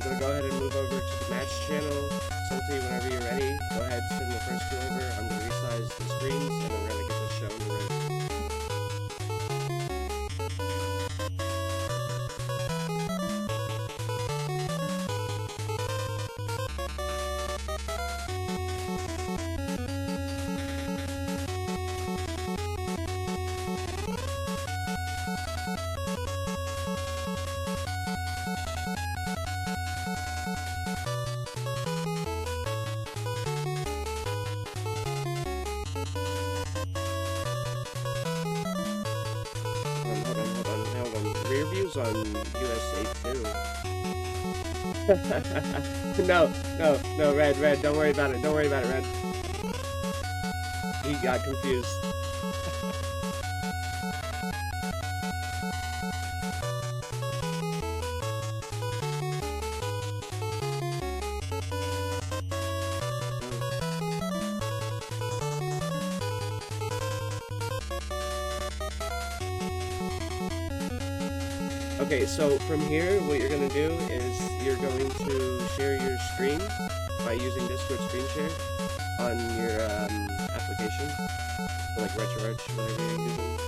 gonna go ahead and move over to the match channel. Salty, whenever you're ready, go ahead, send the first two over. I'm gonna resize the screens, and then we're gonna get this show on the road. Hold on. Rear views on USA too. No, Red, don't worry about it, Red. He got confused. Okay, so from here, what you're going to do is you're going to share your screen by using Discord screen share on your application, so like RetroArch, whatever you're using.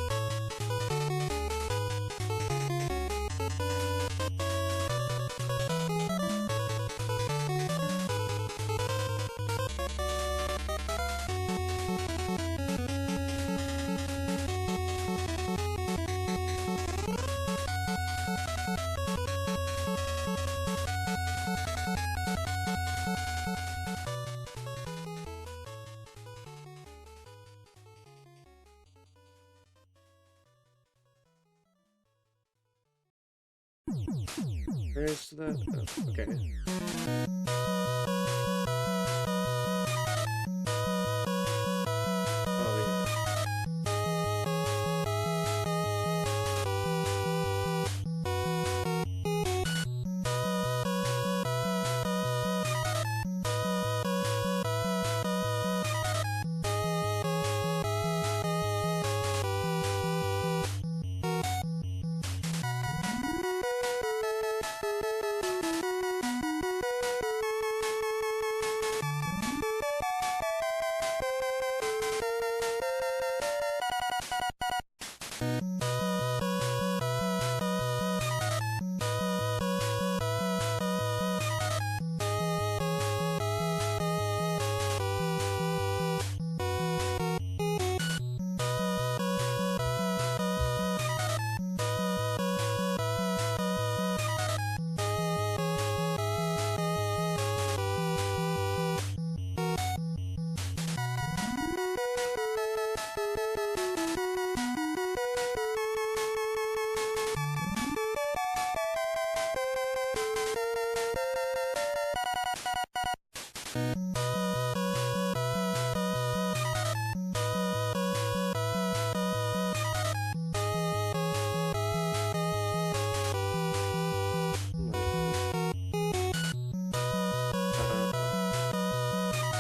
Where's the... Oh, okay. Oh, yeah.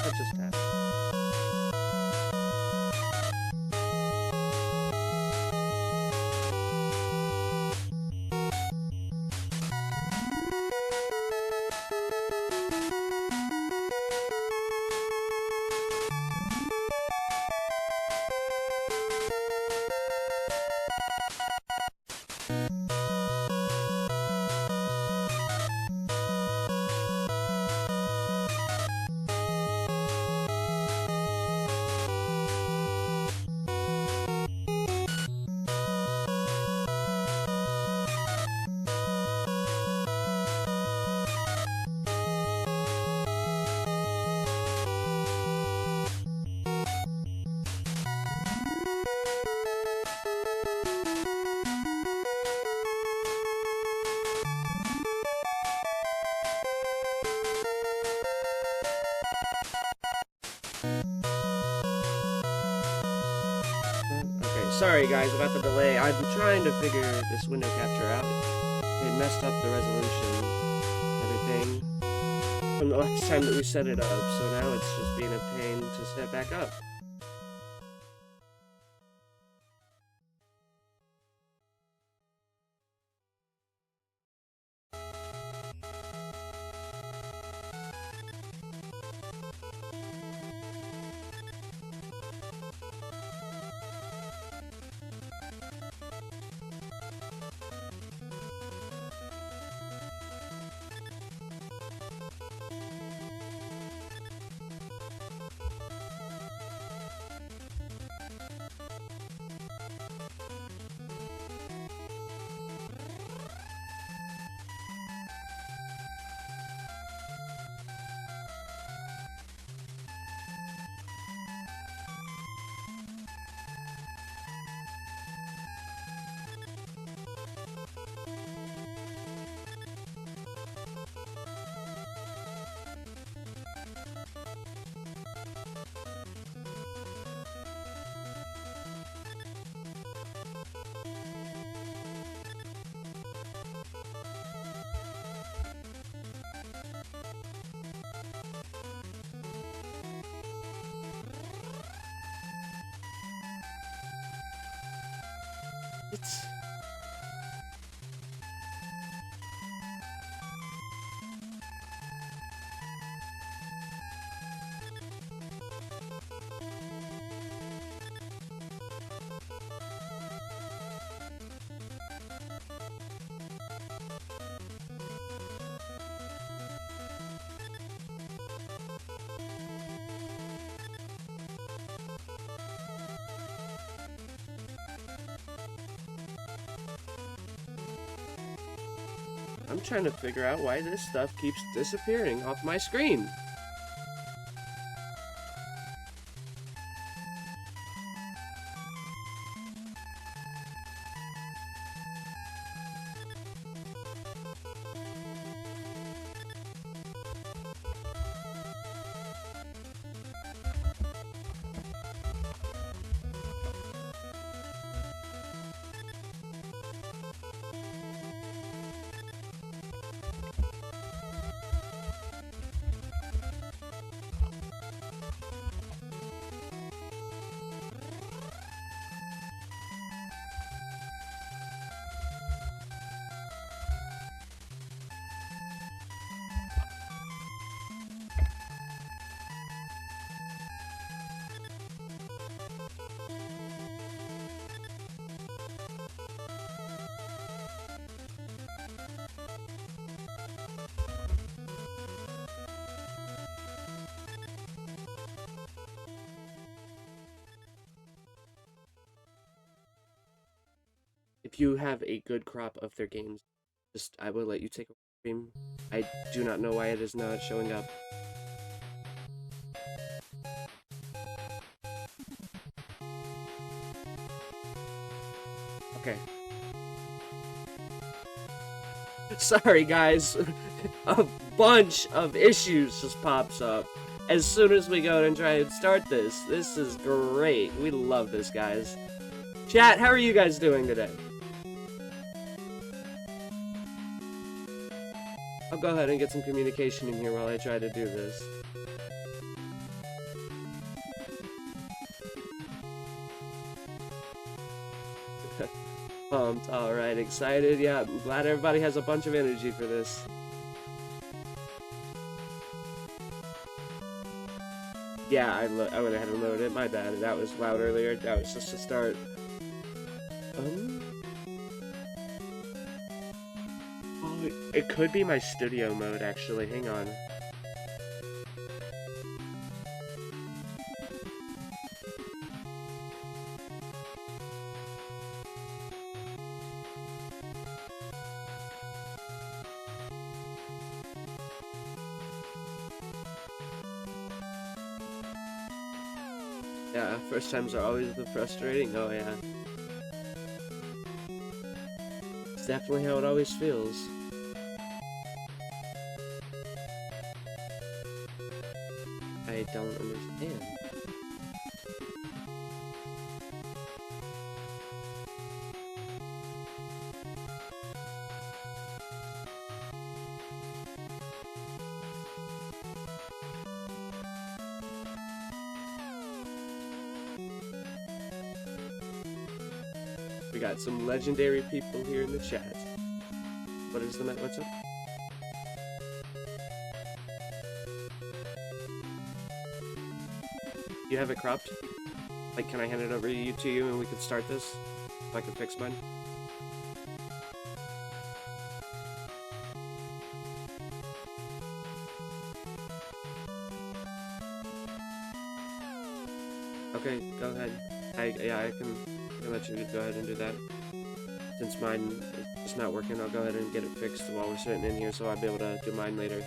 That just happened. Okay, sorry guys about the delay. I'm trying to figure this window capture out. It messed up the resolution, everything, from the last time that we set it up, so now it's just being a pain to set back up. It's... I'm trying to figure out why this stuff keeps disappearing off my screen. If you have a good crop of their games, I will let you take a stream. I do not know why it is not showing up. Okay. Sorry, guys. A bunch of issues just pops up as soon as we go and try and start this. This is great. We love this, guys. Chat, how are you guys doing today? I'll go ahead and get some communication in here while I try to do this. Pumped, alright, excited, yeah, I'm glad everybody has a bunch of energy for this. Yeah, I went ahead and loaded it, my bad, that was loud earlier, that was just a start. Oh, it could be my studio mode, actually, hang on. Yeah, first times are always the frustrating, oh yeah. It's definitely how it always feels. I don't understand. We got some legendary people here in the chat. What is the net? What's up? You have it cropped? Like, can I hand it over to you and we can start this? So I can fix mine? Okay, go ahead. I can let you go ahead and do that. Since mine is not working, I'll go ahead and get it fixed while we're sitting in here so I'll be able to do mine later.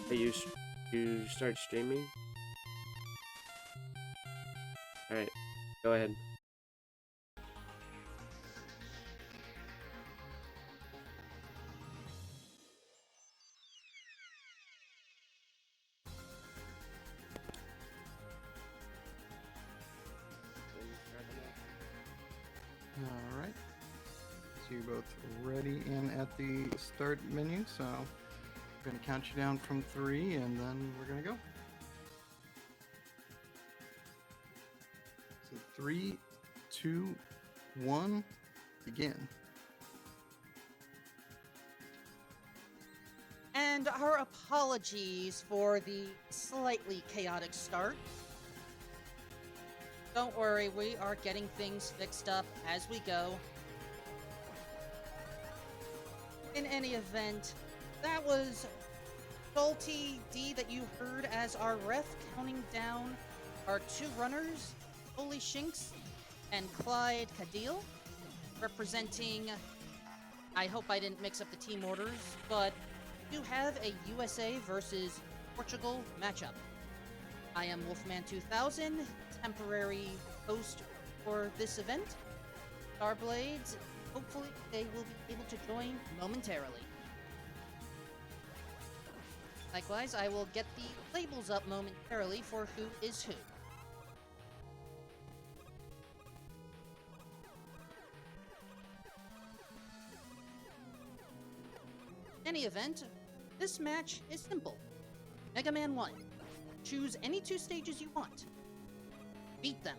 Hey, you start streaming? Alright, go ahead. Alright. So you're both ready and at the start menu, so I'm going to count you down from 3 and then we're going to go. So 3, 2, 1, begin. And our apologies for the slightly chaotic start. Don't worry, we are getting things fixed up as we go. In any event, that was Salty D that you heard as our ref counting down our 2 runners, Holy Shinx and Clyde Cadil, representing, I hope I didn't mix up the team orders, but we do have a USA versus Portugal matchup. I am Wolfman 2000, temporary host for this event. Starblades, hopefully they will be able to join momentarily. Likewise, I will get the labels up momentarily for who is who. In any event, this match is simple. Mega Man 1. Choose any 2 stages you want. Beat them.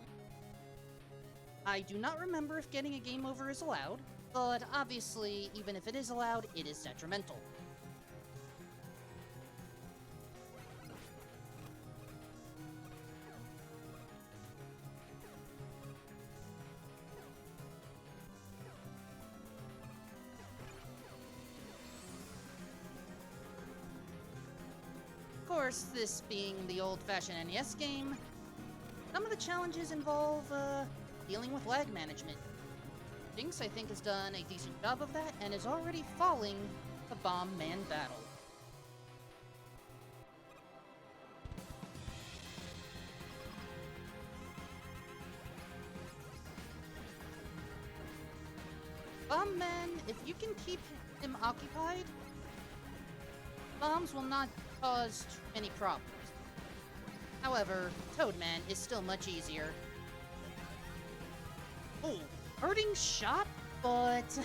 I do not remember if getting a game over is allowed, but obviously, even if it is allowed, it is detrimental. Of course, this being the old-fashioned NES game, some of the challenges involve dealing with lag management. Jinx, I think, has done a decent job of that and is already falling the Bomb Man battle. Bomb Man, if you can keep him occupied, bombs will not cause any problems. However, Toadman is still much easier. Oh, hurting shot, but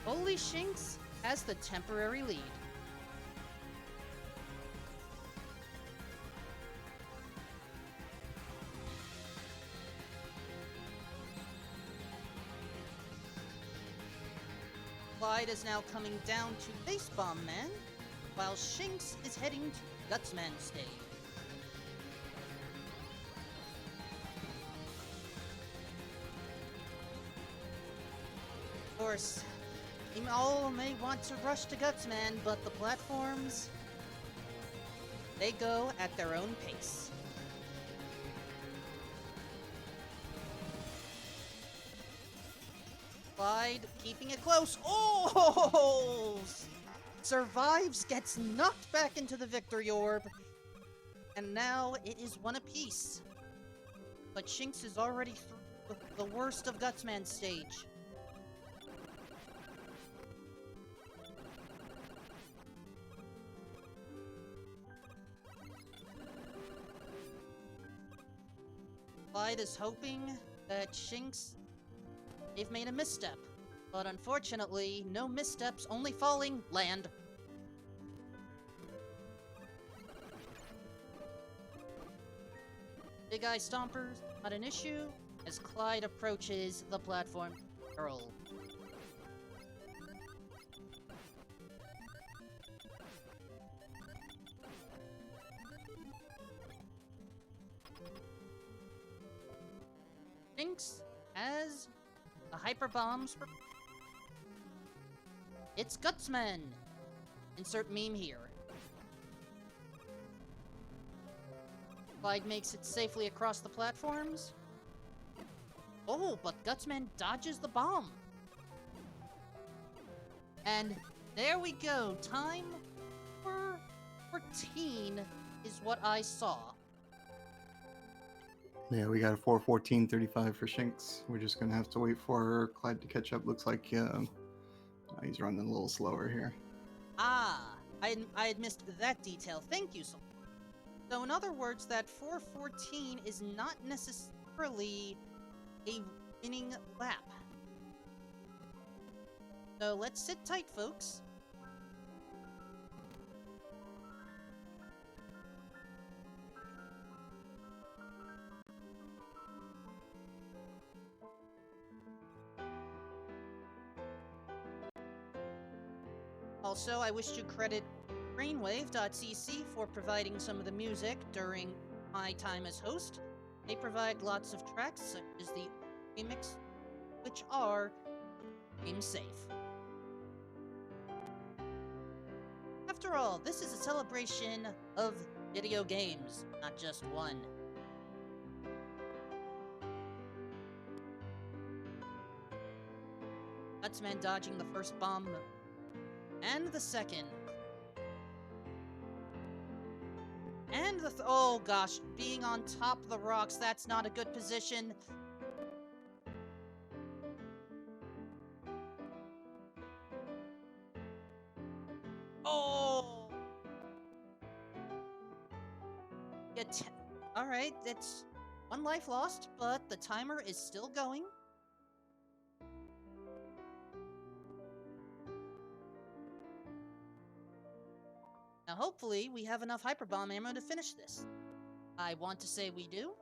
Holy Shinx has the temporary lead. Clyde is now coming down to Base Bomb Man, while Shinx is heading to Gutsman stage. Of course, you all may want to rush to Gutsman, but the platforms, they go at their own pace. Clyde keeping it close. Oh! Survives, gets knocked back into the victory orb, and now it is 1 apiece. But Shinx is already through the worst of Gutsman's stage. Clyde is hoping that Shinx, they've made a misstep. But unfortunately, no missteps, only falling, land. Big Eye Stompers, not an issue, as Clyde approaches the platform hurl. Shinx has the Hyper Bombs. It's Gutsman! Insert meme here. Clyde makes it safely across the platforms. Oh, but Gutsman dodges the bomb. And there we go. Time for 414 is what I saw. Yeah, we got a 4:14:35 for Shinx. We're just gonna have to wait for Clyde to catch up. Looks like he's running a little slower here. Ah, I had missed that detail. Thank you so much. So in other words, that 414 is not necessarily a winning lap. So let's sit tight, folks. Also, I wish to credit brainwave.cc for providing some of the music during my time as host. They provide lots of tracks, such as the remix, which are game safe. After all, this is a celebration of video games, not just one. Gutsman dodging the first bomb and the second. And the oh gosh, being on top of the rocks, that's not a good position. Oh! Alright, it's one life lost, but the timer is still going. Now hopefully we have enough hyperbomb ammo to finish this. I want to say we do.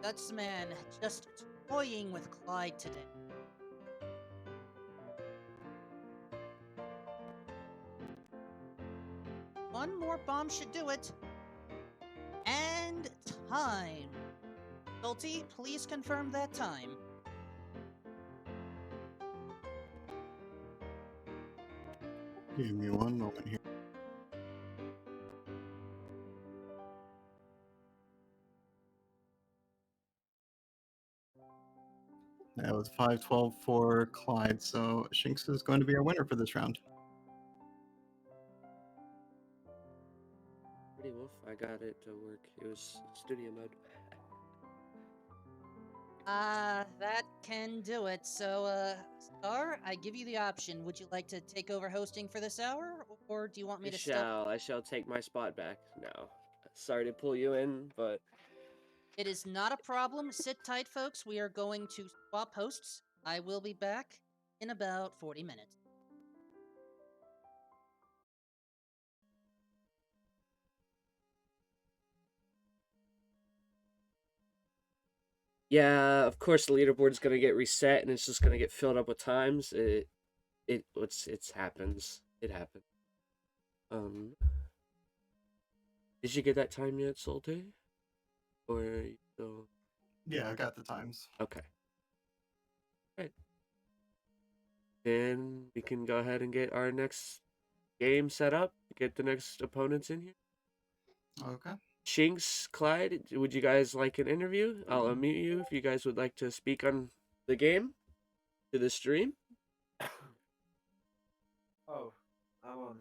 Gutsman just toying with Clyde today. One more bomb should do it. And time. Schulte, please confirm that time. Give me one moment here. That was 5:12 for Clyde, so Shinx is going to be our winner for this round. Pretty wolf, I got it to work. It was studio mode. That can do it. So, Star, I give you the option. Would you like to take over hosting for this hour, or do you want me to stop? I shall take my spot back now. Sorry to pull you in, but It is not a problem. Sit tight, folks. We are going to swap hosts. I will be back in about 40 minutes. yeah, of course the leaderboard's gonna get reset and it's just gonna get filled up with times. It's happens. It happens. Did you get that time yet, Solte? Or are you still... Yeah, I got the times. Okay. Right. Then we can go ahead and get our next game set up. Get the next opponents in here. Okay. Shinx, Clyde, would you guys like an interview? I'll unmute you if you guys would like to speak on the game to the stream. Oh, I'm on.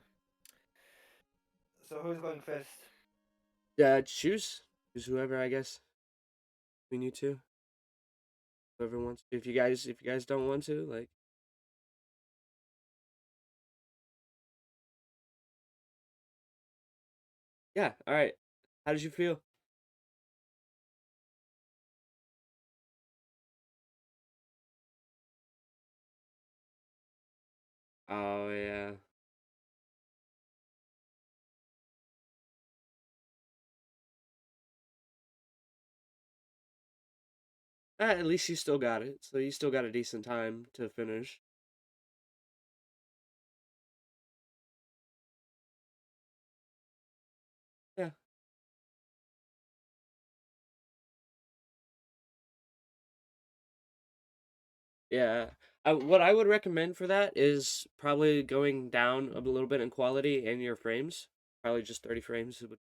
So who's going first? Choose whoever, I guess. Between you two, whoever wants. If you guys don't want to, like. Yeah. All right. How did you feel? Oh yeah. At least you still got it. So you still got a decent time to finish. Yeah. Yeah. What I would recommend for that is probably going down a little bit in quality in your frames. Probably just 30 frames would be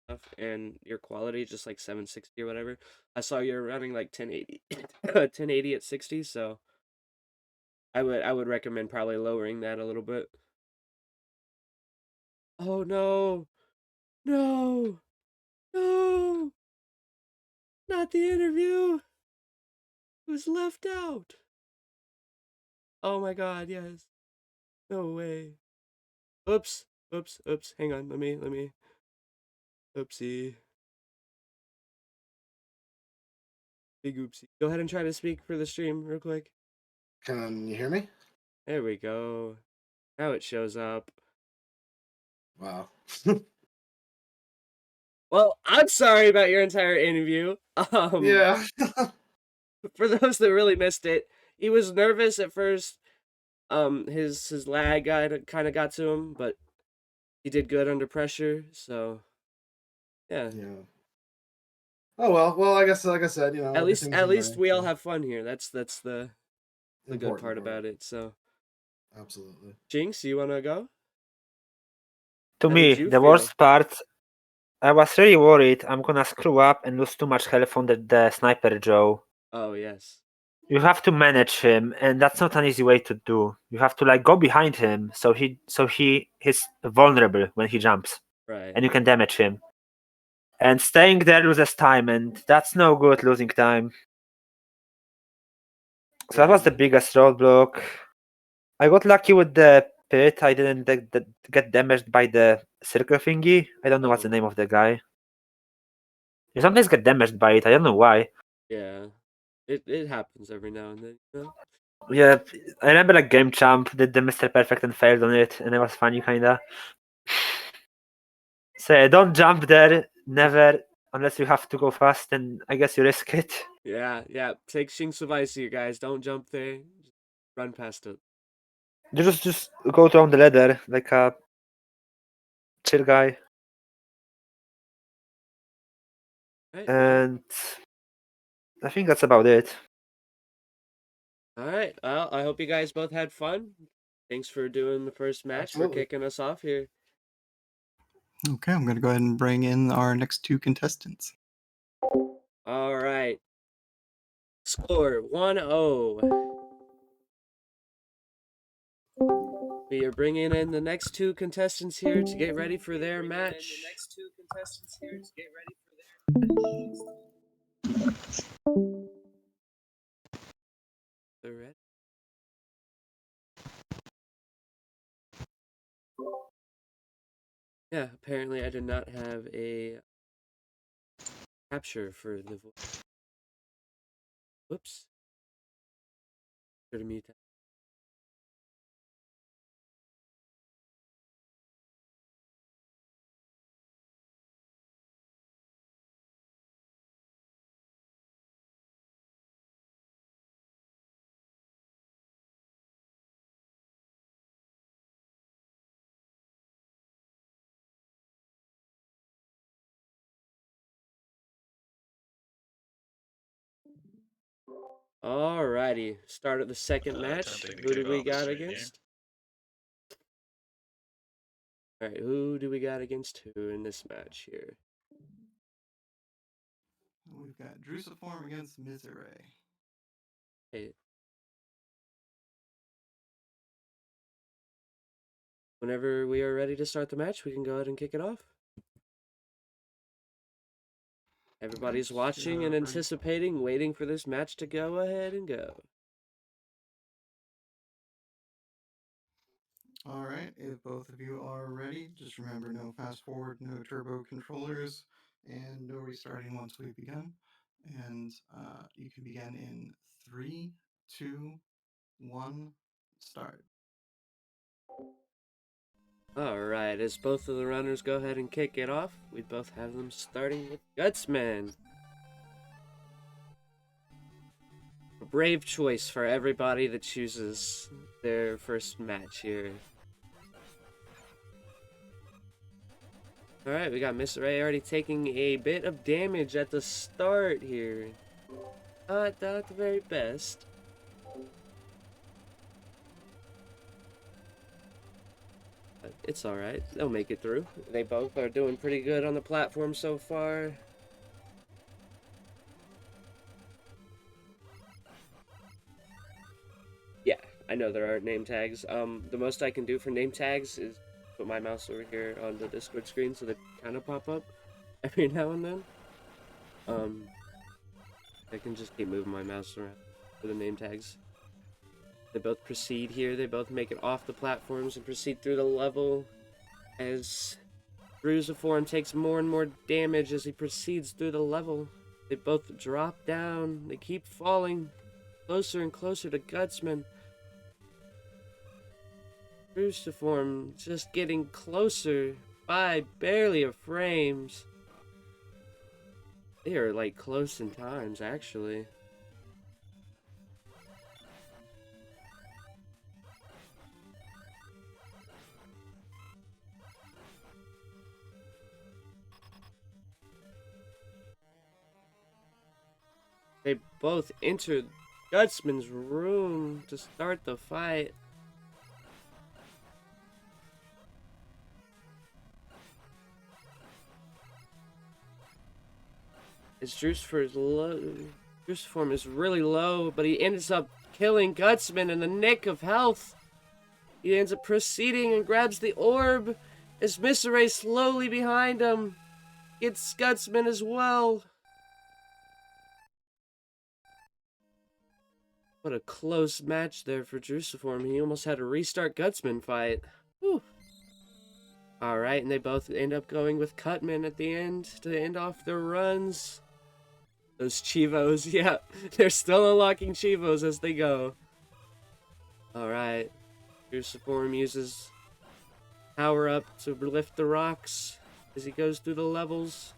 enough, and your quality just like 760 or whatever. I saw you're running like 1080, 1080 at 60, so I would recommend probably lowering that a little bit. Oh no, no, no, not the interview. It was left out. Oh my God, yes. No way. Oops, oops, oops. Hang on, let me. Oopsie. Big oopsie. Go ahead and try to speak for the stream real quick. Can you hear me? There we go. Now it shows up. Wow. Well, I'm sorry about your entire interview. Yeah. For those that really missed it, he was nervous at first. His lag kind of got to him, but he did good under pressure. So, yeah. Yeah. Oh well. Well, I guess like I said, At least everything's at in least my we all have fun here. That's the good important part about it. So, Absolutely. Jinx, you wanna go? To How did me, you the feel? worst part, I was really worried I'm gonna screw up and lose too much health on the sniper Joe. Oh yes. You have to manage him, and that's not an easy way to do. You have to like go behind him so he's vulnerable when he jumps, Right. and you can damage him. And staying there loses time, and that's no good losing time. So that was the Yeah. biggest roadblock. I got lucky with the pit. I didn't get damaged by the circle thingy. I don't know what's the Oh. name of the guy. You sometimes get damaged by it. I don't know why. Yeah. It happens every now and then, you know? Yeah, I remember like Game Champ did the Mr. Perfect and failed on it, and it was funny kinda. So yeah, don't jump there, never, unless you have to go fast, and I guess you risk it. Yeah, yeah. Take Shing's advice here, guys. Don't jump there. Just run past it. You just go down the ladder like a chill guy, Right, well. and I think that's about it. Alright. Well, I hope you guys both had fun. Thanks for doing the first match, for Absolutely. kicking us off here. Okay, I'm going to go ahead and bring in our next two contestants. Alright. Score 1-0. We are bringing in the next two contestants here to get ready for their match. They're ready. Yeah, apparently I did not have a capture for the voice. Whoops. Should have muted that. Alrighty, start of the second match. Who do we got against? Alright, who do we got against who in this match here? We've got Drusiform against Misery. Hey. Whenever we are ready to start the match, we can go ahead and kick it off. Everybody's watching and anticipating, waiting for this match to go ahead and go. All right, if both of you are ready, just remember no fast forward, no turbo controllers, and no restarting once we begin. And you can begin in 3, 2, 1, start. Alright, as both of the runners go ahead and kick it off, we both have them starting with Gutsman. A brave choice for everybody that chooses their first match here. Alright, we got Miss Ray already taking a bit of damage at the start here. Not the very best. But it's alright. They'll make it through. They both are doing pretty good on the platform so far. Yeah, I know there are name tags. The most I can do for name tags is put my mouse over here on the Discord screen so they kind of pop up every now and then. I can just keep moving my mouse around for the name tags. They both proceed here. They both make it off the platforms and proceed through the level as Bruciform takes more and more damage as he proceeds through the level. They both drop down. They keep falling closer and closer to Gutsman. Bruciform just getting closer by barely a frames. They are like close in times, actually. They both enter Gutsman's room to start the fight. His Druciform is really low, but he ends up killing Gutsman in the nick of health. He ends up proceeding and grabs the orb as Misere slowly behind him gets Gutsman as well. What a close match there for Druciform. He almost had a restart Gutsman fight. Whew. Alright, and they both end up going with Cutman at the end to end off their runs. Those Chivos, yeah, they're still unlocking Chivos as they go. Alright, Druciform uses power up to lift the rocks as he goes through the levels.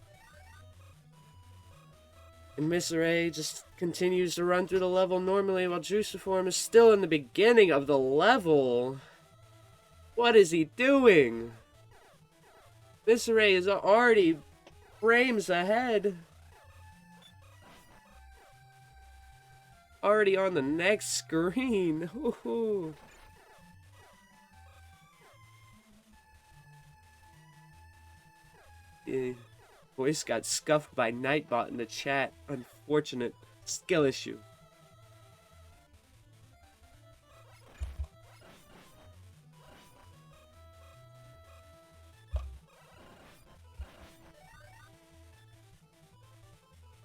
And Misere just continues to run through the level normally while Druciform is still in the beginning of the level. What is he doing? Misere is already frames ahead. Already on the next screen. Woohoo. Voice got scuffed by Nightbot in the chat. Unfortunate skill issue.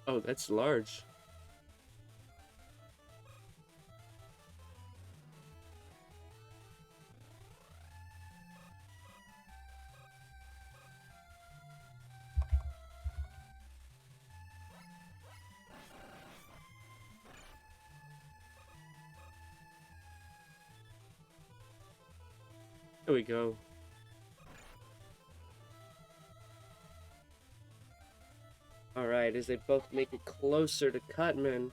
Oh, that's large. There we go. Alright, as they both make it closer to Cutman.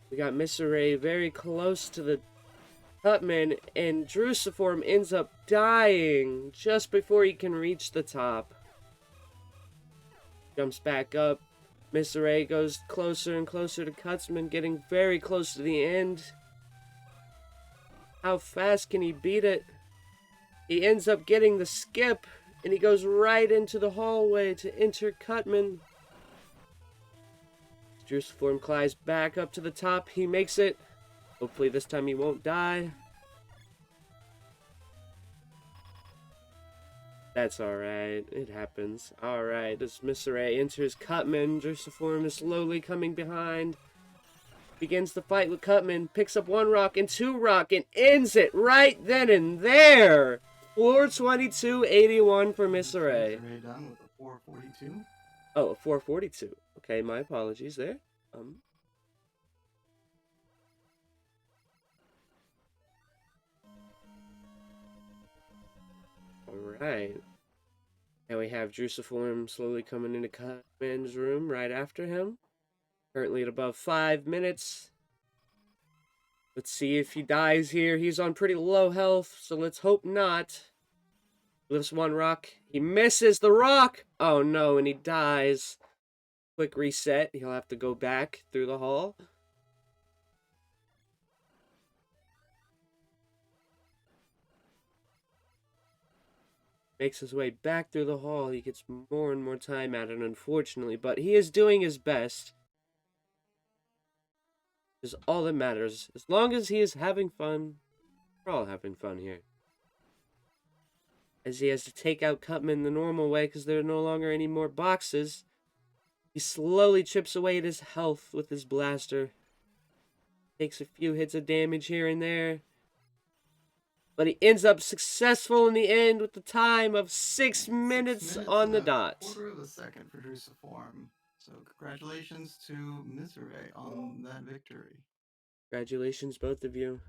We got Misere very close to the Cutman, and Druciform ends up dying just before he can reach the top. Jumps back up. Misere goes closer and closer to Cutman, getting very close to the end. How fast can he beat it? He ends up getting the skip, and he goes right into the hallway to enter Cutman. Druciform climbs back up to the top. He makes it. Hopefully this time he won't die. That's alright. It happens. Alright, as Misere enters Cutman, Druciform is slowly coming behind. Begins the fight with Cutman, picks up one rock and two rock, and ends it right then and there. 422.81 for Misere. Misere done with a 442. Oh, a 442. Okay, my apologies there. Alright. Now we have Druciform slowly coming into Cutman's room right after him. Currently at above 5 minutes. Let's see if he dies here. He's on pretty low health, so let's hope not. Lifts one rock. He misses the rock! Oh no, and he dies. Quick reset. He'll have to go back through the hall. makes his way back through the hall. He gets more and more time at it, unfortunately, but he is doing his best. Is all that matters. As long as he is having fun, we're all having fun here. As he has to take out Cutman the normal way because there are no longer any more boxes, he slowly chips away at his health with his blaster. Takes a few hits of damage here and there. But he ends up successful in the end with the time of 6 minutes on the and a dot. quarter of a second for Drusiform. So congratulations to Misery on that victory. Congratulations, both of you.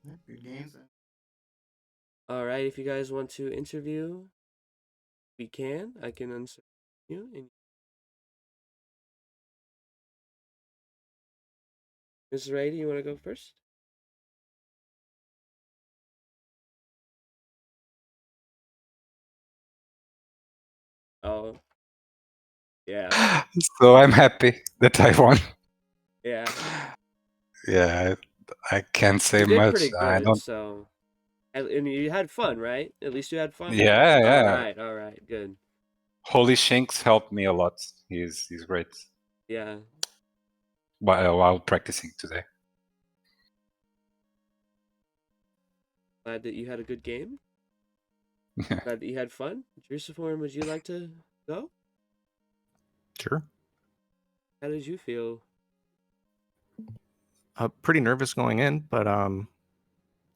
Yeah, good games. Alright, if you guys want to interview, we can. I can insert you. Mrs. Ray, do you want to go first? Oh, yeah. So I'm happy that I won. Yeah. Yeah, I can't say You did much. pretty I good, don't. so. And you had fun, right? At least you had fun? Yeah, yeah. Alright, good. Holy Shinks helped me a lot. He's great. Yeah. While practicing today. Glad that you had a good game. Glad that you had fun. Drusiform, would you like to go? Sure. How did you feel? Pretty nervous going in, but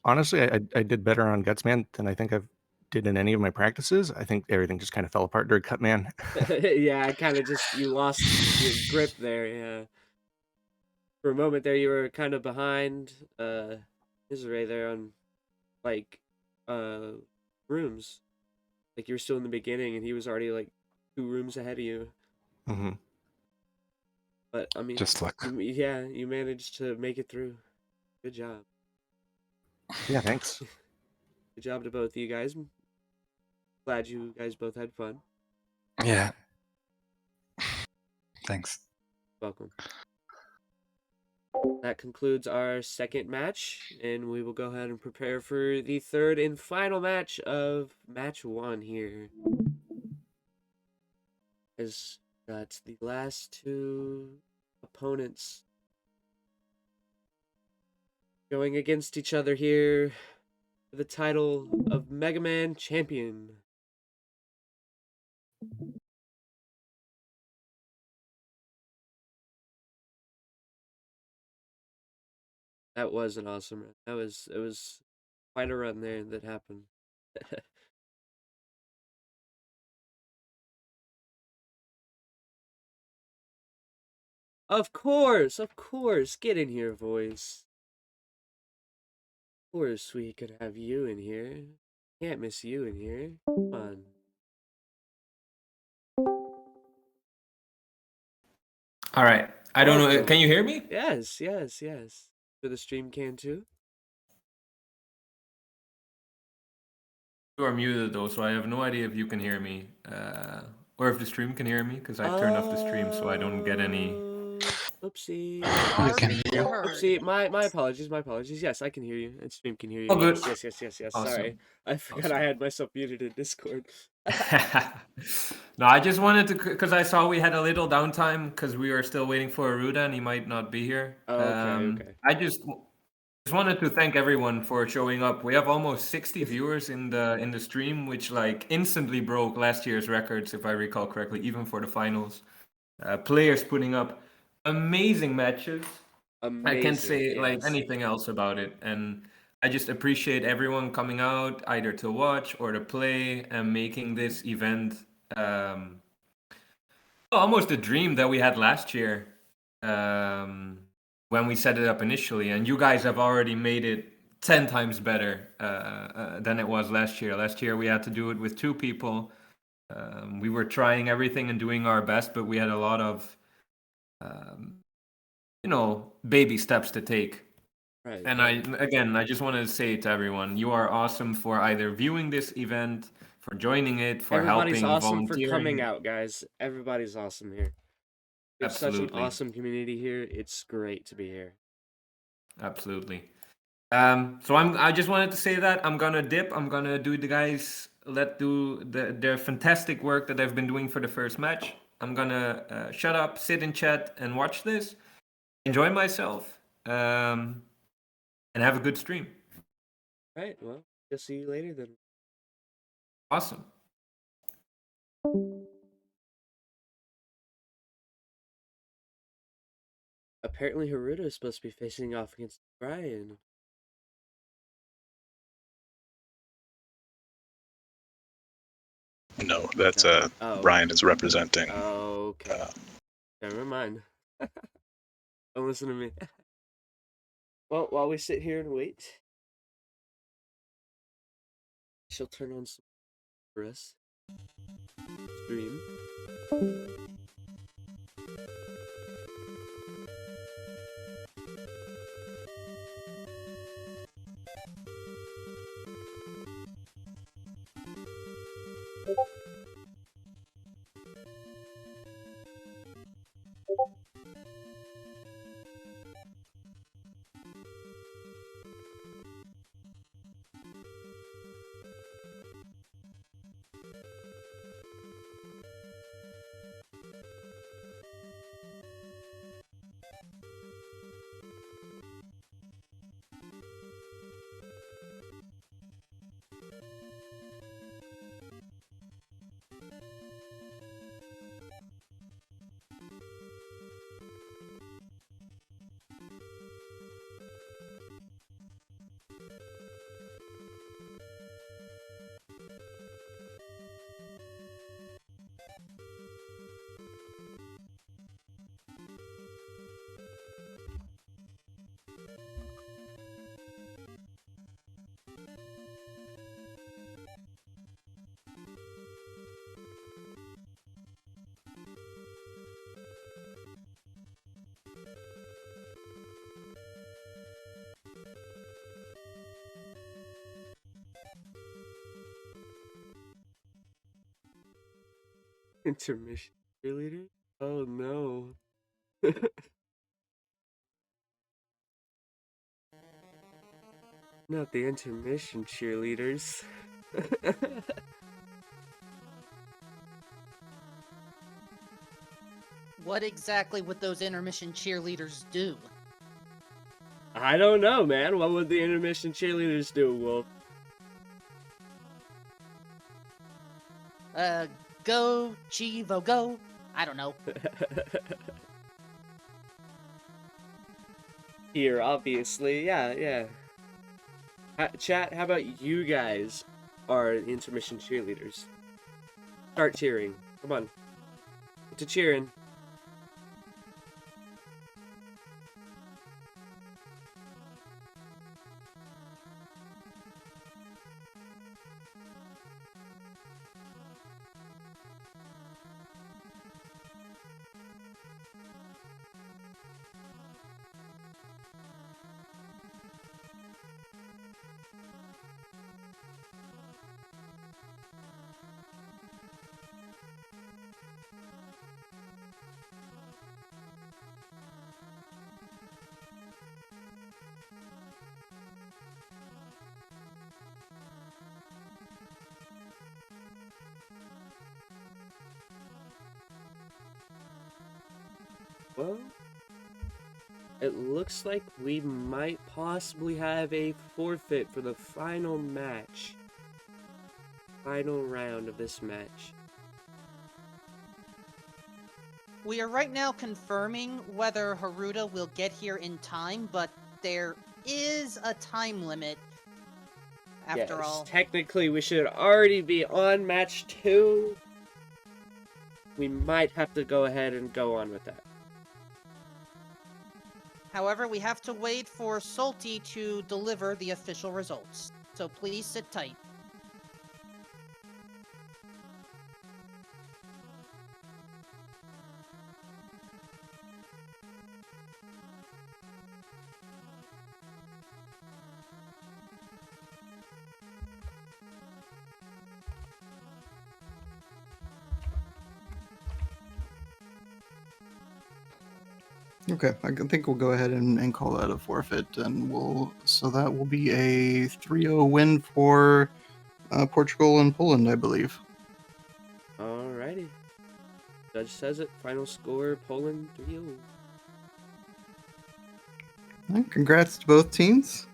honestly, I did better on Gutsman than I think I've did in any of my practices. I think everything just kind of fell apart during Cutman. Yeah, I kind of just, you lost your grip there, yeah. For a moment there, you were kind of behind Israel there on, like, rooms. Like, you were still in the beginning, and he was already, like, 2 rooms ahead of you. Mm-hmm. But I mean, just luck. You managed to make it through. Good job. Yeah, thanks. Good job to both of you guys. Glad you guys both had fun. Yeah. Thanks. Welcome. That concludes our second match, and we will go ahead and prepare for the third and final match of match 1 here. As that's the last 2 opponents going against each other here for the title of Mega Man Champion. That was an awesome run. It was quite a run there that happened. Of course. Get in here, voice. Of course we could have you in here. Can't miss you in here. Come on. All right. I don't know. Welcome. Can you hear me? Yes. For the stream can too. You are muted though, so I have no idea if you can hear me, or if the stream can hear me, because I turned off the stream so I don't get any. Oopsie. You I are can being hear you. heard. Oopsie. My apologies. Yes, I can hear you. And stream can hear you. Oh, good. Yes. Awesome. Sorry. I forgot I had myself muted in Discord. No, I just wanted to, because I saw we had a little downtime because we were still waiting for Aruda and he might not be here. Oh, okay. I just wanted to thank everyone for showing up. We have almost 60 viewers in the stream, which like instantly broke last year's records, if I recall correctly, even for the finals. Players putting up amazing matches. Amazing. I can't say like yes. anything else about it, and I just appreciate everyone coming out either to watch or to play and making this event almost a dream that we had last year when we set it up initially. And you guys have already made it 10 times better than it was last year. Last year we had to do it with 2 people. We were trying everything and doing our best, but we had a lot of baby steps to take. Right. And I just want to say to everyone, you are awesome for either viewing this event, for joining it, for Everybody's helping, awesome volunteering. for coming out, guys. Everybody's awesome here. We have such an Absolutely. awesome community here. It's great to be here. Absolutely. So I just wanted to say that I'm gonna dip. I'm gonna do the guys let do their fantastic work that they've been doing for the first match. I'm gonna shut up, sit in chat, and watch this. Enjoy myself, and have a good stream. Right, well, I'll see you later then. Awesome. Apparently Haruto is supposed to be facing off against Brian. No, that's No. Oh. Brian is representing. Okay. Never mind. Don't listen to me. Well, while we sit here and wait, she'll turn on some for us. Stream. Intermission cheerleader? Oh no. Not the intermission cheerleaders. What exactly would those intermission cheerleaders do? I don't know, man. What would the intermission cheerleaders do, Wolf? Go, Chivo, go. I don't know. Here, obviously. Yeah. Chat, how about you guys are intermission cheerleaders? Start cheering. Come on. Get to cheering. Well, it looks like we might possibly have a forfeit for the final match. Final round of this match. We are right now confirming whether Haruta will get here in time, but there is a time limit. After all, Technically we should already be on match 2. We might have to go ahead and go on with that. however, we have to wait for Salty to deliver the official results. So please sit tight. Okay, I think we'll go ahead and call that a forfeit, and so that will be a 3-0 win for Portugal and Poland, I believe. Alrighty. Judge says it. Final score: Poland 3-0. Congrats to both teams.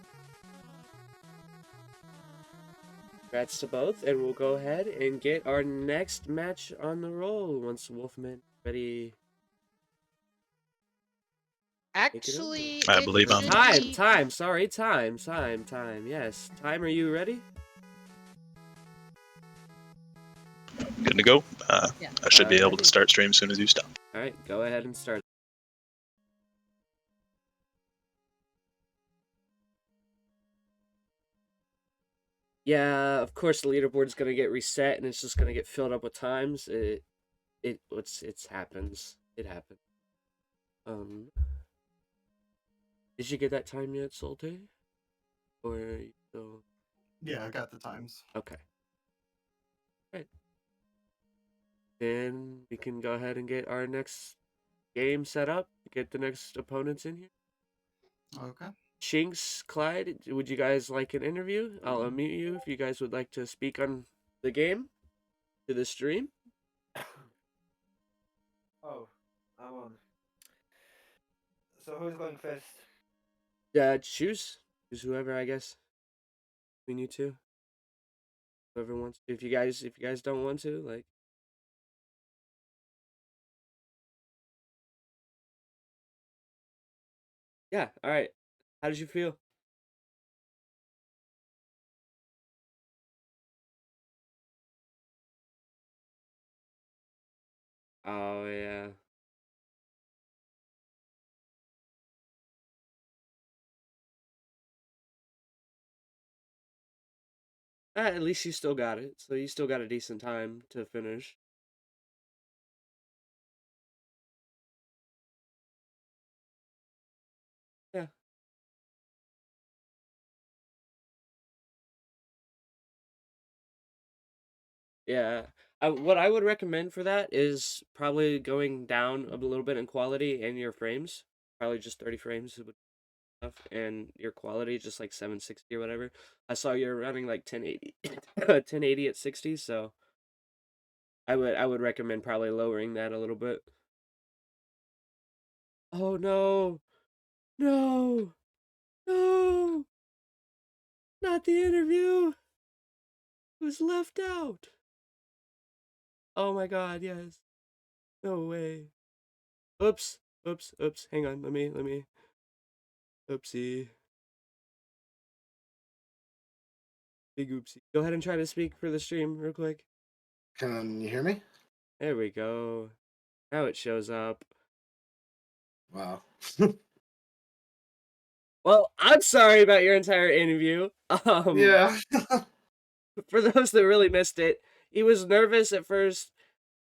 Congrats to both, and we'll go ahead and get our next match on the roll once Wolfman ready. Actually, I it believe I'm- should Time, be... time. Sorry, time. Yes, time. Are you ready? Good to go. Yeah. I should be able Alrighty. to start stream as soon as you stop. All right, go ahead and start. Yeah, of course the leaderboard's gonna get reset and it's just gonna get filled up with times. It's happens. It happens. Did you get that time yet, Solte? Or are you still... Yeah, I got the times. Okay. Right. Then we can go ahead and get our next game set up. Get the next opponents in here. Okay. Shinx, Clyde, would you guys like an interview? I'll unmute you if you guys would like to speak on the game to the stream. Oh, I'm on. So who's going first? Choose whoever, I guess. Between you two. Whoever wants to. If you guys don't want to, like... Yeah, alright. How did you feel? Oh, yeah. At least you still got it. So you still got a decent time to finish. Yeah. Yeah. What I would recommend for that is probably going down a little bit in quality and your frames. Probably just 30 frames would be enough, and your quality just like 760 or whatever. I saw you're running like 1080 1080 at 60, so I would recommend probably lowering that a little bit. Oh no. No. No. Not the interview. It was left out. Oh my god, yes. No way. Oops. Oops. Hang on. Let me. Oopsie. Big oopsie. Go ahead and try to speak for the stream real quick. Can you hear me? There we go. Now it shows up. Wow. Well, I'm sorry about your entire interview. Yeah. For those that really missed it, he was nervous at first.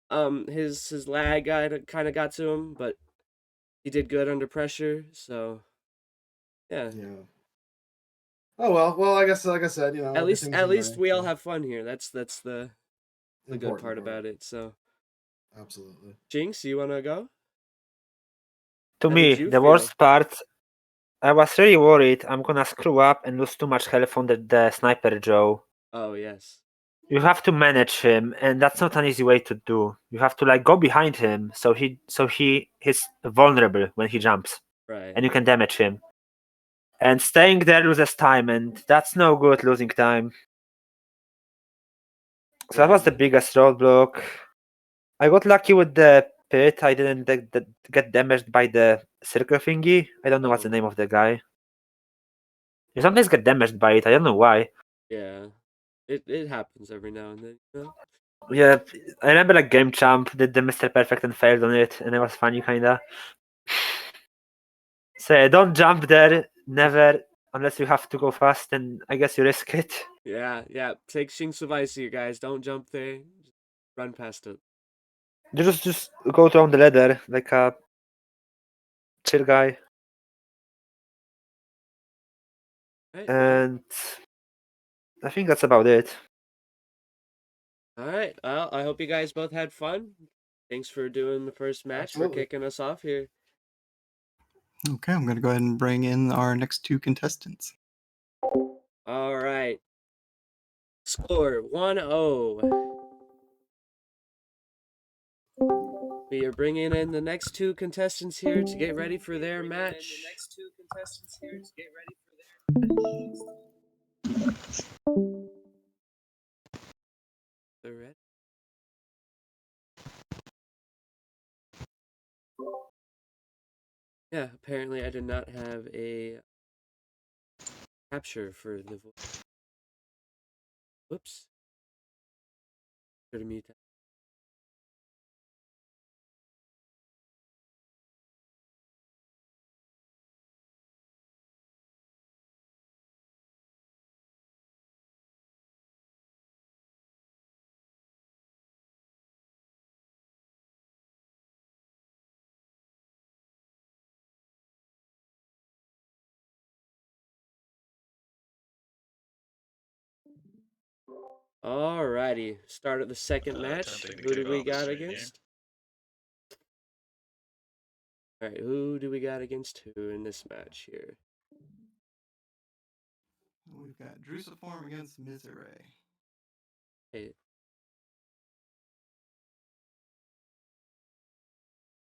His lag kind of got to him, but he did good under pressure. So, yeah. Yeah. Oh well. Well, I guess like I said, At least everything's learning, we all so have fun here. That's the good important part about it. So, Absolutely. Jinx, you wanna go? To How me, did you the feel? worst part, I was really worried I'm gonna screw up and lose too much health on the sniper Joe. Oh yes. You have to manage him, and that's not an easy way to do. You have to like go behind him so he's vulnerable when he jumps, Right. and you can damage him. And staying there loses time, and that's no good losing time. So that was the biggest roadblock. I got lucky with the pit. I didn't get damaged by the circle thingy. I don't know what's the name of the guy. You sometimes get damaged by it. I don't know why. Yeah. It happens every now and then, you know? Yeah, I remember like Game Champ did the Mr. Perfect and failed on it, and it was funny kinda. So yeah, don't jump there, never, unless you have to go fast, and I guess you risk it. Yeah. Take Shinx advice here, guys. Don't jump there. Just run past it. You just go down the ladder like a chill guy. Right. And I think that's about it. All right. Well, I hope you guys both had fun. Thanks for doing the first match, Absolutely. for kicking us off here. Okay, I'm going to go ahead and bring in our next two contestants. All right. Score 1-0. We are bringing in the next two contestants here to get ready for their match. They're ready. Yeah, apparently I did not have a capture for the voice. Whoops. Should have muted. Alrighty, start of the second match. Attempting to Who do kick we off the got screen here. against? Alright, who do we got against who in this match here? We've got Drusiform against Misery. Hey.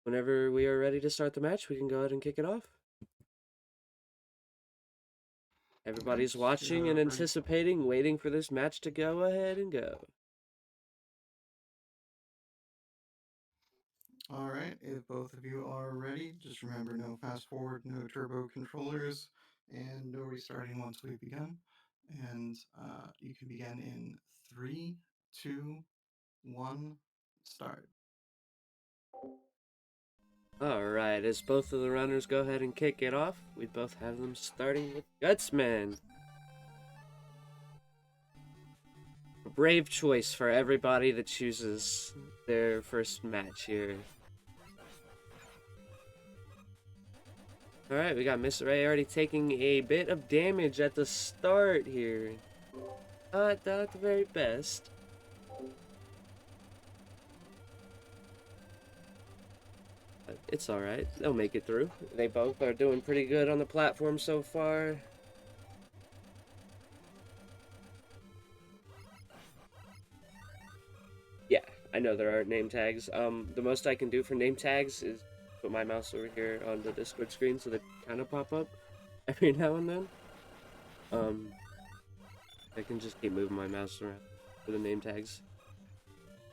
Whenever we are ready to start the match, we can go ahead and kick it off. Everybody's watching and anticipating, waiting for this match to go ahead and go. All right, if both of you are ready, just remember no fast forward, no turbo controllers, and no restarting once we begin. And you can begin in 3, 2, 1, start. Alright, as both of the runners go ahead and kick it off, we both have them starting with Gutsman. A brave choice for everybody that chooses their first match here. Alright, we got Miss Ray already taking a bit of damage at the start here. Not the very best. But it's alright, they'll make it through. They both are doing pretty good on the platform so far. Yeah, I know there aren't name tags. The most I can do for name tags is put my mouse over here on the Discord screen so they kind of pop up every now and then. I can just keep moving my mouse around for the name tags.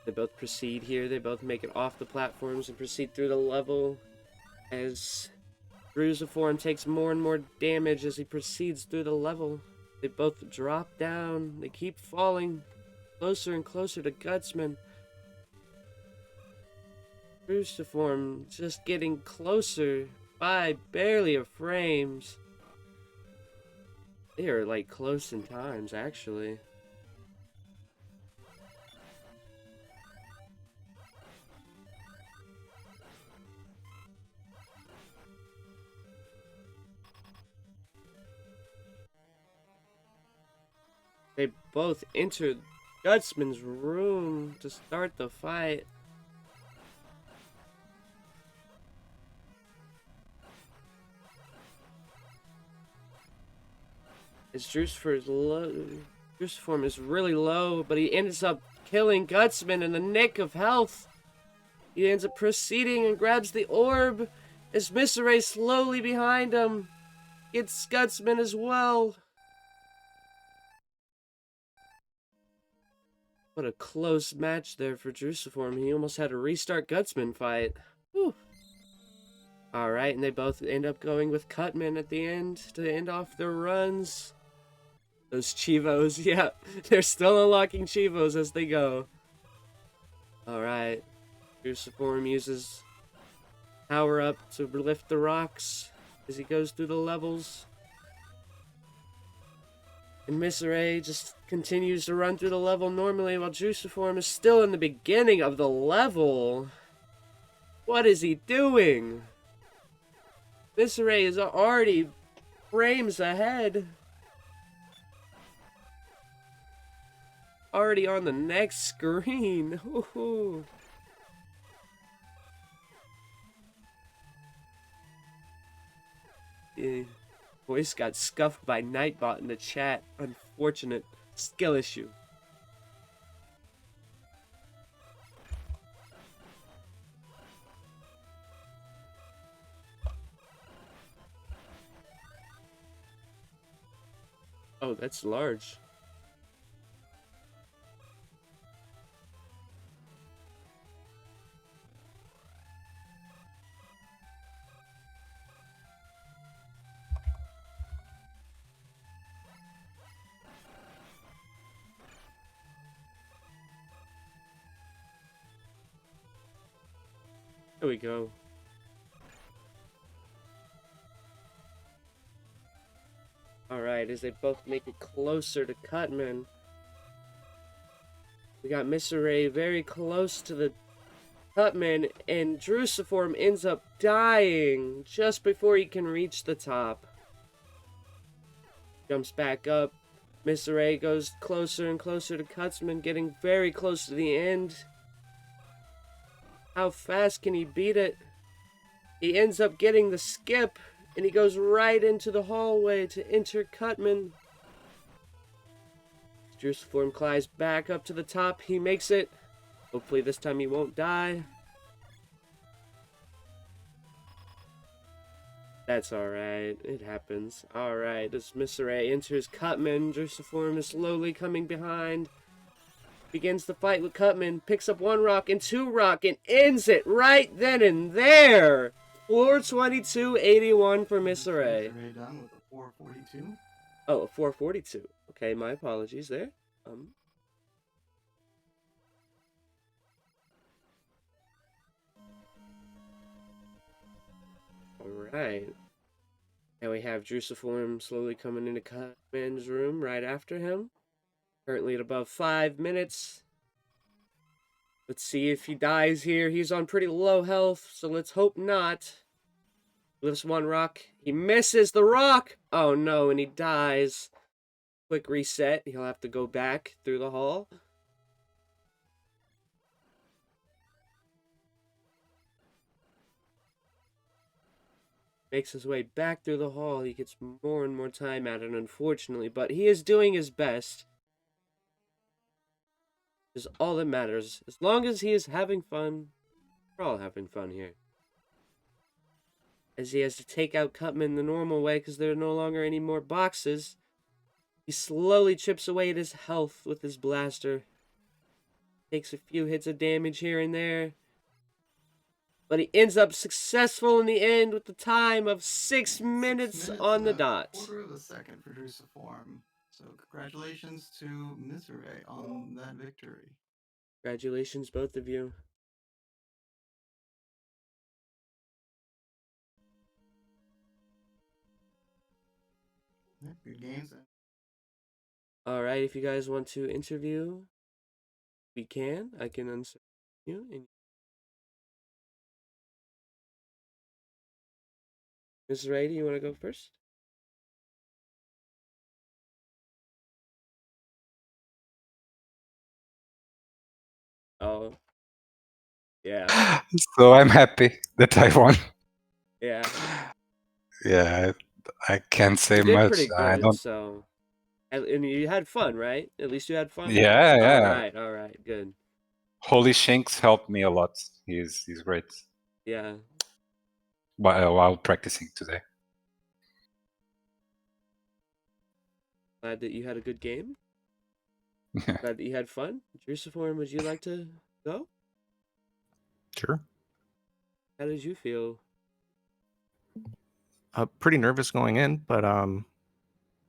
They both proceed here. They both make it off the platforms and proceed through the level as Bruisiform takes more and more damage as he proceeds through the level. They both drop down. They keep falling closer and closer to Gutsman. Bruisiform just getting closer by barely a frames. They are like close in times, actually. They both enter Gutsman's room to start the fight. His Drusiform is really low, but he ends up killing Gutsman in the nick of health. He ends up proceeding and grabs the orb as Misery slowly behind him gets Gutsman as well. What a close match there for Drusiform. He almost had a restart Gutsman fight. Whew. Alright, and they both end up going with Cutman at the end to end off their runs. Those Chivos, yeah, they're still unlocking Chivos as they go. Alright, Drusiform uses power up to lift the rocks as he goes through the levels. And Misery just continues to run through the level normally while Drusiform is still in the beginning of the level. What is he doing? Misery is already frames ahead. Already on the next screen. Woohoo. Voice got scuffed by Nightbot in the chat. Unfortunate skill issue. Oh, that's large. There we go. Alright, as they both make it closer to Cutman. We got Mr. Ray very close to the Cutman, and Drusiform ends up dying just before he can reach the top. Jumps back up. Mr. Ray goes closer and closer to Cutman, getting very close to the end. How fast can he beat it? He ends up getting the skip, and he goes right into the hallway to enter Cutman. Drusiform climbs back up to the top. He makes it. Hopefully this time he won't die. That's alright. It happens. Alright, as Mr. A enters Cutman, Drusiform is slowly coming behind. Begins the fight with Cutman, picks up 1 rock and 2 rock, and ends it right then and there! 422.81 for Mr. A. Mr. A done with a 442. Oh, a 442. Okay, my apologies there. Alright. Now we have Drusiform slowly coming into Cutman's room right after him. Currently at above 5 minutes. Let's see if he dies here. He's on pretty low health, so let's hope not. Lifts 1 rock. He misses the rock! Oh no, and he dies. Quick reset. He'll have to go back through the hall. Makes his way back through the hall. He gets more and more time at it, unfortunately, but he is doing his best. Is all that matters. As long as he is having fun, we're all having fun here. As he has to take out Cutman the normal way because there are no longer any more boxes, he slowly chips away at his health with his blaster. Takes a few hits of damage here and there. But he ends up successful in the end with the time of 6 minutes on the dot. Quarter of a second for Drusiform. So congratulations to Misery on that victory. Congratulations, both of you. Yeah, good games. Alright, if you guys want to interview, we can. I can answer you. And Mrs. Ray, do you want to go first? Oh. Yeah. So I'm happy that I won. Yeah. Yeah, I can't say You did much. pretty I good, don't. so... And you had fun, right? At least you had fun? Yeah, yeah. Alright, good. Holy Shinks helped me a lot. He's great. Yeah. While practicing today. Glad that you had a good game. Glad that you had fun. Drusiform, would you like to go? Sure. How did you feel? Pretty nervous going in, but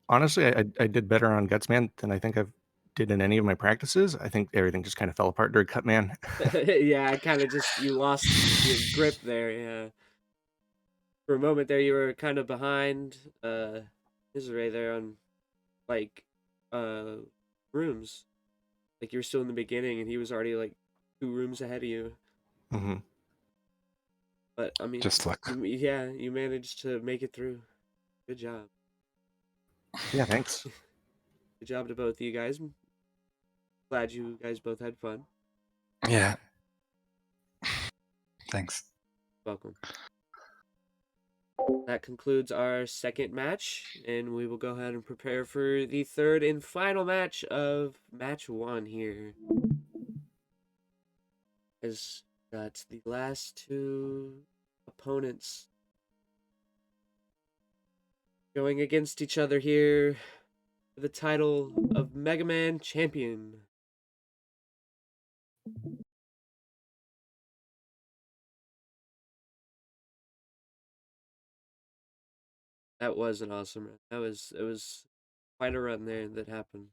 honestly, I did better on Gutsman than I think I've did in any of my practices. I think everything just kind of fell apart during Cutman. Yeah, I kind of just, you lost your grip there, yeah. For a moment there, you were kind of behind Misery there on, like, rooms. Like, you were still in the beginning, and he was already, like, 2 rooms ahead of you. Mm-hmm. But, I mean, Just luck. yeah, you managed to make it through. Good job. Yeah, thanks. Good job to both of you guys. Glad you guys both had fun. Yeah. Thanks. Welcome. That concludes our second match, and we will go ahead and prepare for the third and final match of match 1 here. As that's the last two opponents going against each other here for the title of Mega Man Champion. That was an awesome run. It was quite a run there that happened.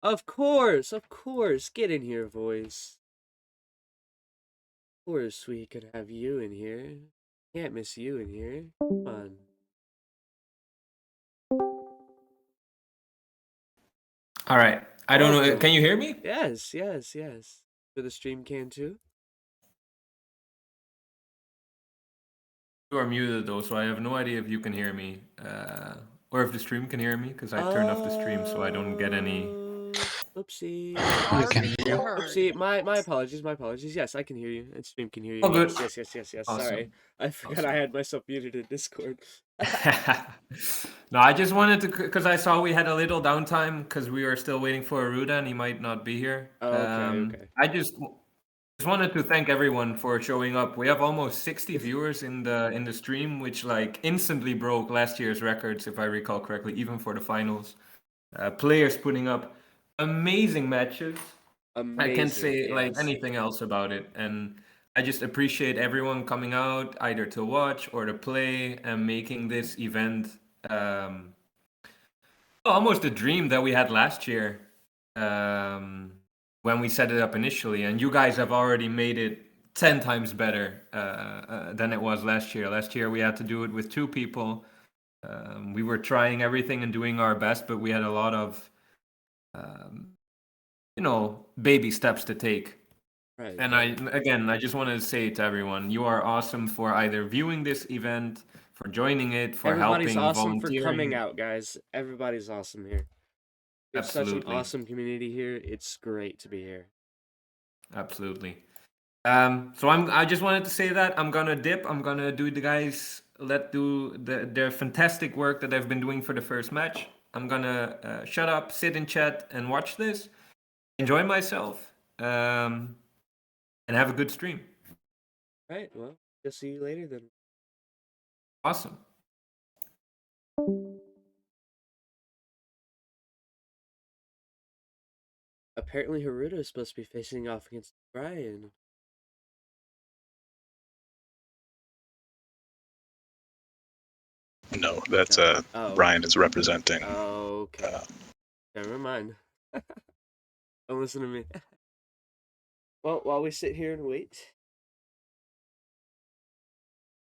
Of course, get in here, voice. Of course we could have you in here. Can't miss you in here. Come on. All right. I don't know. Welcome. Can you hear me? Yes. For the stream can too. You are muted though, so I have no idea if you can hear me, or if the stream can hear me, because I turned off the stream so I don't get any. Oopsie. You are being heard. Oopsie. My apologies. My apologies. Yes, I can hear you. And stream can hear you. Oh, good. Yes. Awesome. Sorry. I forgot I had myself muted in Discord. No, I just wanted to, because I saw we had a little downtime because we were still waiting for Aruda and he might not be here. Oh, okay. I just wanted to thank everyone for showing up. We have almost 60 viewers in the stream, which like instantly broke last year's records, if I recall correctly, even for the finals. Players putting up amazing matches. I can't say like anything else about it, and I just appreciate everyone coming out either to watch or to play and making this event almost a dream that we had last year when we set it up initially. And you guys have already made it 10 times better than it was last year. Last year we had to do it with 2 people. We were trying everything and doing our best, but we had a lot of baby steps to take. Right. And I just wanted to say to everyone, you are awesome for either viewing this event, for joining it, for Everybody's helping, awesome volunteering. for coming out, guys. Everybody's awesome here. We have such an awesome community here. It's great to be here. Absolutely. So I just wanted to say that I'm gonna dip. I'm gonna do the guys do their fantastic work that they've been doing for the first match. I'm gonna shut up, sit in chat, and watch this. Enjoy myself, and have a good stream. Right. Well, we'll see you later then. Awesome. Apparently, Haruto is supposed to be facing off against Brian. No, that's Oh. Brian is representing. Okay. Never mind. Don't listen to me. Well, while we sit here and wait,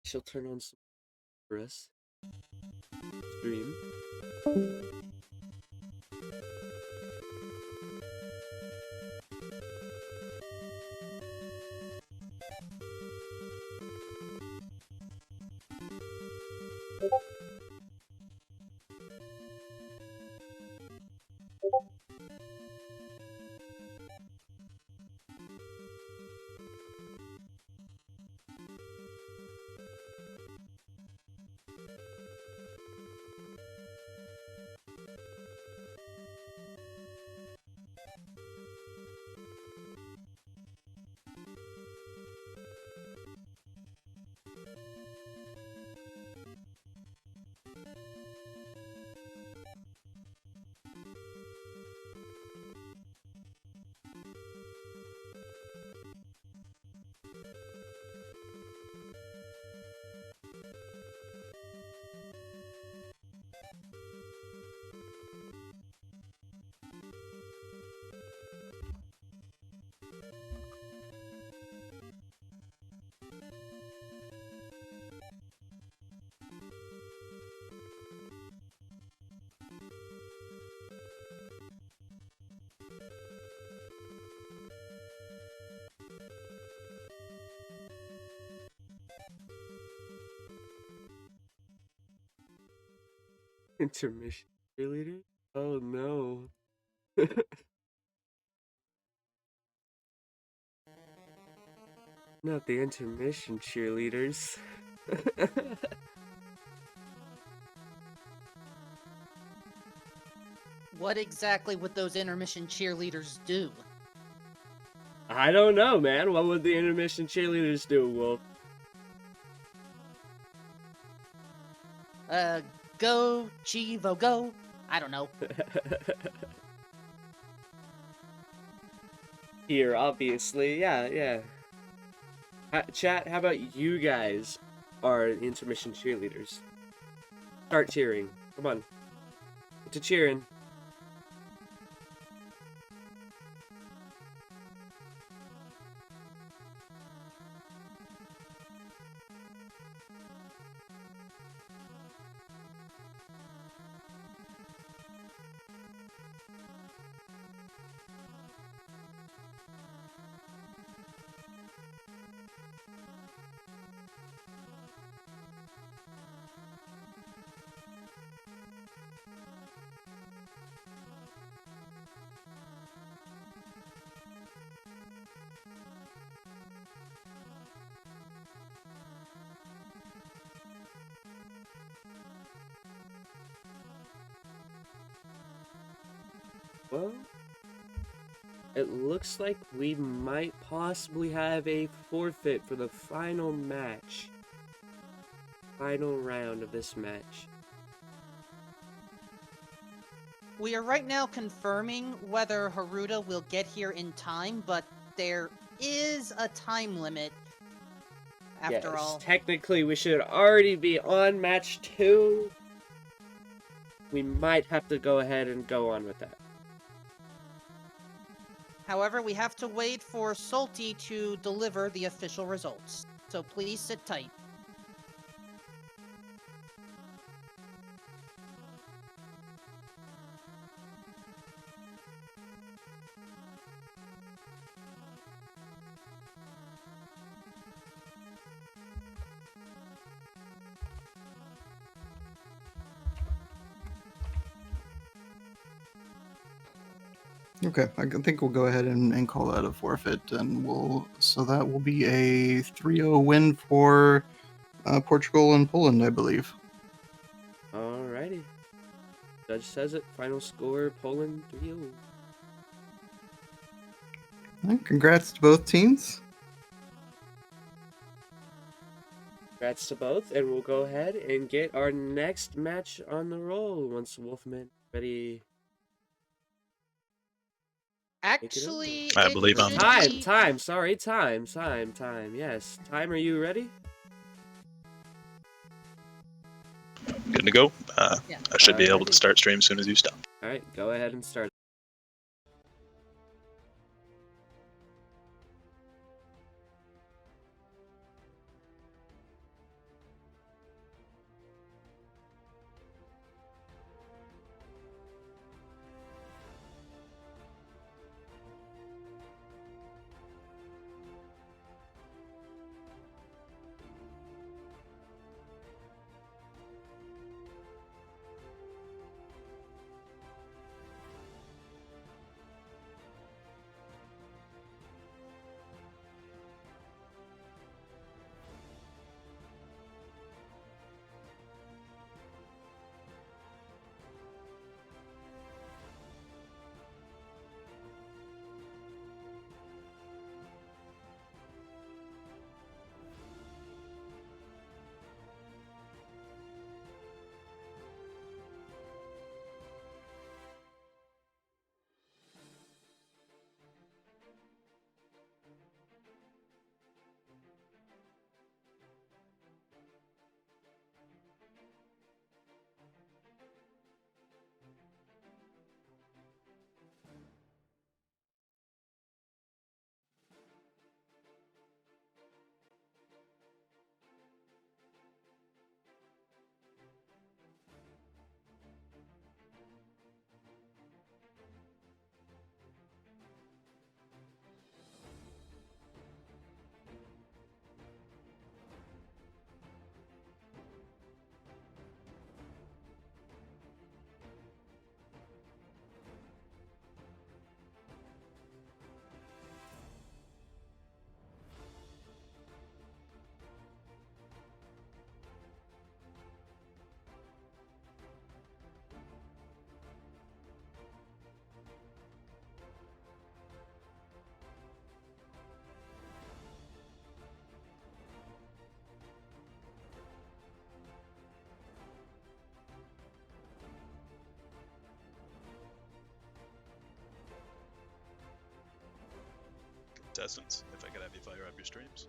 she'll turn on some for us. Stream. Intermission cheerleader? Oh no. Not the intermission cheerleaders. What exactly would those intermission cheerleaders do? I don't know, man. What would the intermission cheerleaders do, Wolf? Go, Chivo, go. I don't know. Here, obviously. Yeah. Chat, how about you guys are intermission cheerleaders? Start cheering. Come on. Get to cheering. Well, it looks like we might possibly have a forfeit for the final match. Final round of this match. We are right now confirming whether Haruta will get here in time, but there is a time limit. After all, Technically we should already be on match 2. We might have to go ahead and go on with that. however, we have to wait for Salty to deliver the official results. So please sit tight. Okay, I think we'll go ahead and call that a forfeit, and so that will be a 3-0 win for Portugal and Poland, I believe. Alrighty. Judge says it. Final score, Poland 3-0. Congrats to both teams. Congrats to both, and we'll go ahead and get our next match on the roll once Wolfman ready. Actually, I it believe I'm- should be... Time. Sorry, time. Yes. Time, are you ready? Good to go. Yeah. I should be able Alrighty. to start stream as soon as you stop. Alright, go ahead and start. contestants, if I could have you fire up your streams.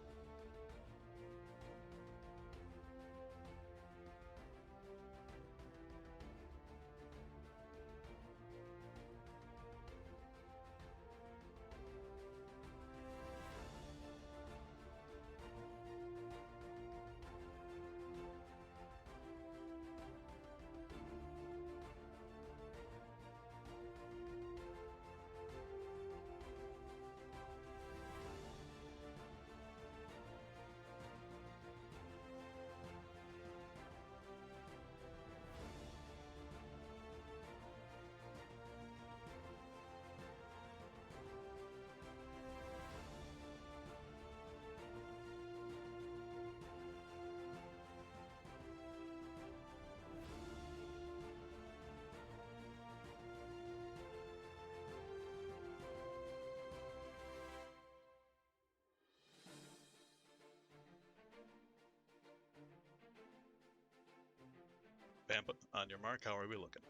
Vampa, on your mark, how are we looking?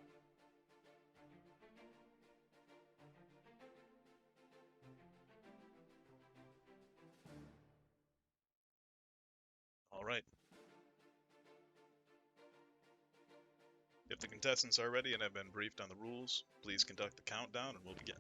All right. If the contestants are ready and have been briefed on the rules, please conduct the countdown and we'll begin.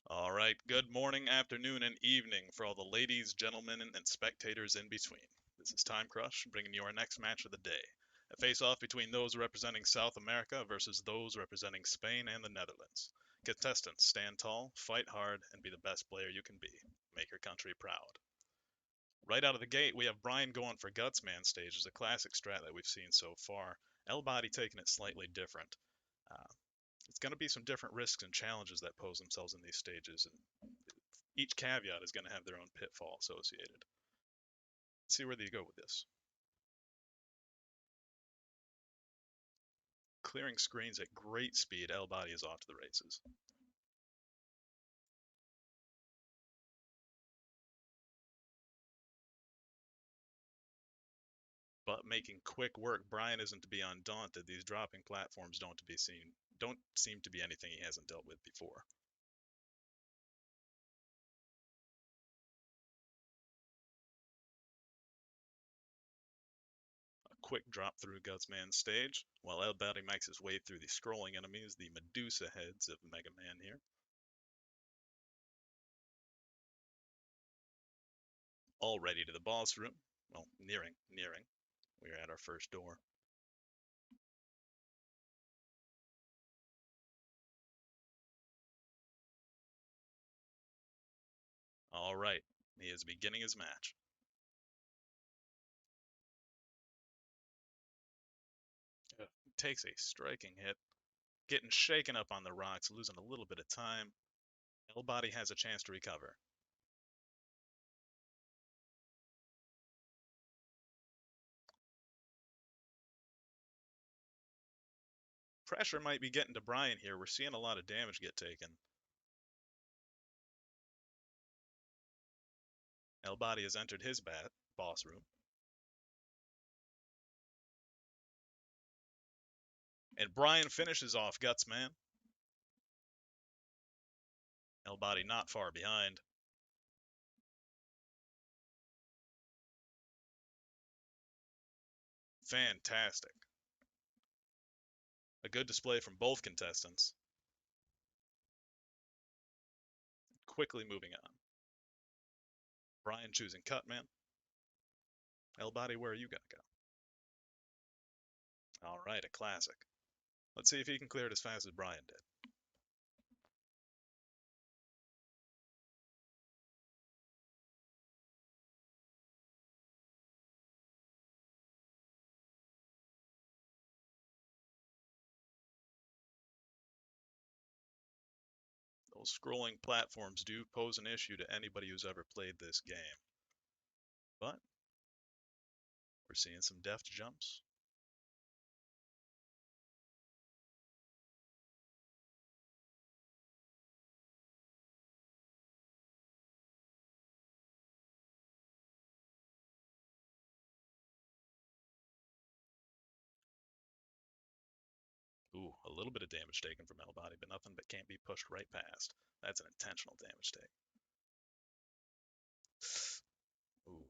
All right, good morning, afternoon, and evening for all the ladies, gentlemen, and spectators in between. This is Time Crush, bringing you our next match of the day. A face-off between those representing South America versus those representing Spain and the Netherlands. Contestants, stand tall, fight hard, and be the best player you can be. Make your country proud. Right out of the gate, we have Brian going for Gutsman stage as a classic strat that we've seen so far. L-Body taking it slightly different. It's going to be some different risks and challenges that pose themselves in these stages, and each caveat is going to have their own pitfall associated. Let's see where they go with this. Clearing screens at great speed, L-Body is off to the races. But making quick work, Brian isn't to be undaunted. These dropping platforms don't seem to be anything he hasn't dealt with before. A quick drop through Gutsman's stage, while L-Body makes his way through the scrolling enemies, the Medusa heads of Mega Man here. Already to the boss room. Well, nearing. We're at our first door. All right, he is beginning his match. Takes a striking hit, getting shaken up on the rocks, losing a little bit of time. L-Body has a chance to recover. Pressure might be getting to Brian here. We're seeing a lot of damage get taken. L-Body has entered his boss room. And Brian finishes off Gutsman. L-Body not far behind. Fantastic. A good display from both contestants. Quickly moving on. Brian choosing Cutman. L-Body, where are you going to go? All right, a classic. Let's see if he can clear it as fast as Brian did. those scrolling platforms do pose an issue to anybody who's ever played this game. But we're seeing some deft jumps. Ooh, a little bit of damage taken from L-Body, but nothing that can't be pushed right past. That's an intentional damage take. Ooh.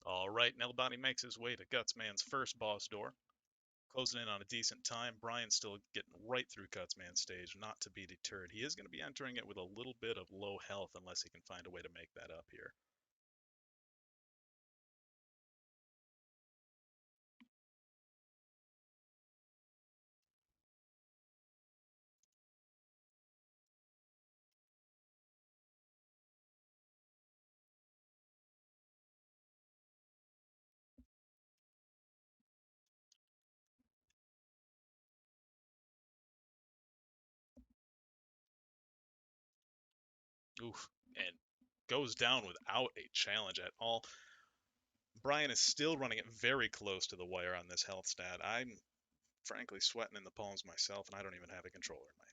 All right, L-Body makes his way to Gutsman's first boss door. Closing in on a decent time. Brian's still getting right through Gutsman's stage, not to be deterred. He is going to be entering it with a little bit of low health unless he can find a way to make that up here. Oof, and goes down without a challenge at all. Brian is still running it very close to the wire on this health stat. I'm frankly sweating in the palms myself, and I don't even have a controller in my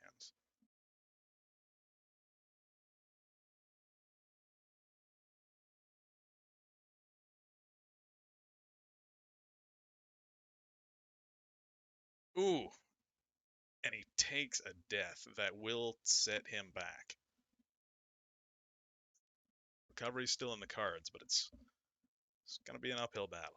hands. Ooh, and he takes a death that will set him back. Recovery's still in the cards, but it's going to be an uphill battle.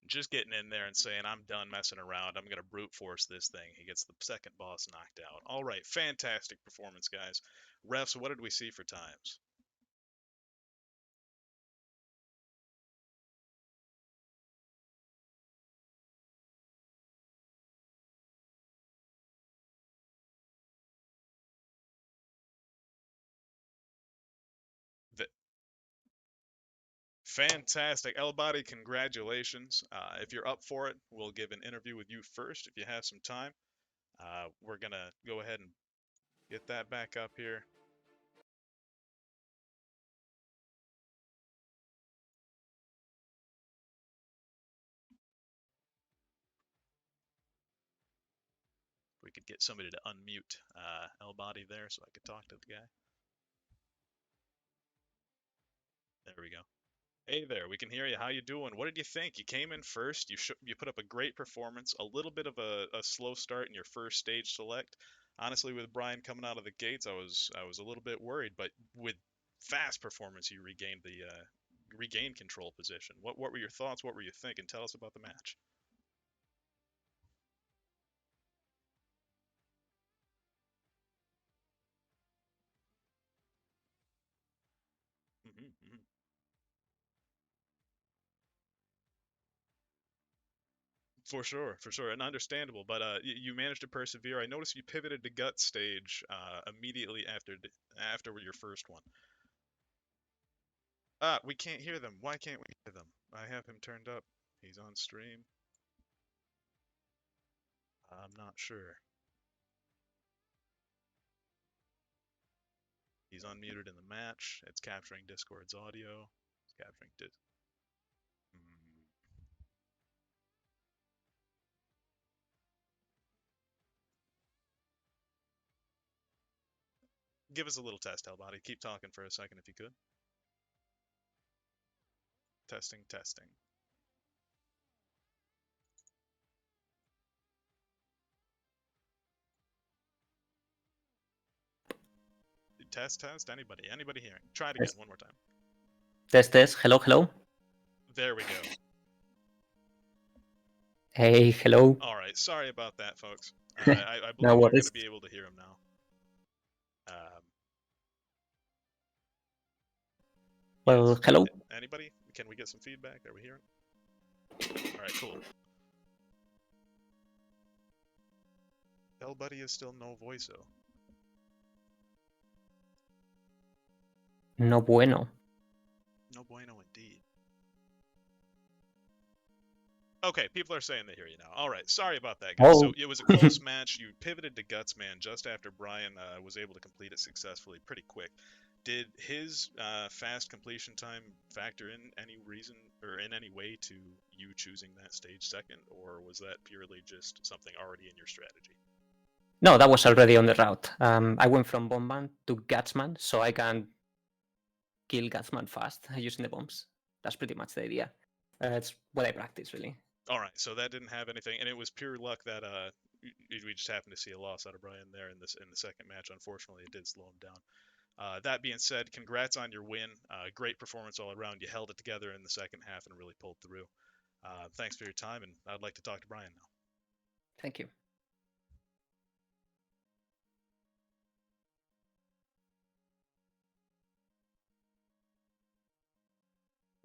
Just getting in there and saying, I'm done messing around. I'm going to brute force this thing. He gets the second boss knocked out. All right, fantastic performance, guys. Refs, what did we see for times? The, fantastic. L-Body, congratulations. If you're up for it, we'll give an interview with you first if you have some time. We're going to go ahead and get that back up here. We could get somebody to unmute L-Body there so I could talk to the guy. There we go. Hey there, we can hear you. How you doing? What did you think? You came in first. You put up a great performance. A little bit of a slow start in your first stage select. Honestly, with Brian coming out of the gates, I was a little bit worried, but with fast performance, you regained control position. What were your thoughts? What were you thinking? Tell us about the match. Hmm. For sure, and understandable. But you managed to persevere. I noticed you pivoted to gut stage immediately after your first one. We can't hear them. Why can't we hear them? I have him turned up. He's on stream. I'm not sure. He's unmuted in the match. It's capturing Discord's audio. It's capturing Give us a little test, Hellbody. Keep talking for a second if you could. Testing, testing. Test. Anybody hearing? Try it again one more time. Test. Hello. There we go. Hey, hello. All right. Sorry about that, folks. I believe No you're going worries. to be able to hear him now. Well, yes. hello. Anybody? Can we get some feedback? Are we hearing? All right, cool. Bell Buddy is still no voice-o. No bueno. No bueno indeed. Okay, people are saying they hear you now. All right, sorry about that, guys. So Oh. it was a close match. You pivoted to Gutsman just after Brian was able to complete it successfully pretty quick. Did his fast completion time factor in any reason or in any way to you choosing that stage second, or was that purely just something already in your strategy? No, that was already on the route. I went from Bombman to Gutsman, so I can kill Gutsman fast using the bombs. That's pretty much the idea. It's what I practice, really. All right, so that didn't have anything, and it was pure luck that we just happened to see a loss out of Brian there in the second match. Unfortunately, it did slow him down. That being said, congrats on your win. Great performance all around. You held it together in the second half and really pulled through. Thanks for your time, and I'd like to talk to Brian now. Thank you.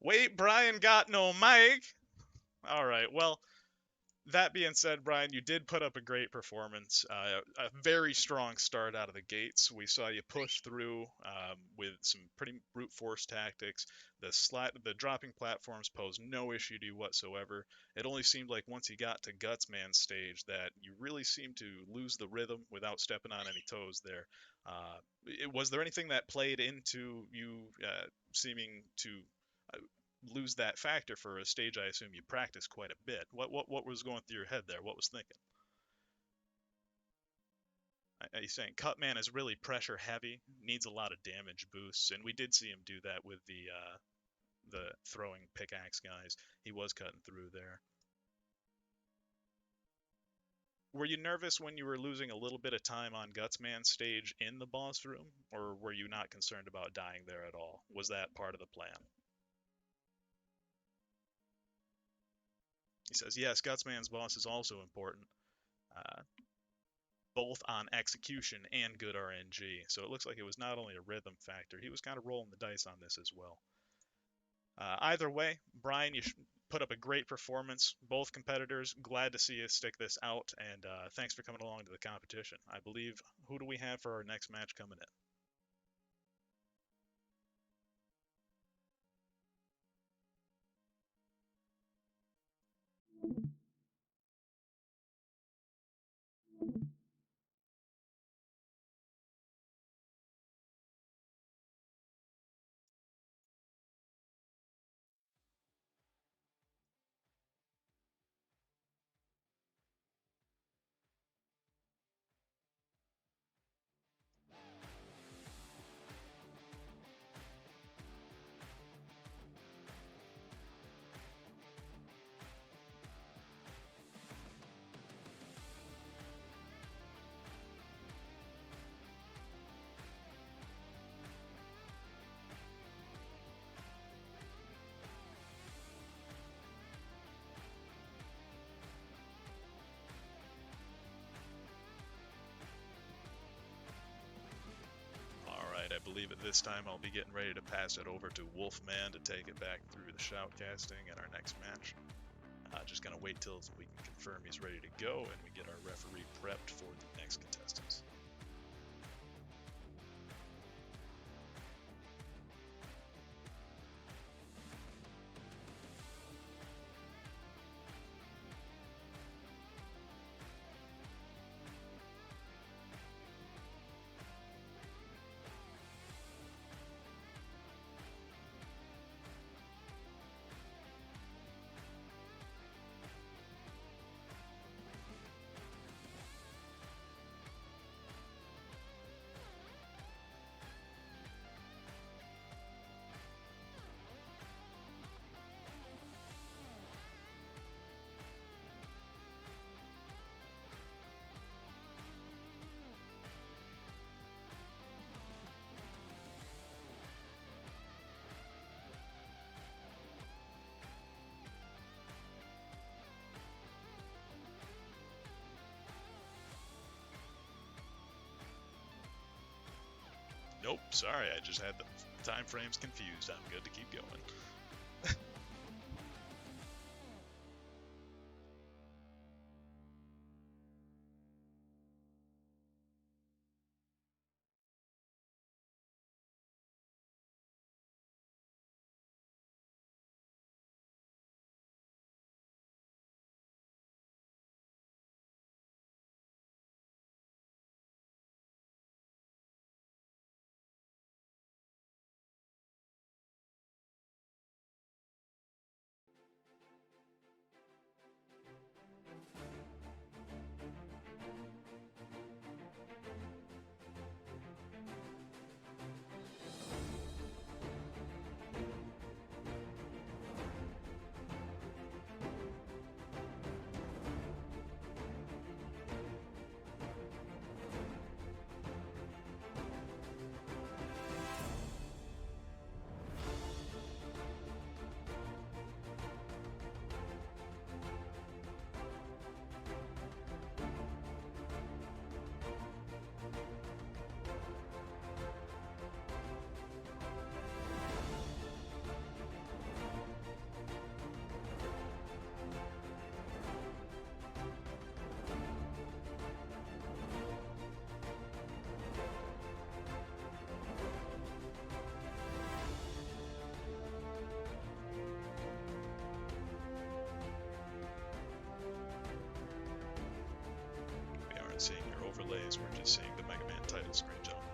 Wait, Brian got no mic. All right, well, that being said, Brian, you did put up a great performance. A very strong start out of the gates. We saw you push through with some pretty brute force tactics. The dropping platforms posed no issue to you whatsoever. It only seemed like once you got to Gutsman's stage that you really seemed to lose the rhythm without stepping on any toes there. Was there anything that played into you seeming to lose that factor for a stage I assume you practiced quite a bit? What was going through your head there? What was thinking? Are you saying Cutman is really pressure heavy, needs a lot of damage boosts, and we did see him do that with the throwing pickaxe guys. He was cutting through there. Were you nervous when you were losing a little bit of time on Gutsman's stage in the boss room, or were you not concerned about dying there at all? Was that part of the plan? He says, yes, Gutsman's boss is also important, both on execution and good RNG. So it looks like it was not only a rhythm factor, he was kind of rolling the dice on this as well. Either way, Brian, you put up a great performance. Both competitors, glad to see you stick this out, and thanks for coming along to the competition. I believe, who do we have for our next match coming in? I believe at this time I'll be getting ready to pass it over to Wolfman to take it back through the shoutcasting in our next match. Just gonna wait till we can confirm he's ready to go and we get our referee prepped for the next contestants. Nope, sorry, I just had the time frames confused. I'm good to keep going. We aren't seeing your overlays, we're just seeing the Mega Man title screen, gentlemen.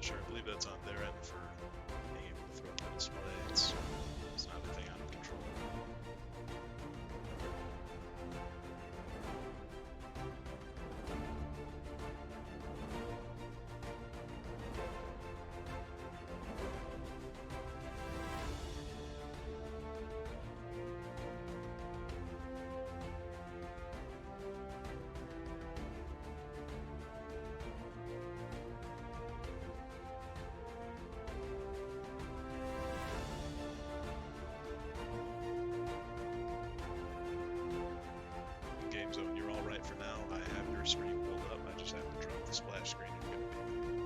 Sure, I believe that's on their end for being able to throw up the display. It's not a thing out of control. Game Zone, you're all right for now. I have your screen pulled up. I just have to drop the splash screen and you're gonna be good.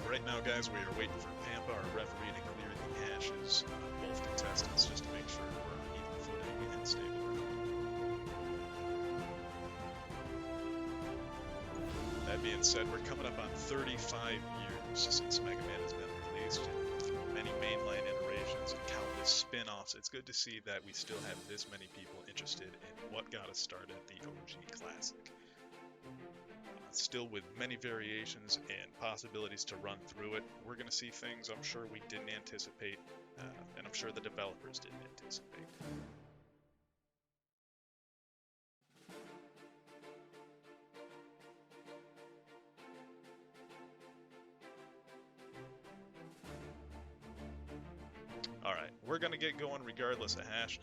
Right now, guys, we are waiting for Pampa, our referee, to clear the ashes on both contestants just to make sure we're on even footing and stable. That being said, we're coming up on 35 years since Mega Man has been released, and through many mainline iterations and countless spin-offs, it's good to see that we still have this many people interested in what got us started, the OG classic. still with many variations and possibilities to run through it. We're going to see things I'm sure we didn't anticipate, and I'm sure the developers didn't anticipate. Alright, we're going to get going regardless of hash.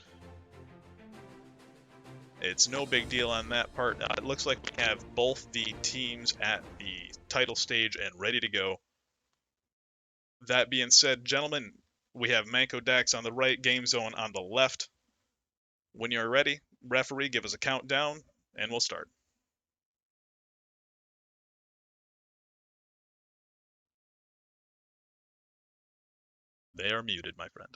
It's no big deal on that part. It looks like we have both the teams at the title stage and ready to go. That being said, gentlemen, we have Manko Dax on the right, Game Zone on the left. When you're ready, referee, give us a countdown, and we'll start. They are muted, my friend.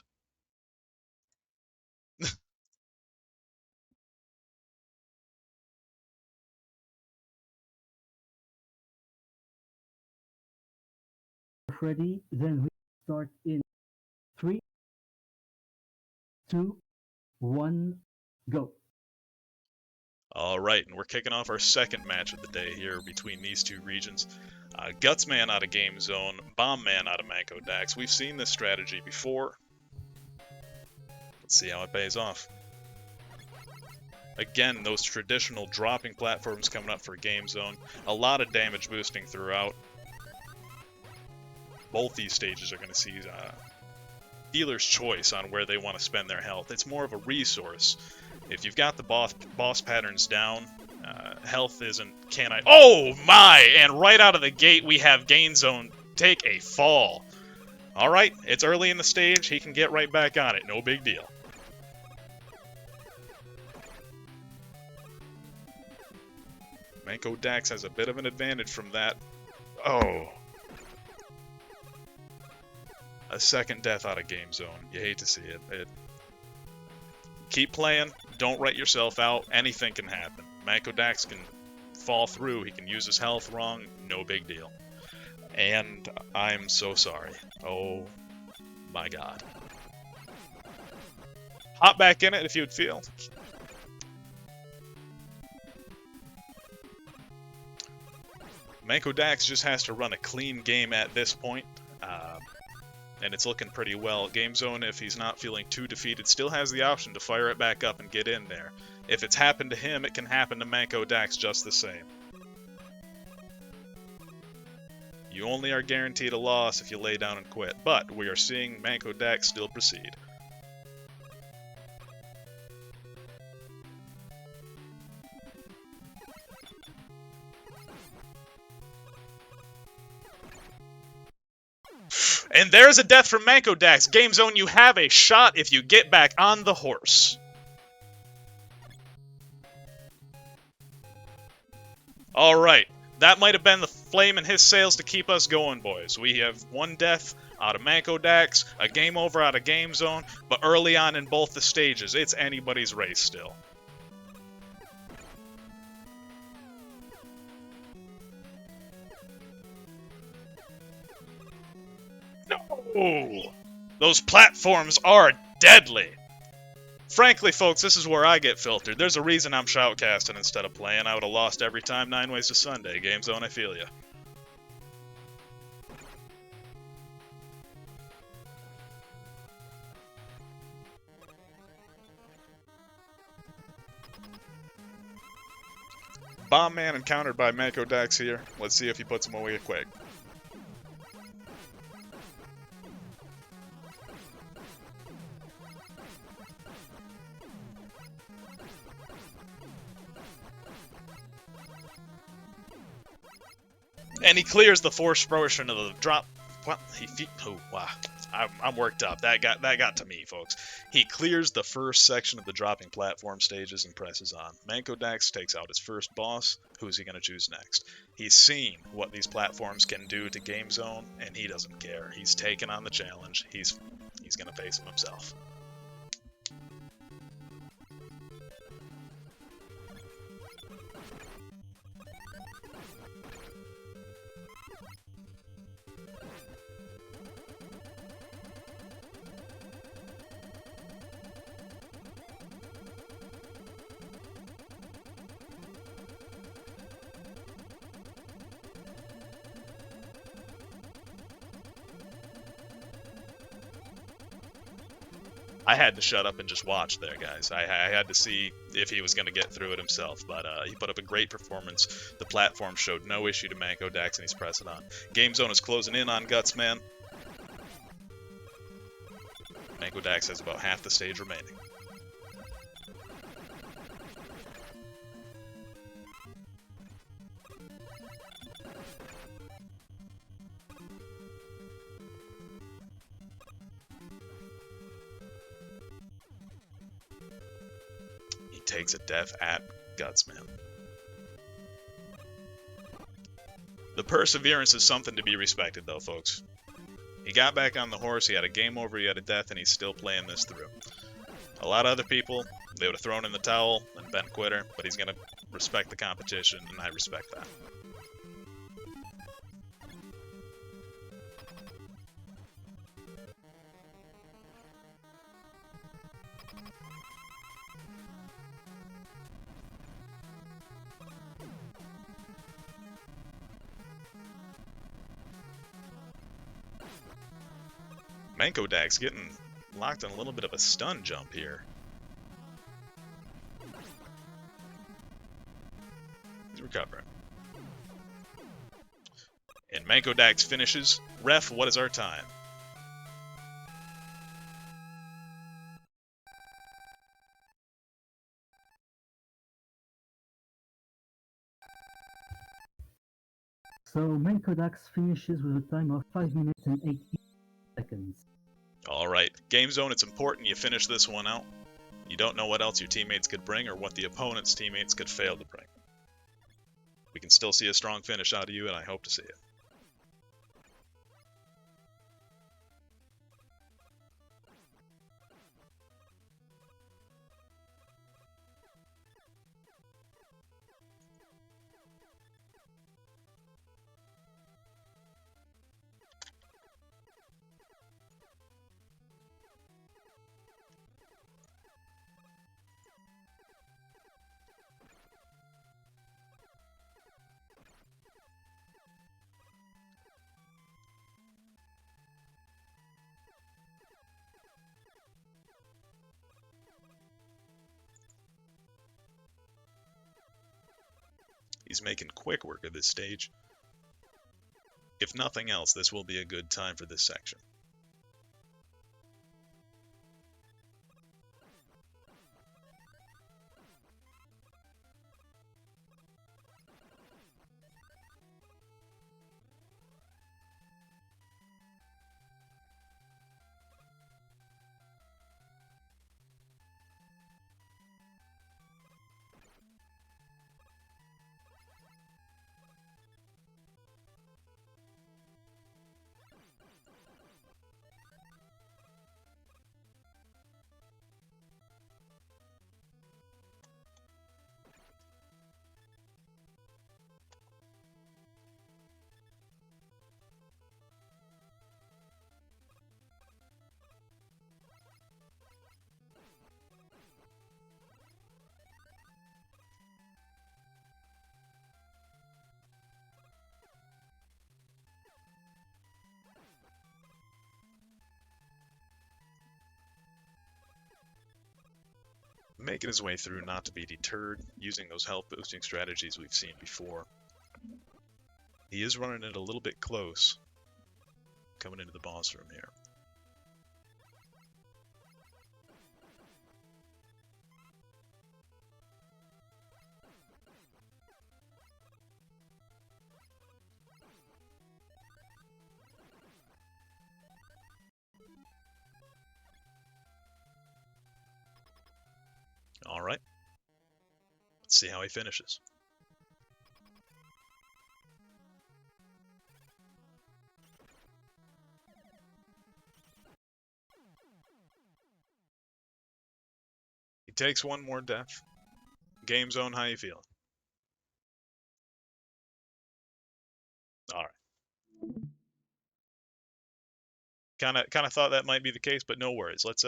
Ready, then we start in 3, 2, 1, go. All right, and we're kicking off our second match of the day here between these two regions. Gutsman out of Game Zone, Bombman out of Manko Dax. We've seen this strategy before. Let's see how it pays off. Again, those traditional dropping platforms coming up for Game Zone. A lot of damage boosting throughout. Both these stages are going to see dealer's choice on where they want to spend their health. It's more of a resource. If you've got the boss patterns down, health isn't, oh my! And right out of the gate, we have Game Zone take a fall. Alright, it's early in the stage. He can get right back on it. No big deal. Manko Dax has a bit of an advantage from that. Oh. A second death out of Game Zone. You hate to see it. Keep playing. Don't write yourself out. Anything can happen. Manko Dax can fall through. He can use his health wrong. No big deal. And I'm so sorry. Oh my god. Hop back in it if you would feel. Manko Dax just has to run a clean game at this point. And it's looking pretty well. Game Zone, if he's not feeling too defeated, still has the option to fire it back up and get in there. If it's happened to him, it can happen to Manko Dax just the same. You only are guaranteed a loss if you lay down and quit, but we are seeing Manko Dax still proceed. And there's a death from Manko Dax. Game Zone, you have a shot if you get back on the horse. Alright, that might have been the flame in his sails to keep us going, boys. We have one death out of Manko Dax, a game over out of Game Zone, but early on in both the stages, it's anybody's race still. No! Those platforms are deadly! Frankly, folks, this is where I get filtered. There's a reason I'm shoutcasting instead of playing. I would have lost every time 9 ways to Sunday. Game Zone, I feel ya. Bomb Man encountered by Manko Dax here. Let's see if he puts him away quick. And he clears the forced portion of the drop. What? Oh, wow. I'm worked up. That got to me, folks. He clears the first section of the dropping platform stages and presses on. Manko Dax takes out his first boss. Who's he going to choose next? He's seen what these platforms can do to Game Zone, and he doesn't care. He's taken on the challenge. He's going to face him himself. I had to shut up and just watch there, guys. I had to see if he was going to get through it himself, but he put up a great performance. The platform showed no issue to Manko Dax, and he's pressing on. Game Zone is closing in on Gutsman. Manko Dax has about half the stage remaining. He takes a death at Gutsman. The perseverance is something to be respected, though, folks. He got back on the horse, he had a game over, he had a death, and he's still playing this through. A lot of other people, they would have thrown in the towel and been a quitter, but he's going to respect the competition, and I respect that. Manko Dax getting locked on a little bit of a stun jump here. He's recovering. And Manko Dax finishes. Ref, what is our time? So Manko Dax finishes with a time of 5 minutes and 8 seconds. Alright, Game Zone, it's important you finish this one out. You don't know what else your teammates could bring or what the opponent's teammates could fail to bring. We can still see a strong finish out of you, and I hope to see it. He's making quick work of this stage. If nothing else, this will be a good time for this section. Making his way through, not to be deterred, using those health boosting strategies we've seen before. He is running it a little bit close, coming into the boss room here. All right. Let's see how he finishes. He takes one more death. Game Zone, how you feeling? All right. Kind of thought that might be the case, but no worries. Let's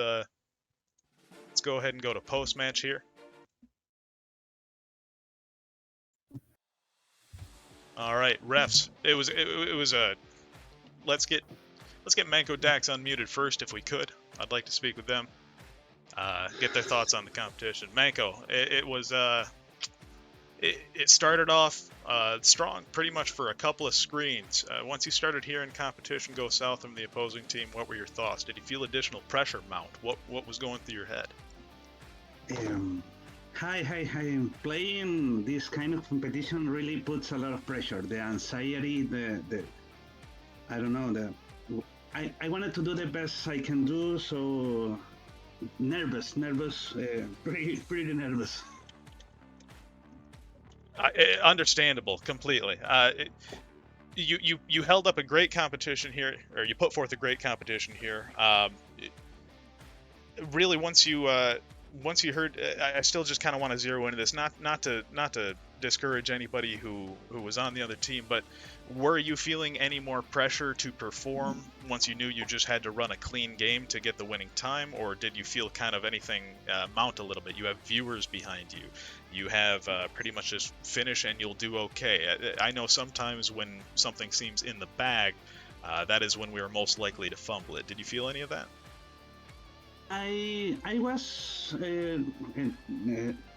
go ahead and go to post match here. All right, refs. It was a let's get Manko Dax unmuted first if we could. I'd like to speak with them. get their thoughts on the competition. Manko, it was it started off strong pretty much for a couple of screens. Once you started hearing competition go south from the opposing team, what were your thoughts? Did you feel additional pressure mount? What was going through your head? Hi. Playing this kind of competition really puts a lot of pressure. The anxiety, the I don't know, I wanted to do the best I can do, so nervous, pretty nervous. Understandable, completely. You held up a great competition here, or you put forth a great competition here. Really, once you heard, I still just kind of want to zero into this, not to discourage anybody who was on the other team, but were you feeling any more pressure to perform once you knew you just had to run a clean game to get the winning time, or did you feel kind of anything mount a little bit? You have viewers behind you. You have pretty much just finish and you'll do okay. I know sometimes when something seems in the bag, that is when we are most likely to fumble it. Did you feel any of that? I was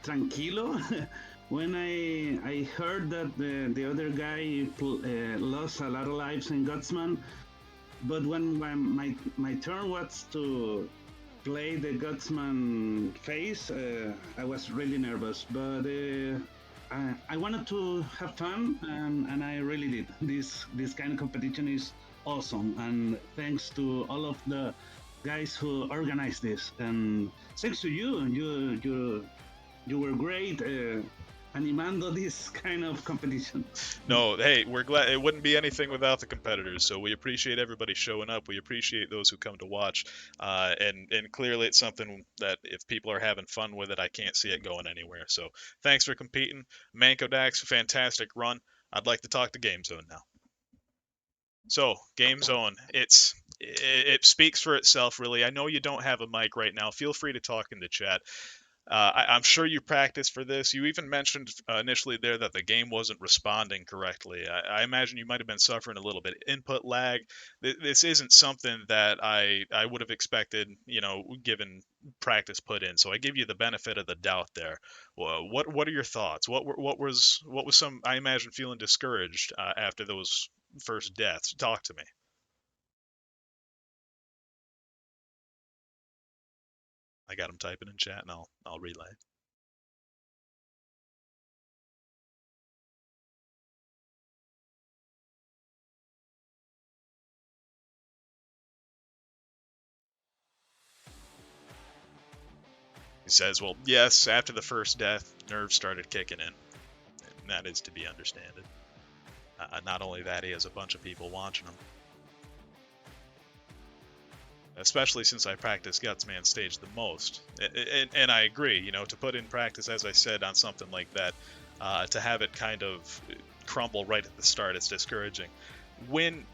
tranquilo when I heard that the other guy lost a lot of lives in Gutsman, but when my turn was to play the Gutsman phase, I was really nervous, but I wanted to have fun, and I really did. This kind of competition is awesome, and thanks to all of the guys who organized this, and thanks to you were great animando this kind of competition. No, hey, we're glad. It wouldn't be anything without the competitors. So we appreciate everybody showing up. We appreciate those who come to watch. And clearly it's something that if people are having fun with it, I can't see it going anywhere. So thanks for competing. Manko Dax, fantastic run. I'd like to talk to Game Zone now. So, Game Zone, it speaks for itself, really. I know you don't have a mic right now. Feel free to talk in the chat. I'm sure you practiced for this. You even mentioned initially there that the game wasn't responding correctly. I imagine you might have been suffering a little bit of input lag. This isn't something that I would have expected, given practice put in. So I give you the benefit of the doubt there. What are your thoughts? What was some? I imagine feeling discouraged after those first deaths. Talk to me. I got him typing in chat, and I'll relay. He says, well, yes, after the first death, nerves started kicking in. And that is to be understood. Not only that, he has a bunch of people watching him. Especially since I practice Gutsman stage the most. And I agree, to put in practice, as I said, on something like that, to have it kind of crumble right at the start, it's discouraging. When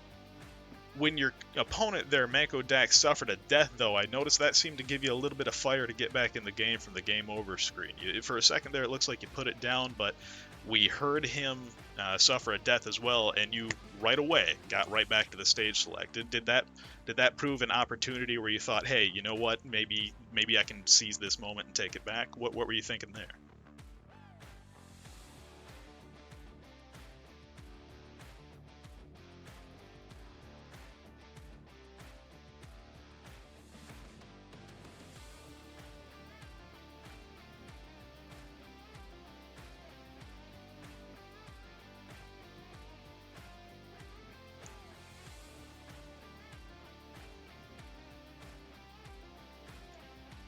your opponent there, Manko Dax, suffered a death, though, I noticed that seemed to give you a little bit of fire to get back in the game from the game over screen. For a second there, it looks like you put it down, but we heard him suffer a death as well, and you right away got right back to the stage select. Did that prove an opportunity where you thought, hey, you know what, maybe I can seize this moment and take it back? What were you thinking there?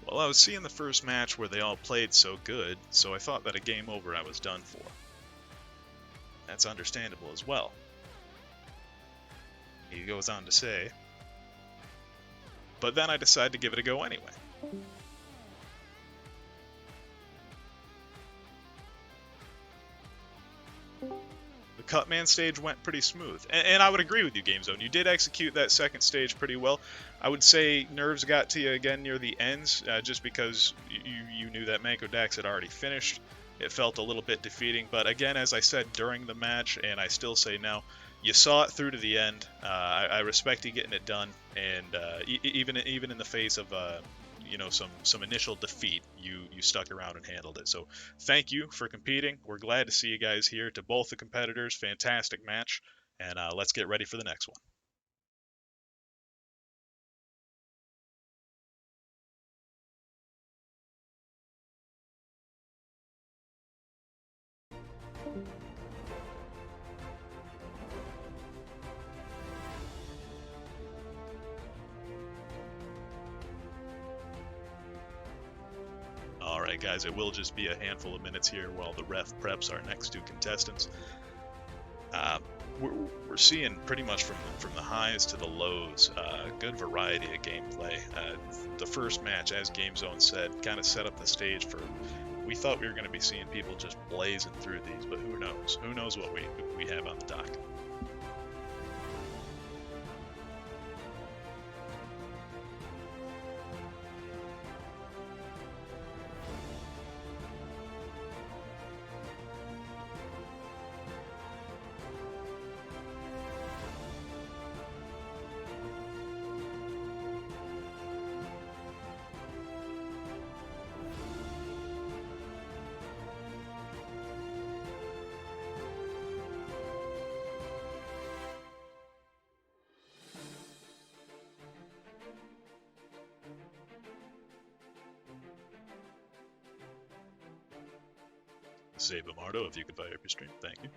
Well, I was seeing the first match where they all played so good, so I thought that a game over I was done for. That's understandable as well. He goes on to say, but then I decided to give it a go anyway. The Cutman stage went pretty smooth. And I would agree with you, Game Zone. You did execute that second stage pretty well. I would say nerves got to you again near the ends, just because you knew that Manko Dax had already finished. It felt a little bit defeating. But again, as I said during the match, and I still say now, you saw it through to the end. I respect you getting it done. And even in the face of some initial defeat, you stuck around and handled it. So thank you for competing. We're glad to see you guys here. To both the competitors, fantastic match, and let's get ready for the next one. All right, guys, it will just be a handful of minutes here while the ref preps our next two contestants. We're seeing pretty much from the highs to the lows, good variety of gameplay. The first match, as Game Zone said, kind of set up the stage for. We thought we were going to be seeing people just blazing through these, but who knows? Who knows what we have on the dock? Save Amardo, if you could fire up your stream. Thank you.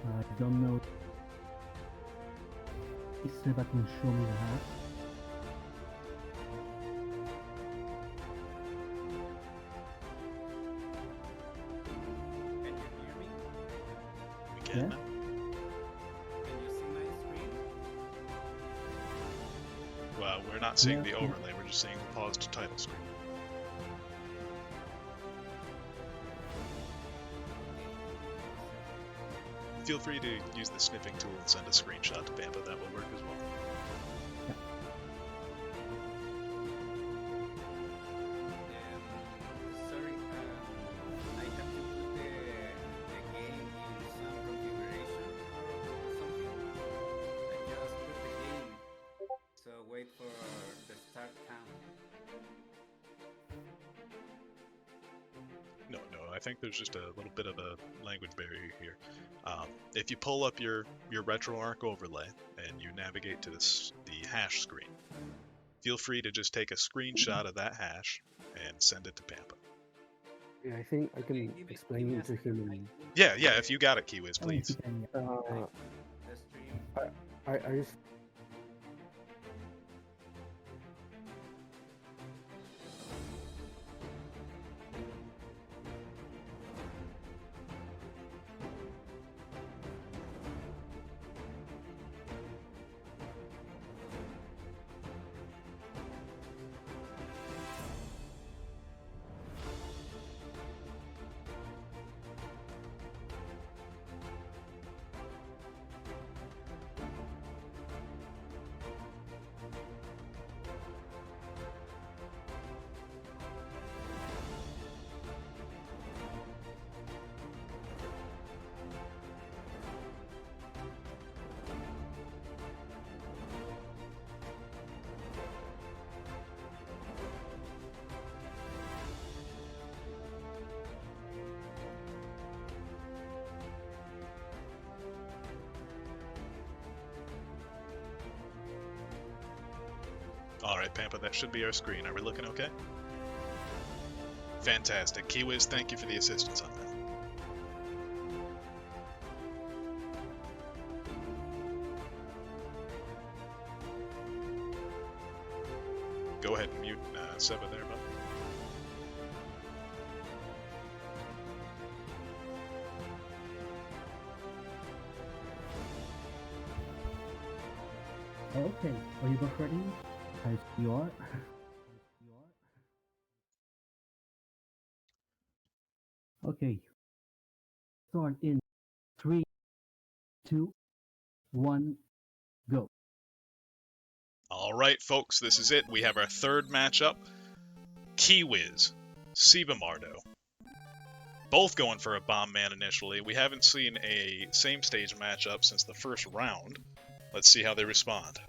I don't know. If Seba can show me the house. Can you hear me? We can. Yeah. Now. Can you see my screen? Well, we're not seeing Yeah. the overlay. We're just seeing the paused title screen. Feel free to use the sniffing tool and send a screenshot to Pampa. That will work as well. Sorry, I have to put the game in some configuration or something. I just put the game, so wait for the start count. No, I think there's just a little bit of a language barrier here. If you pull up your RetroArch overlay and you navigate to the hash screen, feel free to just take a screenshot of that hash and send it to Pampa. Yeah, I think I can explain it to him. In, Yeah, if you got it, Kiwiz, Oh, if you please. can, yeah. The stream. I just Alright, Pampa, that should be our screen. Are we looking okay? Fantastic. Kiwiz, thank you for the assistance on that. Go ahead and mute Seba there, bud. Okay, are you both ready? As you are. Okay. Start in 3, 2, 1, go. Alright, folks, this is it. We have our third matchup. Kiwiz, Sebamardo. Both going for a Bomb Man initially. We haven't seen a same stage matchup since the first round. Let's see how they respond.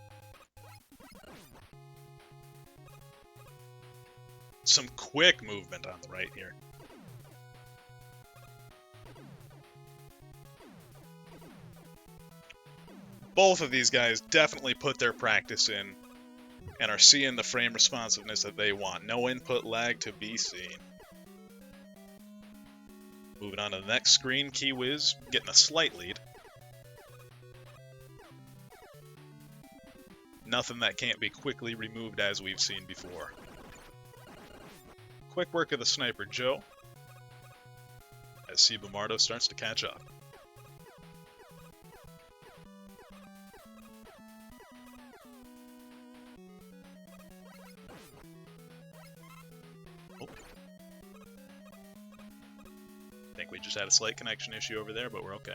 Some quick movement on the right here. Both of these guys definitely put their practice in and are seeing the frame responsiveness that they want. No input lag to be seen. Moving on to the next screen, Kiwiz getting a slight lead. Nothing that can't be quickly removed as we've seen before. Quick work of the sniper Joe as Sebamardo starts to catch up. Oh. I think we just had a slight connection issue over there, but we're okay.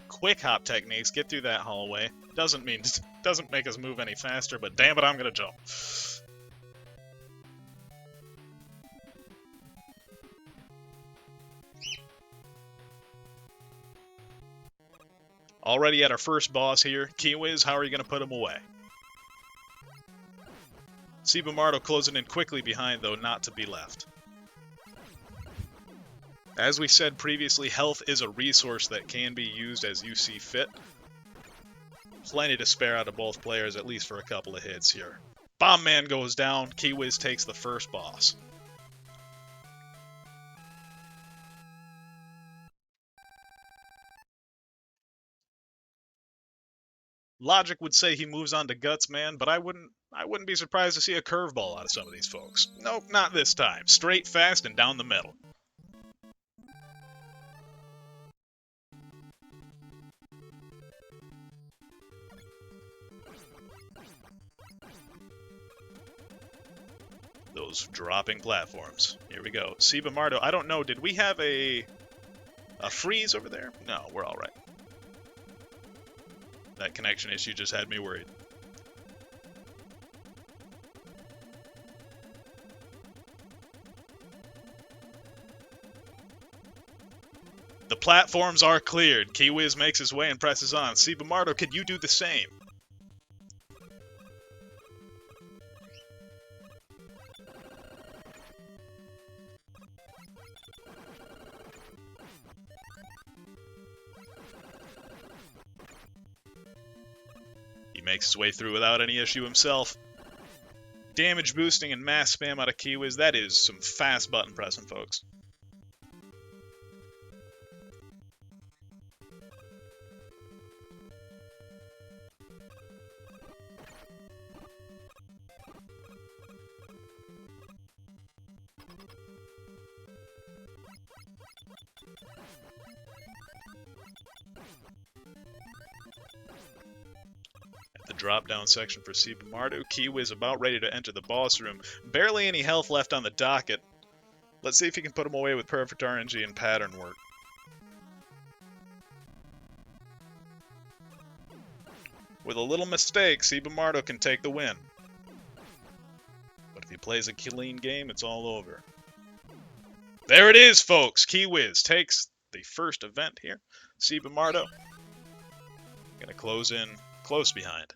Quick hop techniques, get through that hallway. Doesn't make us move any faster, but damn it, I'm gonna jump. Already at our first boss here. Kiwiz, how are you gonna put him away? Sebamardo closing in quickly behind, though, not to be left. As we said previously, health is a resource that can be used as you see fit. Plenty to spare out of both players, at least for a couple of hits here. Bomb Man goes down, Kiwiz takes the first boss. Logic would say he moves on to Guts Man, but I wouldn't be surprised to see a curveball out of some of these folks. Nope, not this time. Straight, fast, and down the middle. Those dropping platforms. Here we go. Sebamardo, I don't know, did we have a freeze over there? No, we're alright. That connection issue just had me worried. The platforms are cleared. Kiwiz makes his way and presses on. Sebamardo, could you do the same? Makes his way through without any issue himself. Damage boosting and mass spam out of Kiwiz. That is some fast button pressing, folks. Drop down section for Sebamardo. Kiwiz about ready to enter the boss room. Barely any health left on the docket. Let's see if he can put him away with perfect RNG and pattern work. With a little mistake, Sebamardo can take the win. But if he plays a clean game, it's all over. There it is, folks. Kiwiz takes the first event here. Cibamardo gonna close in close behind.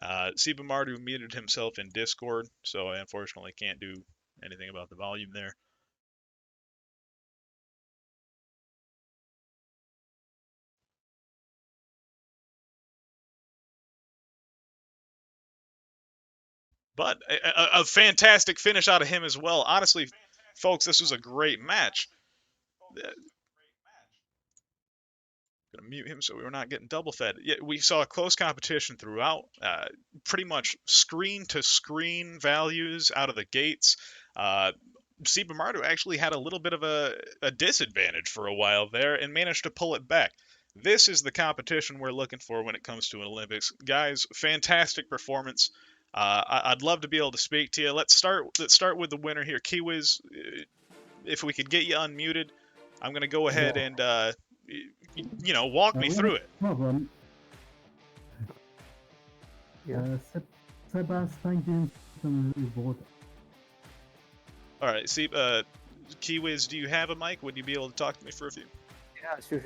Cibamardo muted himself in Discord, so I unfortunately can't do anything about the volume there. But a fantastic finish out of him as well. Honestly, folks, this was a great match. Gonna mute him so we were not getting double fed. Yeah, we saw close competition throughout. Pretty much screen to screen values out of the gates. Cibamardo actually had a little bit of a disadvantage for a while there and managed to pull it back. This is the competition we're looking for when it comes to an Olympics. Guys, fantastic performance. I'd love to be able to speak to you. Let's start with the winner here. Kiwiz, if we could get you unmuted, I'm going to go ahead and, walk me through it. Problem. Sebastian didn't vote. All right, see, Kiwiz, do you have a mic? Would you be able to talk to me for a few? Yeah, sure.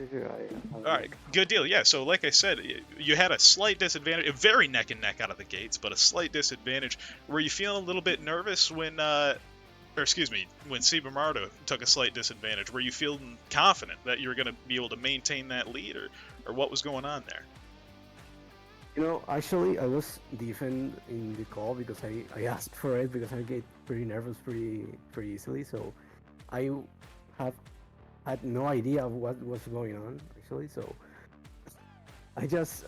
All right, good deal. Yeah, so like I said, you had a slight disadvantage, very neck and neck out of the gates, but a slight disadvantage. Were you feeling a little bit nervous when, when Cibamardo took a slight disadvantage? Were you feeling confident that you were going to be able to maintain that lead, or what was going on there? Actually, I was defend in the call because I asked for it because I get pretty nervous pretty easily. So I had no idea of what was going on actually. So I just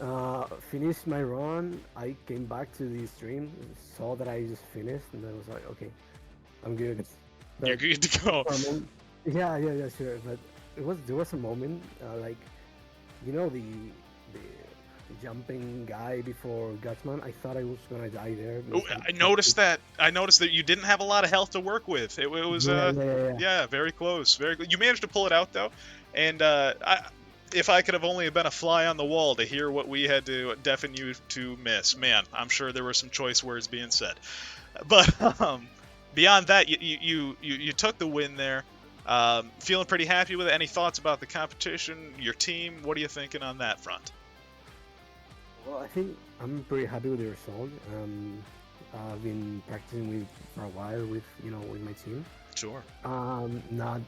finished my run. I came back to the stream, saw that I just finished, and I was like, okay, I'm good. But you're good to go. Yeah, sure. But there was a moment the jumping guy before Gutsman. I thought I was gonna die there. Oh, I noticed that. You didn't have a lot of health to work with. It was yeah, very close. Very good. You managed to pull it out though, and if I could have only been a fly on the wall to hear what we had to deafen you to miss, man, I'm sure there were some choice words being said. But beyond that, you took the win there. Feeling pretty happy with it. Any thoughts about the competition, your team? What are you thinking on that front? Well, I think I'm pretty happy with the result. I've been practicing for a while with my team. Sure. Not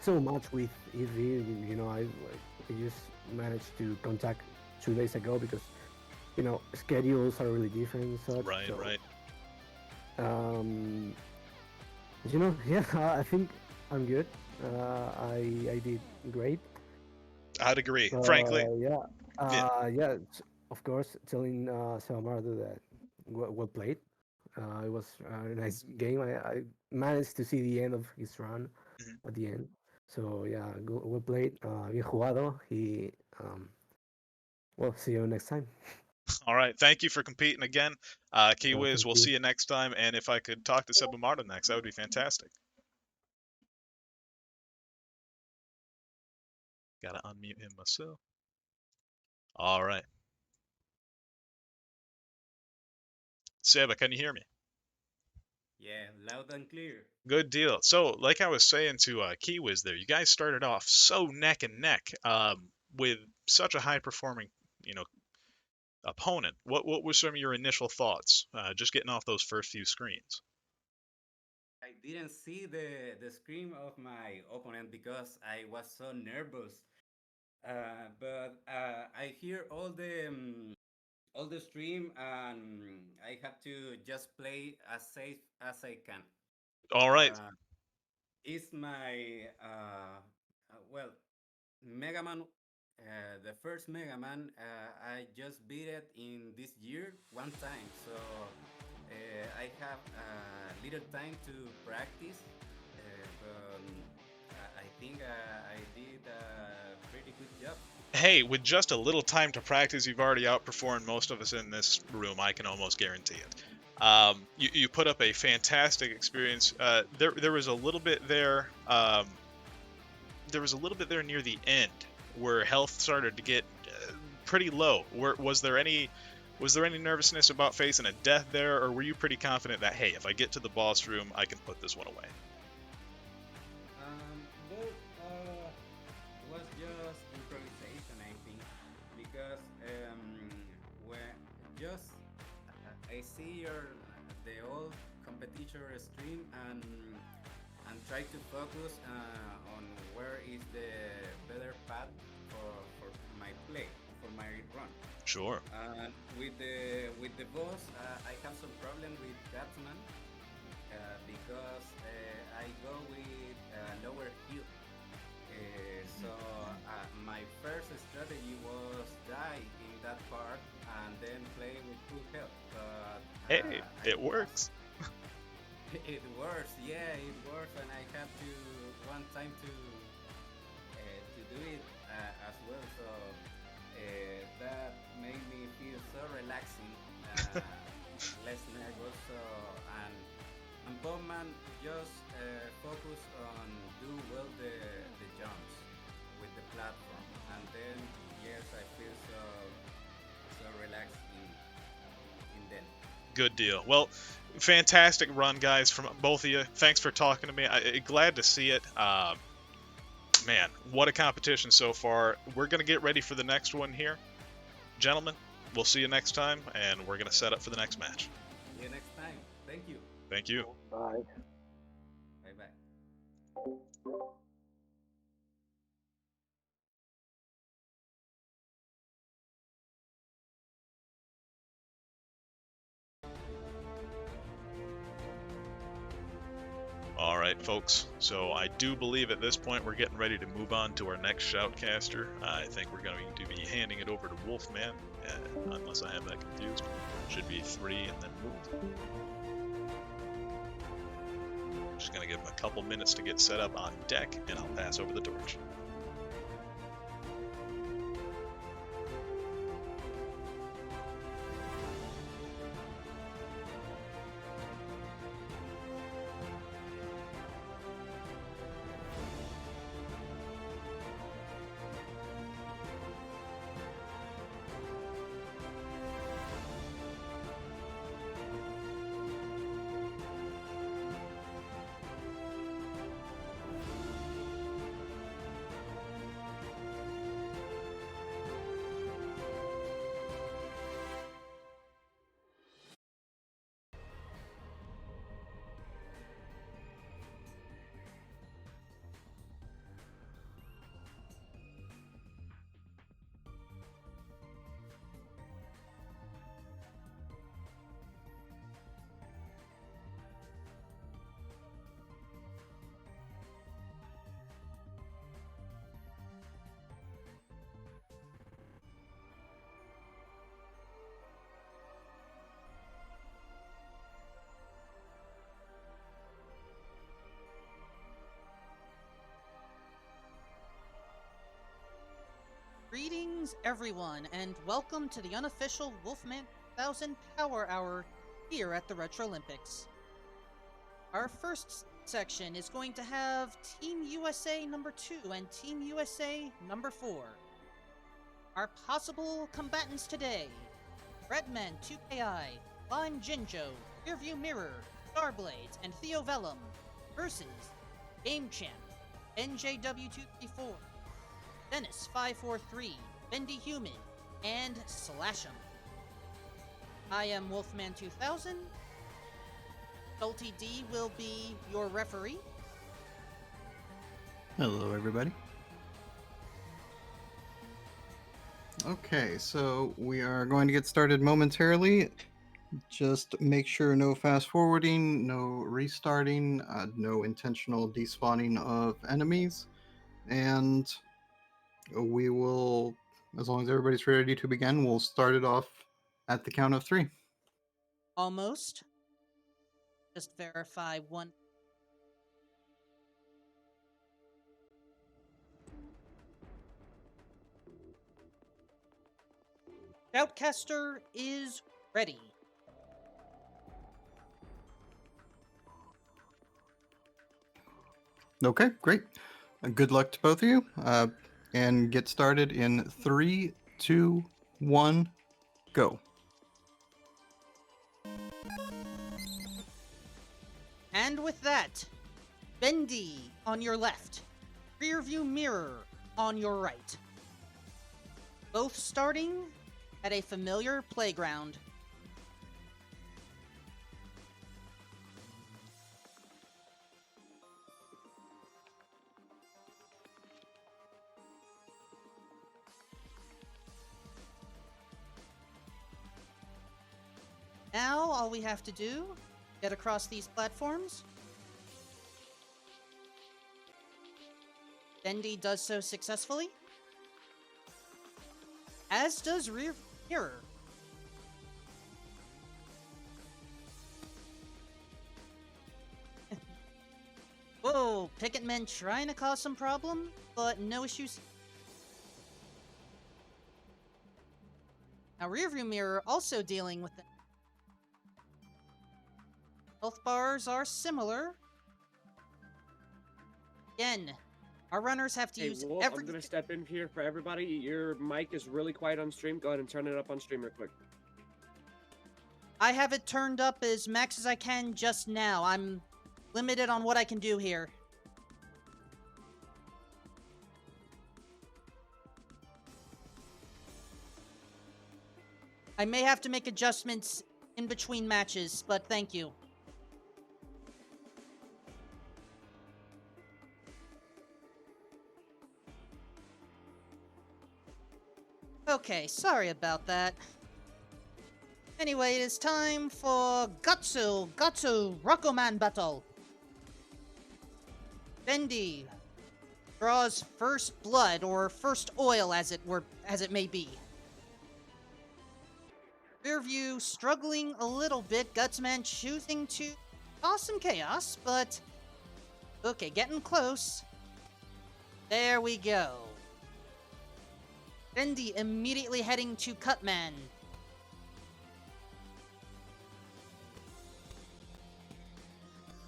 so much with EV. I just managed to contact 2 days ago because schedules are really different and such. Right. Yeah, I think I'm good. I did great. I'd agree, frankly. Yeah. Of course, telling Cibamardo that well played. It was a nice game. I managed to see the end of his run at the end. So yeah, well played. Bien jugado. Well, see you next time. All right. Thank you for competing again. Kiwiz, we'll see you next time. And if I could talk to Cibamardo next, that would be fantastic. Gotta unmute him myself. All right. Seba, can you hear me? Yeah, loud and clear. Good deal. So, like I was saying to Kiwiz there, you guys started off so neck and neck with such a high-performing, opponent. What were some of your initial thoughts, just getting off those first few screens? I didn't see the screen of my opponent because I was so nervous. But I hear all the stream, and I have to just play as safe as I can. All right. It's my Mega Man. The first Mega Man, I just beat it in this year one time, so I have little time to practice. But I think I did a pretty good job. Hey, with just a little time to practice, you've already outperformed most of us in this room. I can almost guarantee it. You put up a fantastic experience. There was a little bit there. There was a little bit there near the end where health started to get pretty low. Was there any Was there any nervousness about facing a death there, or were you pretty confident that, hey, if I get to the boss room, I can put this one away? Well, was just improvisation, I think, because when just I see the old competitor stream and try to focus on where is the better path for my play, for my run. Sure. With the boss, I have some problem with Gatsman because I go with lower heal. So my first strategy was die in that part and then play with full health. But hey, it works. It works, yeah, it works, and I had to one time to do it as well. So that made me feel so relaxing, less nervous. So and Bowman just focus on do well the jumps with the platform, and then yes, I feel so relaxed in them. Good deal. Well, fantastic run, guys, from both of you. Thanks for talking to me. Glad to see it. Man, what a competition so far. We're going to get ready for the next one here. Gentlemen, we'll see you next time, and we're going to set up for the next match. See you next time. Thank you. Thank you. Bye. Bye-bye. All right, folks. So I do believe at this point we're getting ready to move on to our next shoutcaster. I think we're going to be handing it over to Wolfman, unless I have that confused. Should be 3 and then move. Just going to give him a couple minutes to get set up on deck, and I'll pass over the torch. Greetings, everyone, and welcome to the unofficial Wolfman 1000 Power Hour here at the Retro Olympics. Our first section is going to have Team USA number 2 and Team USA number 4. Our possible combatants today: Redman 2KI, Lime Jinjo, Rearview Mirror, Starblades, and Theo Vellum versus Game Champ, NJW234, Dennis 543, Bendy Human, and Slash'em. I am Wolfman 2000. Salty D will be your referee. Hello, everybody. Okay, so we are going to get started momentarily. Just make sure no fast forwarding, no restarting, no intentional despawning of enemies, and we will, as long as everybody's ready to begin, we'll start it off at the count of 3. Almost. Just verify one. Shoutcaster is ready. Okay, great. Good luck to both of you. And get started in 3, 2, 1, go. And with that, Bendy on your left, rearview mirror on your right. Both starting at a familiar playground. Now, all we have to do, get across these platforms. Bendy does so successfully, as does Rear Mirror. Whoa, Picket Men trying to cause some problem, but no issues. Now, Rearview Mirror also dealing with the health bars are similar. Again, our runners have to Hey, use Wolf, every. I'm gonna step in here for everybody. Your mic is really quiet on stream. Go ahead and turn it up on stream real quick. I have it turned up as max as I can just now. I'm limited on what I can do here. I may have to make adjustments in between matches, but thank you. Okay, sorry about that. Anyway, it is time for Gutsu Rokoman battle. Bendy draws first blood, or first oil as it may be. Rearview struggling a little bit, Gutsman choosing to cause some chaos, but okay, getting close. There we go. Bendy immediately heading to Cutman.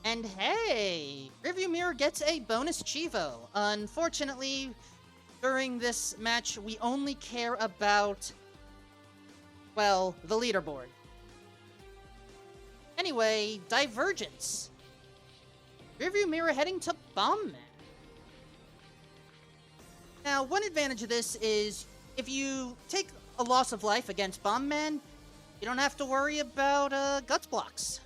And hey, Rearview Mirror gets a bonus Chivo. Unfortunately, during this match, we only care about, well, the leaderboard. Anyway, Divergence. Rearview Mirror heading to Bomb Man. Now, one advantage of this is if you take a loss of life against Bomb Man, you don't have to worry about Guts blocks.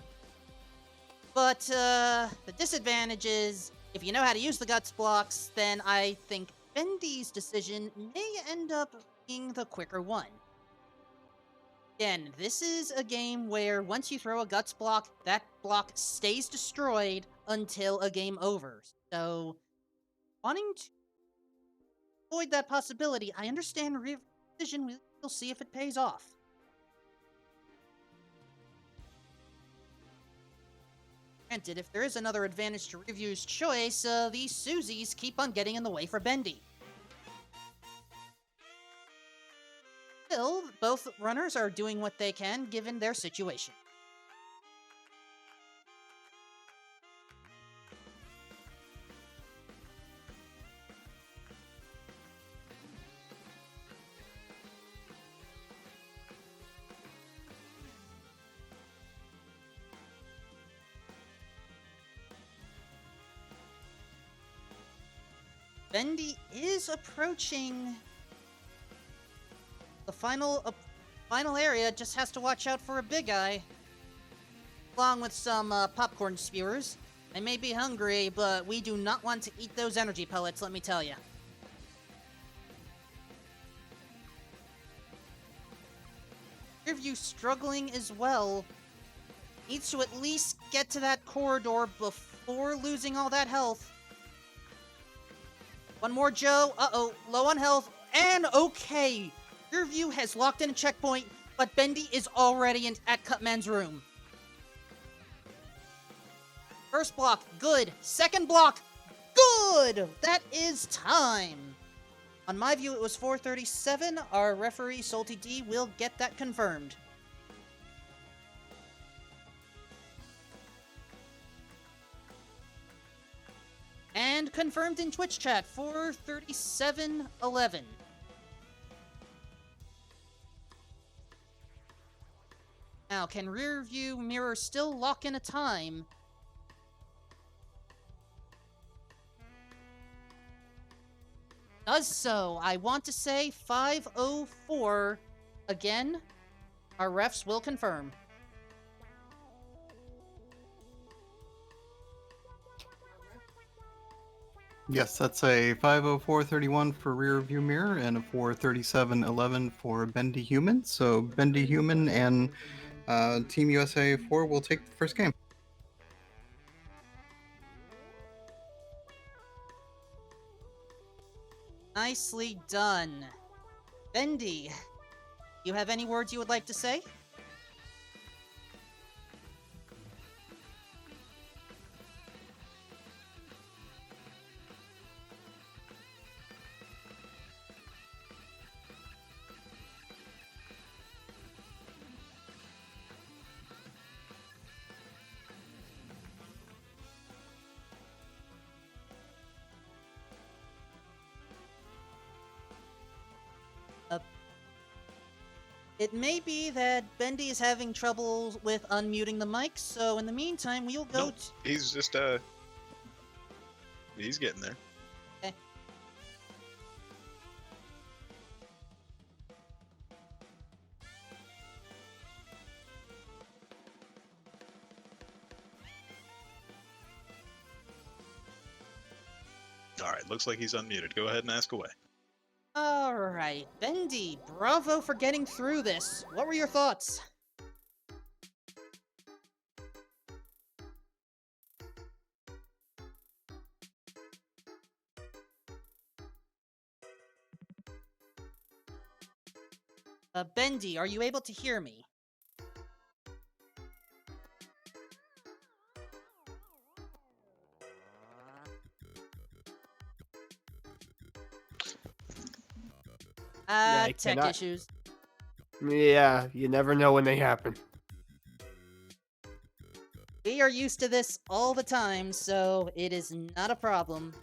But the disadvantage is, if you know how to use the Guts blocks, then I think Bendy's decision may end up being the quicker one. Again, this is a game where once you throw a Guts block, that block stays destroyed until a game over. So, wanting to avoid that possibility, I understand Rearview decision. We'll see if it pays off. Granted, if there is another advantage to Rearview's choice, these Susies keep on getting in the way for Bendy. Still, both runners are doing what they can given their situation. Bendy is approaching the final area, just has to watch out for a big eye. Along with some popcorn spewers. They may be hungry, but we do not want to eat those energy pellets, let me tell you. Rearview struggling as well. Needs to at least get to that corridor before losing all that health. One more Joe. Uh-oh, low on health. And okay, Rearview has locked in a checkpoint, but Bendy is already at Cutman's room. First block, good. Second block, good! That is time. On my view, it was 4:37. Our referee, Salty D, will get that confirmed. And confirmed in Twitch chat, 4:37:11. Now, can Rearview Mirror still lock in a time? Does so. I want to say 504. Again, our refs will confirm. Yes, that's a 504.31 for rear view mirror and a 437.11 for Bendy Human. So Bendy Human and Team USA 4 will take the first game. Nicely done. Bendy, you have any words you would like to say? It may be that Bendy is having trouble with unmuting the mic, so in the meantime, we'll go Nope. He's just he's getting there. Okay. All right, looks like he's unmuted. Go ahead and ask away. Alright, Bendy, bravo for getting through this. What were your thoughts? Bendy, are you able to hear me? I Tech cannot- issues. Yeah, you never know when they happen. We are used to this all the time, so it is not a problem.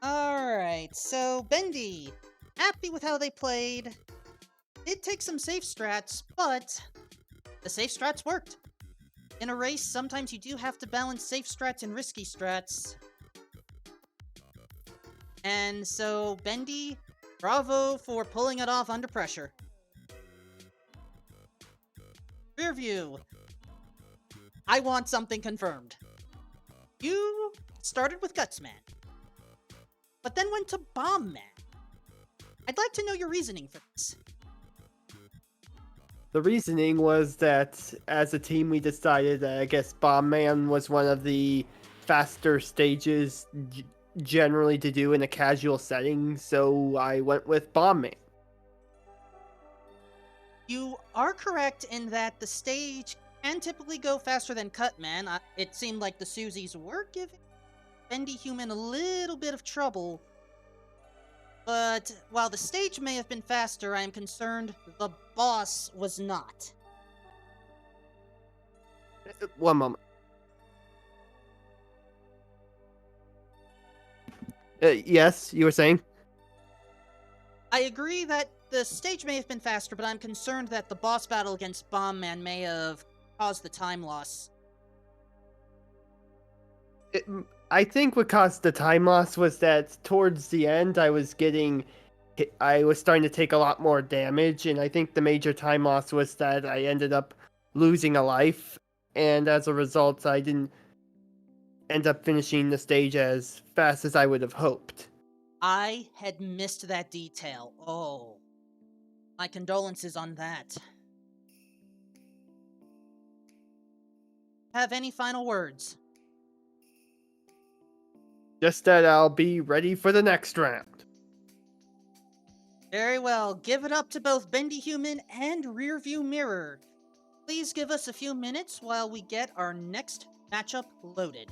Alright, so Bendy, happy with how they played. Did take some safe strats, but the safe strats worked. In a race, sometimes you do have to balance safe strats and risky strats. And so, Bendy, bravo for pulling it off under pressure. Rear view. I want something confirmed. You started with Gutsman, but then went to Bomb Man. I'd like to know your reasoning for this. The reasoning was that as a team we decided that I guess Bomb Man was one of the faster stages generally to do in a casual setting, so I went with Bomb Man. You are correct in that the stage can typically go faster than Cutman. It seemed like the Susies were giving Bendy Human a little bit of trouble. But while the stage may have been faster, I am concerned the boss was not. One moment. Yes, you were saying? I agree that the stage may have been faster, but I'm concerned that the boss battle against Bomb Man may have caused the time loss. I think what caused the time loss was that towards the end I was starting to take a lot more damage, and I think the major time loss was that I ended up losing a life, and as a result I didn't end up finishing the stage as fast as I would have hoped. I had missed that detail. Oh. My condolences on that. Have any final words? Just that I'll be ready for the next round. Very well. Give it up to both Bendy Human and Rearview Mirror. Please give us a few minutes while we get our next matchup loaded.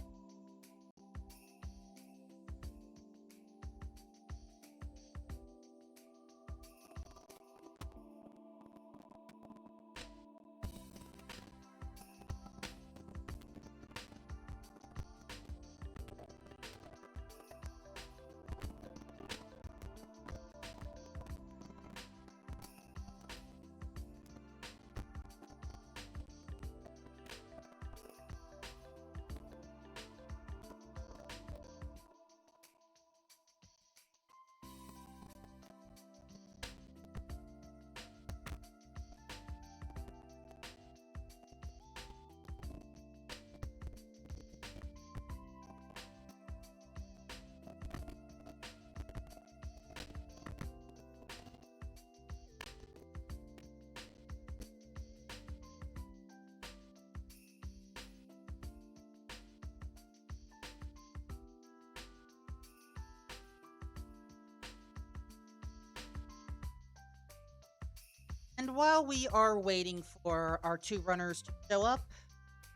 And while we are waiting for our two runners to show up,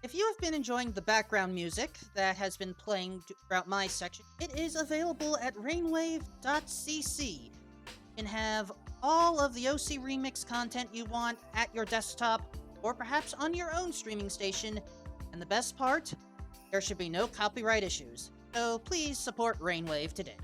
if you have been enjoying the background music that has been playing throughout my section, it is available at rainwave.cc. You can have all of the OC Remix content you want at your desktop, or perhaps on your own streaming station. And the best part, there should be no copyright issues. So please support Rainwave today.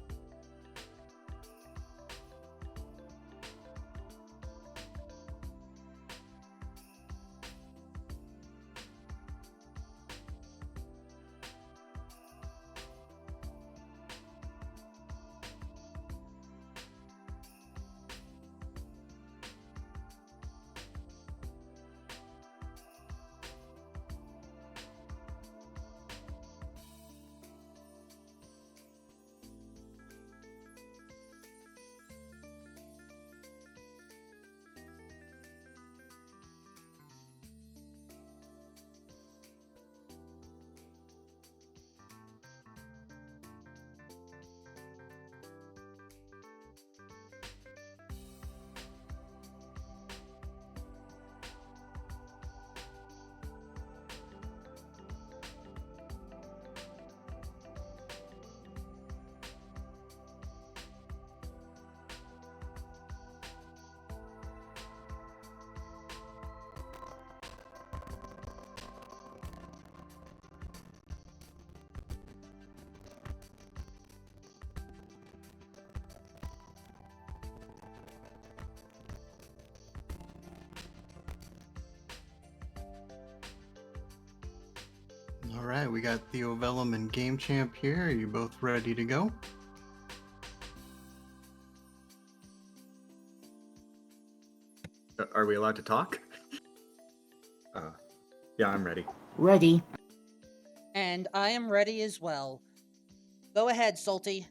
All right, we got Theo Vellum and Game Champ here. Are you both ready to go? Are we allowed to talk? Yeah, I'm ready. Ready. And I am ready as well. Go ahead, Salty.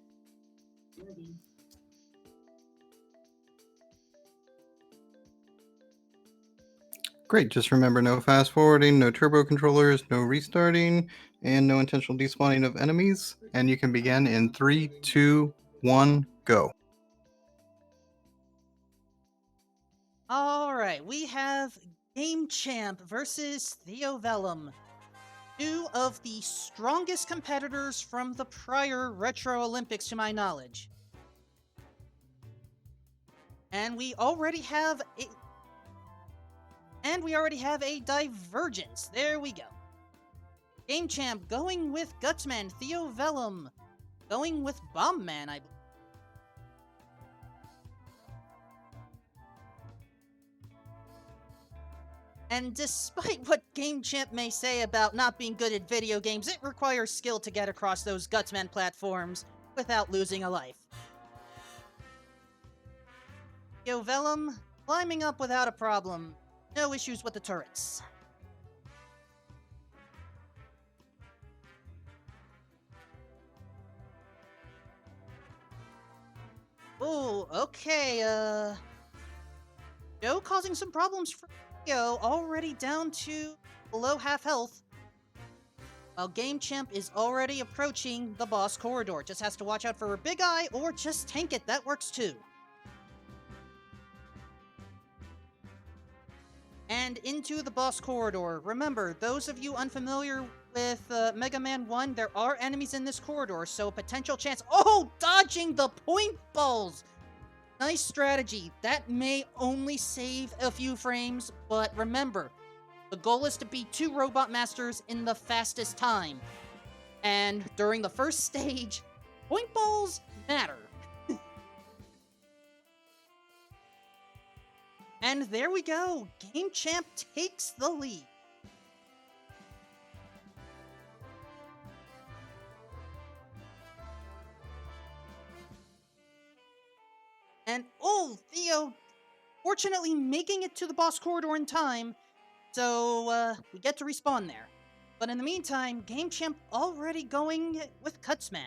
Great, just remember no fast forwarding, no turbo controllers, no restarting, and no intentional despawning of enemies. And you can begin in 3, 2, 1, go. All right, we have Game Champ versus Theo Vellum, two of the strongest competitors from the prior Retro Olympics, to my knowledge. And we already have a divergence. There we go. Game Champ going with Gutsman, Theo Vellum going with Bombman, I believe. And despite what Game Champ may say about not being good at video games, it requires skill to get across those Gutsman platforms without losing a life. Theo Vellum climbing up without a problem. No issues with the turrets. Oh, okay, Joe causing some problems for Theo, already down to below half health. While Game Champ is already approaching the boss corridor. Just has to watch out for a Big Eye or just tank it, that works too. And into the boss corridor. Remember, those of you unfamiliar with Mega Man 1, there are enemies in this corridor, so potential chance. Oh, dodging the point balls! Nice strategy. That may only save a few frames, but remember, the goal is to beat 2 Robot Masters in the fastest time. And during the first stage, point balls matter. And there we go. Game Champ takes the lead. And oh, Theo fortunately making it to the boss corridor in time, so we get to respawn there. But in the meantime, Game Champ already going with Cutsman.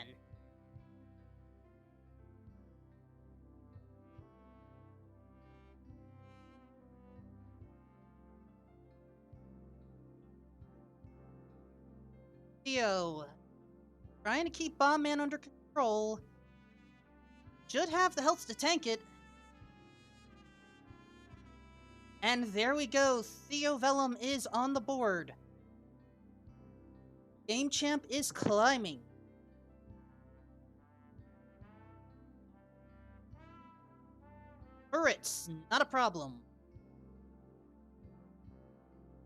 Theo trying to keep Bomb Man under control. Should have the health to tank it. And there we go. Theo Vellum is on the board. Game Champ is climbing. Turrets, not a problem.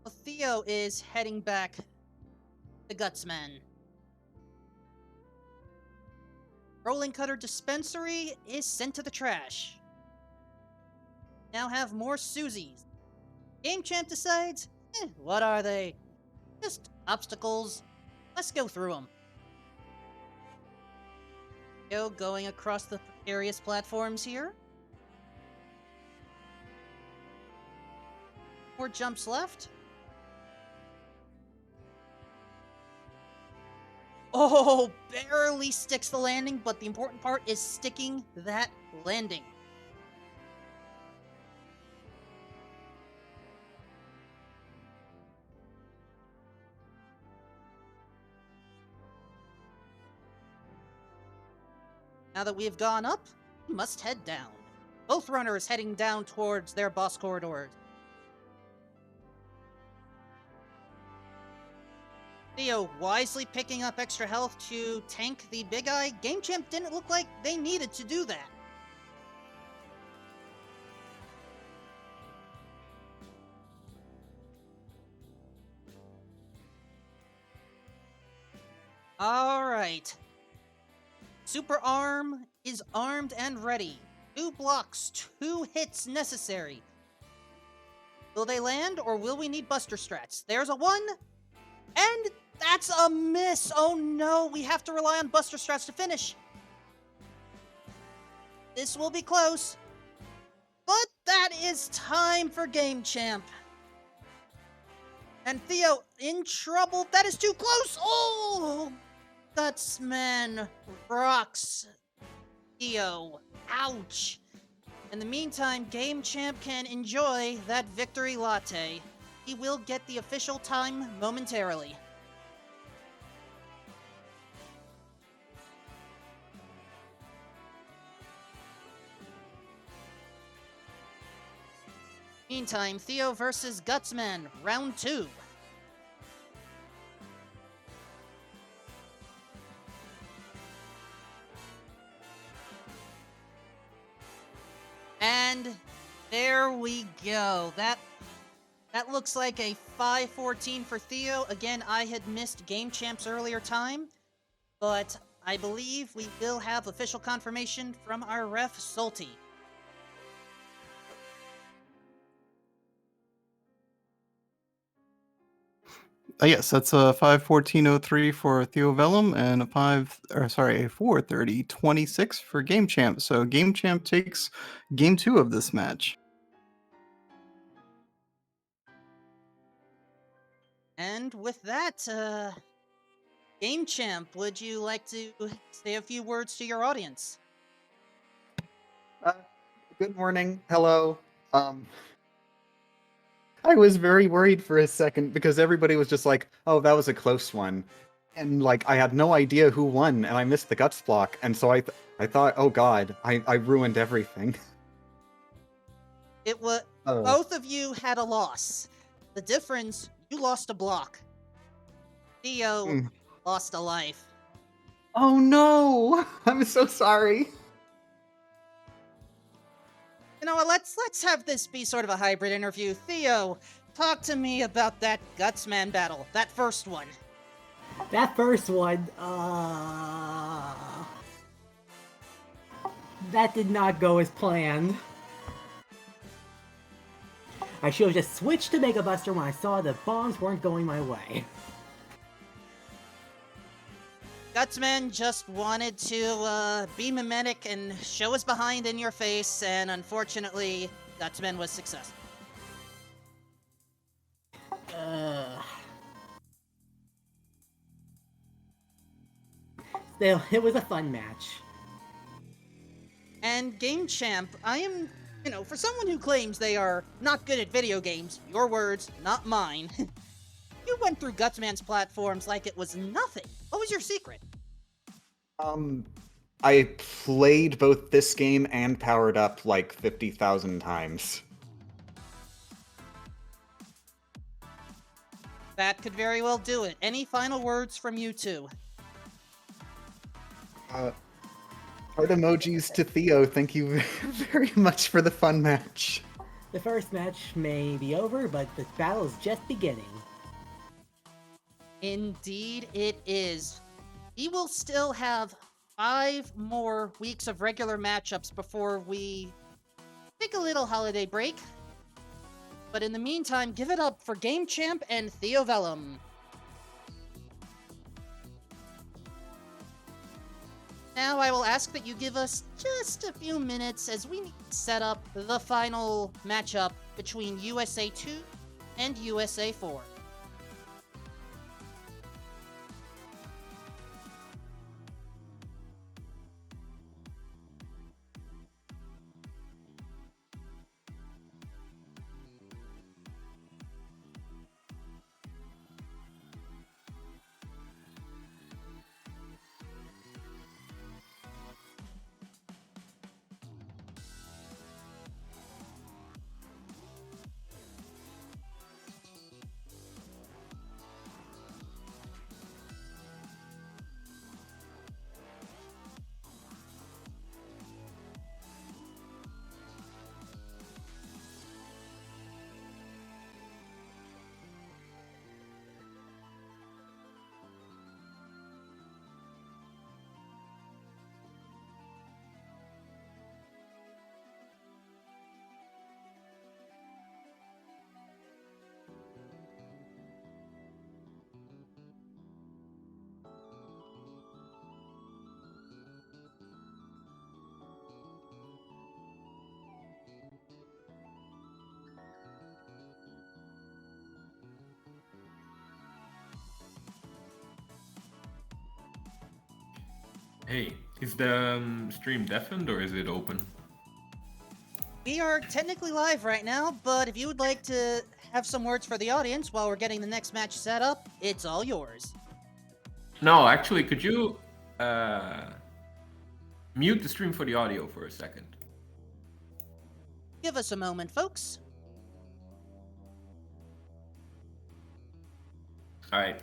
Well, Theo is heading back to Gutsman. Rolling Cutter Dispensary is sent to the trash. Now have more Susies. Game Champ decides, what are they? Just obstacles. Let's go through them. Going across the precarious platforms here. More jumps left. Oh, barely sticks the landing, but the important part is sticking that landing. Now that we have gone up, we must head down. Both runners heading down towards their boss corridors. Theo wisely picking up extra health to tank the big eye. Game Champ didn't look like they needed to do that. Alright. Super Arm is armed and ready. 2 blocks, 2 hits necessary. Will they land, or will we need Buster Strats? There's a 1, and that's a miss! Oh no, we have to rely on Buster Strats to finish. This will be close. But that is time for Game Champ. And Theo in trouble. That is too close! Oh! Gutsman rocks Theo. Ouch! In the meantime, Game Champ can enjoy that victory latte. He will get the official time momentarily. Meantime, Theo versus Gutsman, round 2. And there we go. That looks like a 5-14 for Theo. Again, I had missed Game Champ's earlier time, but I believe we will have official confirmation from our ref, Salty. Yes, that's a 5:14:03 for Theo Vellum and a 4:30:26 for Game Champ. So Game Champ takes game 2 of this match. And with that, Game Champ, would you like to say a few words to your audience? Good morning. Hello. I was very worried for a second because everybody was just like, "Oh, that was a close one," and like I had no idea who won, and I missed the guts block, and so I thought, "Oh God, I ruined everything." It was both of you had a loss. The difference, you lost a block. Theo lost a life. Oh no! I'm so sorry. You know what? Let's have this be sort of a hybrid interview. Theo, talk to me about that Gutsman battle. That first one. That first one, that did not go as planned. I should have just switched to Mega Buster when I saw the bombs weren't going my way. Gutsman just wanted to be mimetic and show his behind in your face, and unfortunately, Gutsman was successful. Still, it was a fun match. And Game Champ, I am, for someone who claims they are not good at video games, your words, not mine, you went through Gutsman's platforms like it was nothing. What was your secret? I played both this game and Powered Up like 50,000 times. That could very well do it. Any final words from you two? Heart emojis to Theo. Thank you very much for the fun match. The first match may be over, but the battle is just beginning. Indeed, it is. We will still have 5 more weeks of regular matchups before we take a little holiday break. But in the meantime, give it up for Game Champ and Theo Vellum. Now I will ask that you give us just a few minutes as we need to set up the final matchup between USA 2 and USA 4. Hey, is the stream deafened or is it open? We are technically live right now, but if you would like to have some words for the audience while we're getting the next match set up, it's all yours. No, actually, could you mute the stream for the audio for a second? Give us a moment, folks. All right.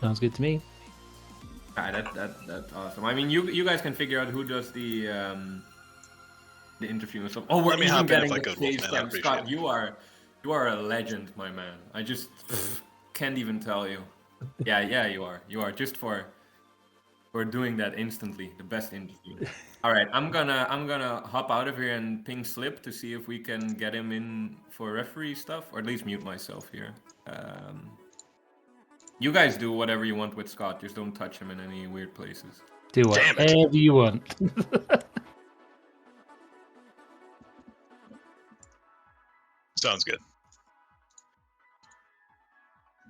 Sounds good to me. Alright, that's awesome. I mean, you guys can figure out who does the interview and stuff. Oh, we're Let me even hop in getting if I the could, stage Wolfman, I time. appreciate Scott, it. you are a legend, my man. I just can't even tell you. Yeah, you are. You are just for doing that instantly. The best interview. All right, I'm gonna hop out of here and ping Slip to see if we can get him in for referee stuff, or at least mute myself here. You guys do whatever you want with Scott. Just don't touch him in any weird places. Do whatever you want. Sounds good.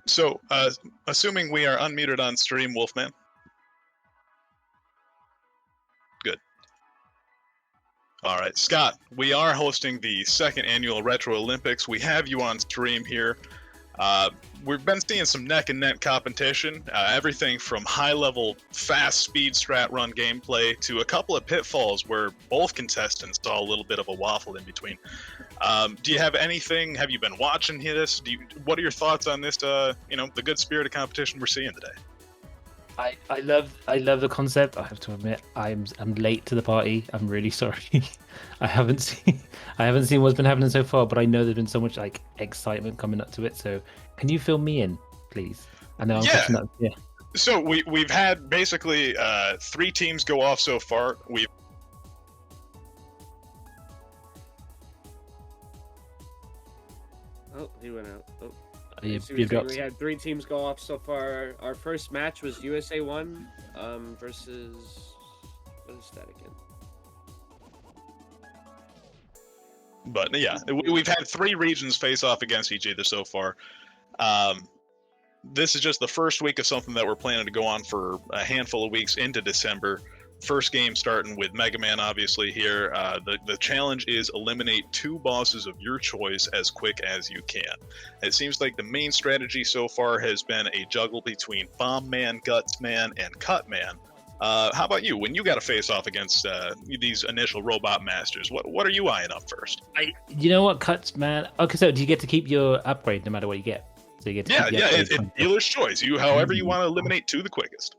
So, assuming we are unmuted on stream, Wolfman. Good. All right, Scott, we are hosting the second annual Retro Olympics. We have you on stream here. We've been seeing some neck and neck competition, everything from high-level, fast speed strat run gameplay to a couple of pitfalls where both contestants saw a little bit of a waffle in between. Do you have anything? Have you been watching this? What are your thoughts on this? The good spirit of competition we're seeing today. I love the concept. I have to admit, I'm late to the party. I'm really sorry. I haven't seen what's been happening so far, but I know there's been so much like excitement coming up to it. So can you fill me in, please? I know I'm catching up. Yeah. So we've had basically 3 teams go off so far. Oh, he went out. Oh. You So we dropped. had 3 teams go off so far. Our first match was USA 1 versus... What is that again? But yeah, we've had 3 regions face off against each other so far. This is just the first week of something that we're planning to go on for a handful of weeks into December. First game starting with Mega Man, obviously here. The challenge is eliminate 2 bosses of your choice as quick as you can. It seems like the main strategy so far has been a juggle between Bomb Man, Guts Man, and Cut Man. How about you? When you got to face off against these initial robot masters, what are you eyeing up first? You know what, Cuts Man? Okay, so do you get to keep your upgrade no matter what you get? So you get to keep the upgrade it's dealer's choice. However you want to eliminate 2 the quickest.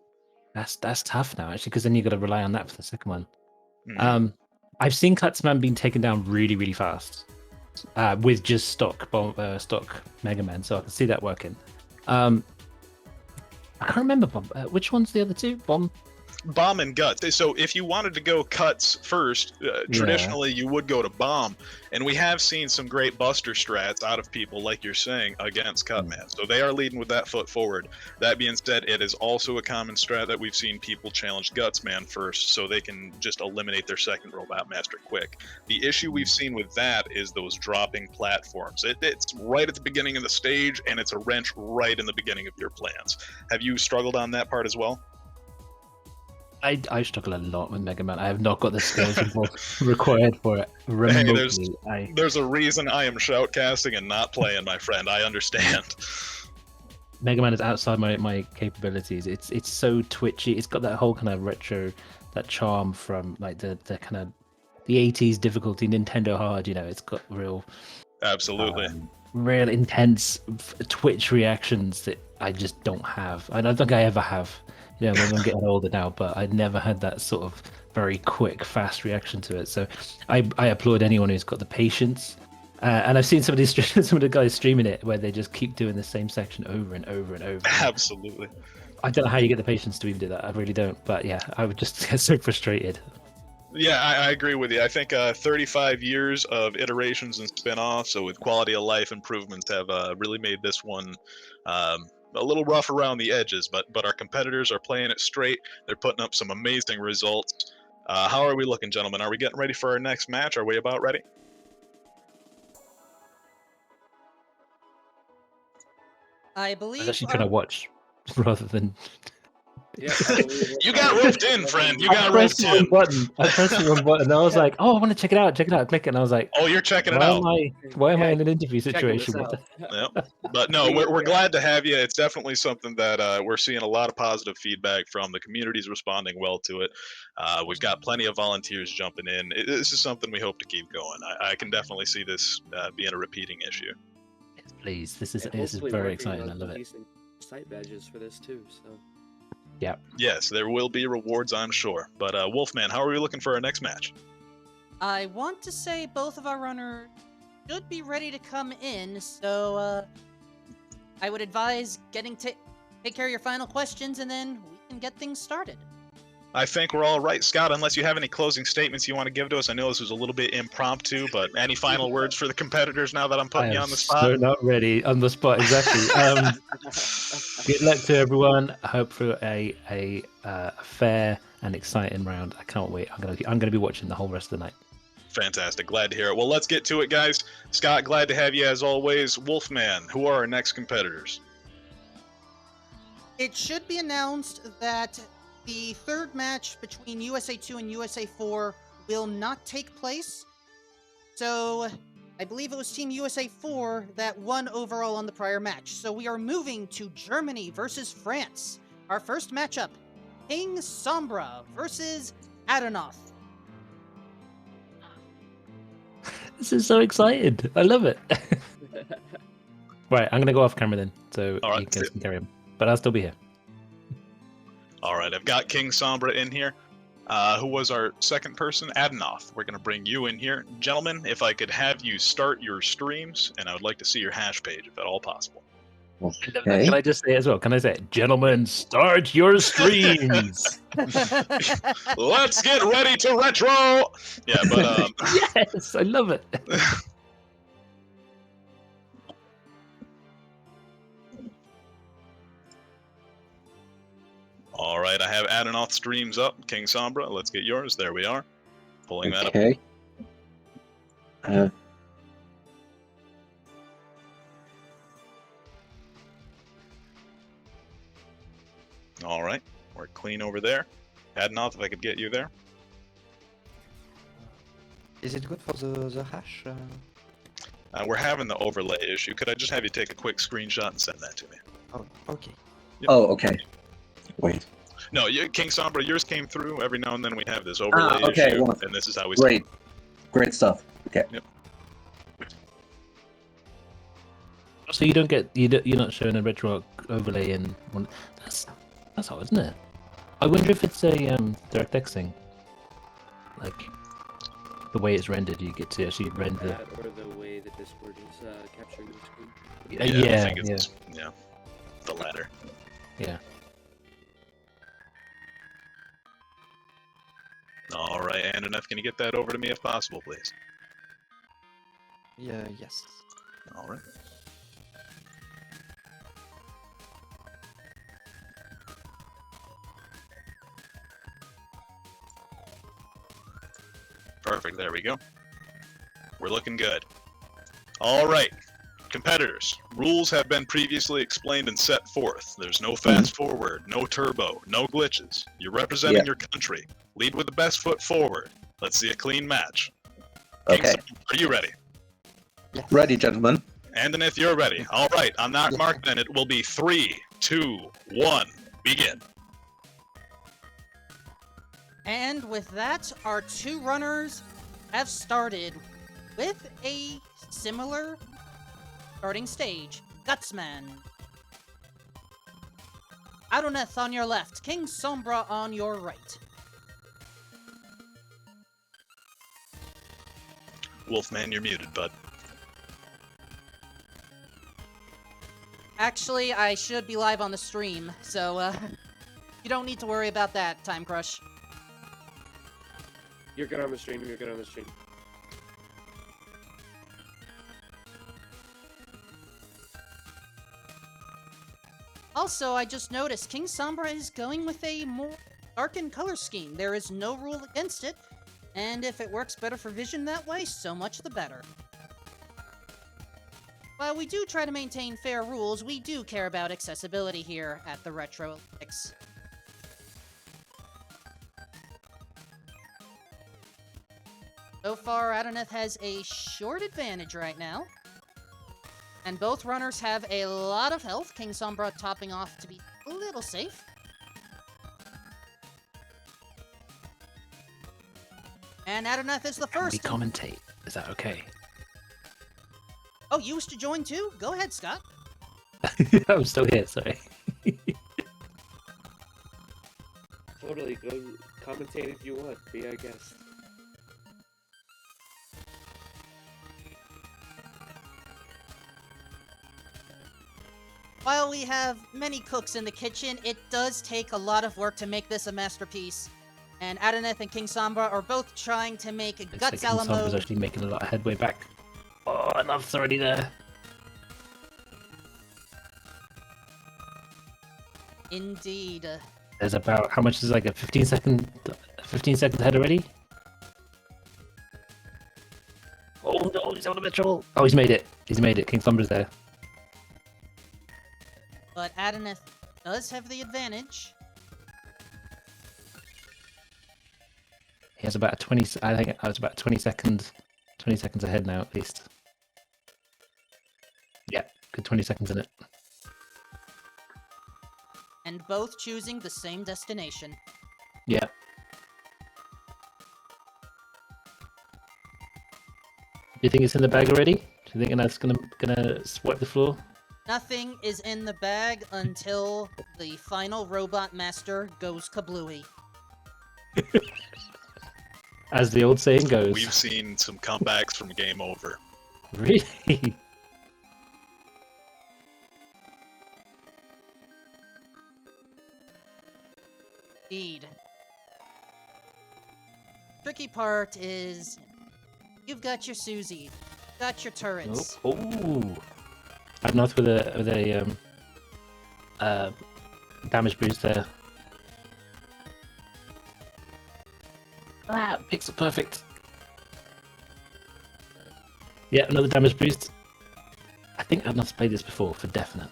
That's tough now, actually, because then you got to rely on that for the second one. I've seen Cutsman being taken down really, really fast with just stock Mega Man, so I can see that working. I can't remember which one's the other 2? Bomb and Guts. So if you wanted to go Cuts first, traditionally you would go to Bomb, and we have seen some great buster strats out of people, like you're saying, against Cutman. So they are leading with that foot forward. That being said, it is also a common strat that we've seen people challenge Gutsman first, so they can just eliminate their second robot master quick. The issue we've seen with that is those dropping platforms. It's right at the beginning of the stage, and it's a wrench right in the beginning of your plans. Have you struggled on that part as well? I struggle a lot with Mega Man. I have not got the skills required for it remotely. Hey, there's a reason I am shoutcasting and not playing, my friend. I understand. Mega Man is outside my capabilities. It's so twitchy. It's got that whole kind of retro, that charm from like the kind of the 80s difficulty Nintendo hard. It's got real, absolutely, real intense twitch reactions that I just don't have. I don't think I ever have. When I'm getting older now, but I never had that sort of very quick, fast reaction to it. So I applaud anyone who's got the patience. And I've seen some of the guys streaming it where they just keep doing the same section over and over and over. Absolutely. I don't know how you get the patience to even do that. I really don't. But yeah, I would just get so frustrated. Yeah, I agree with you. I think 35 years of iterations and spin-offs, so with quality of life improvements, have really made this one a little rough around the edges, but our competitors are playing it straight. They're putting up some amazing results. How are we looking, gentlemen? Are we getting ready for our next match? Are we about ready? I believe. I was actually trying to watch rather than. Yeah, you got roped in, friend. You got roped in. I pressed the wrong button. I was like, "Oh, I want to check it out. Click it." And I was like, "Oh, you're checking it out. Why am I in an interview situation?" But no, we're glad to have you. It's definitely something that we're seeing a lot of positive feedback from. The community's responding well to it. We've got plenty of volunteers jumping in. This is something we hope to keep going. I can definitely see this being a repeating issue. Yes, please. This is very exciting. I love it. Site badges for this too. So. Yeah. Yes, there will be rewards, I'm sure. But Wolfman, how are we looking for our next match? I want to say both of our runners should be ready to come in, so I would advise take care of your final questions, and then we can get things started. I think we're all right. Scott, unless you have any closing statements you want to give to us, I know this was a little bit impromptu, but any final words for the competitors now that I'm putting you on the spot? So not ready on the spot, exactly. Good luck to everyone. I hope for a fair and exciting round. I can't wait. I'm gonna be watching the whole rest of the night. Fantastic. Glad to hear it. Well, let's get to it, guys. Scott, glad to have you as always. Wolfman, who are our next competitors? It should be announced that the third match between USA 2 and USA 4 will not take place. So I believe it was Team USA 4 that won overall on the prior match. So we are moving to Germany versus France. Our first matchup, King Sombra versus Adenoth. This is so excited. I love it. Right, I'm gonna go off camera then, so All right, you guys can carry on. But I'll still be here. All right, I've got King Sombra in here. Who was our second person? Adenoth. We're gonna bring you in here, gentlemen. If I could have you start your streams, and I would like to see your hash page, if at all possible. Can I just say as well? Can I say, gentlemen, start your streams? Let's get ready to retro. Yeah, but yes, I love it. All right, I have Adenoth streams up. King Sombra, let's get yours. There we are. Pulling that up. Okay. All right, we're clean over there. Adenoth, if I could get you there. Is it good for the hash? We're having the overlay issue. Could I just have you take a quick screenshot and send that to me? Oh, okay. Yep. Oh, okay. Wait. No, King Sombra, yours came through. Every now and then we have this overlay okay, issue, well, and this is how we. Great. Great stuff. Okay. Yep. So you don't get you're not showing a retro overlay in one. That's odd, isn't it? I wonder if it's a DirectX thing. Like the way it's rendered, you get to actually render. That or the way that Discord is capturing the screen. I think it's the latter. Yeah. All right, Adenoth, can you get that over to me if possible, please? Yeah. Yes. All right. Perfect, there we go. We're looking good. All right, competitors, rules have been previously explained and set forth. There's no fast forward, no turbo, no glitches. You're representing your country. Lead with the best foot forward. Let's see a clean match. Okay. Are you ready? Ready, gentlemen. Adenoth, you're ready. All right, on that mark then, it will be 3, 2, 1, begin. And with that, our two runners have started with a similar starting stage. Gutsman. Adoneth on your left, King Sombra on your right. Wolfman, you're muted, bud. Actually, I should be live on the stream, so you don't need to worry about that, Time Crush. You're good on the stream. You're good on the stream. Also, I just noticed King Sombra is going with a more darkened color scheme. There is no rule against it, and if it works better for vision that way, so much the better. While we do try to maintain fair rules, we do care about accessibility here at the Retro Olympics. So far, Adoneth has a short advantage right now. And both runners have a lot of health. King Sombra topping off to be a little safe. And Adoneth is the first. Can we commentate? Is that okay? Oh, you wish to join too? Go ahead, Scott. I'm still here, sorry. Totally, go commentate if you want. Be our guest. While we have many cooks in the kitchen, it does take a lot of work to make this a masterpiece. And Adoneth and King Sombra are both trying to make Looks Guts like King Sombra's Alamo. actually making a lot of headway back. Oh, enough's already there. Indeed. There's about, how much is like a 15 seconds ahead already? Oh no, he's having a bit of trouble. Oh, he's made it. He's made it. King Sombra's there. But Adoneth does have the advantage. He has about a 20, I think I was about 20 seconds ahead now at least. Good 20 seconds in it. And both choosing the same destination. Yeah. Do you think it's in the bag already? Do you think that's gonna swipe the floor? Nothing is in the bag until the final robot master goes kablooey. As the old saying goes. We've seen some comebacks from game over. Really? Indeed. Tricky part is you've got your Susie, got your turrets. Oh. Ooh. I'm not with a damage boost there. Ah, pixel perfect. Yeah, another damage boost. I think I've not played this before for definite.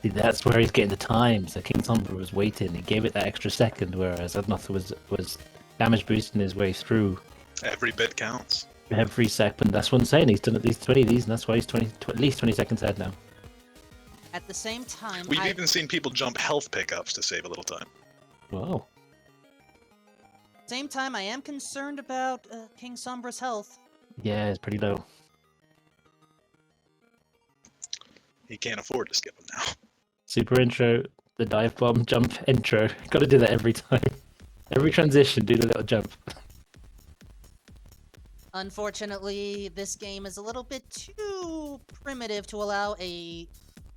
See, that's where he's getting the time. So King Sombra was waiting. He gave it that extra second, whereas Adnoth was damage boosting his way through. Every bit counts. Every second. That's what I'm saying. He's done at least 20 of these, and that's why he's at least 20 seconds ahead now. At the same time, We've even seen people jump health pickups to save a little time. Wow. Same time, I am concerned about King Sombra's health. Yeah, it's pretty low. He can't afford to skip him now. Super intro, the dive bomb jump intro. Got to do that every time. Every transition, do the little jump. Unfortunately, this game is a little bit too primitive to allow a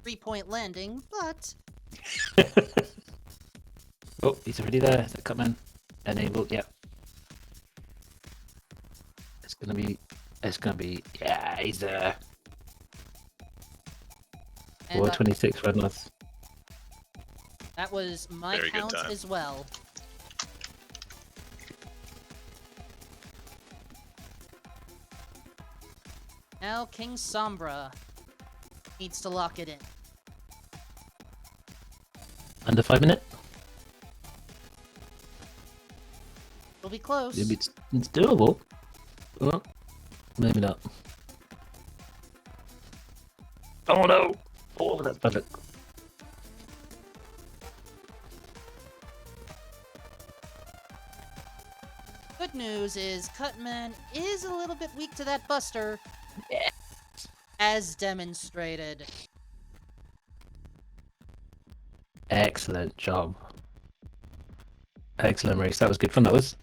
3-point landing, but... Oh, he's already there. The Cutman. Enabled, yeah. It's gonna be, yeah, he's there. 426 Red North. That was my Very good count time. as well. Now King Sombra needs to lock it in. Under 5 minutes? We'll be close. It's doable. Well, maybe not. Oh no! Oh, that's perfect. Good news is Cutman is a little bit weak to that buster. Yeah. As demonstrated. Excellent job. Excellent race. That was good fun, that was.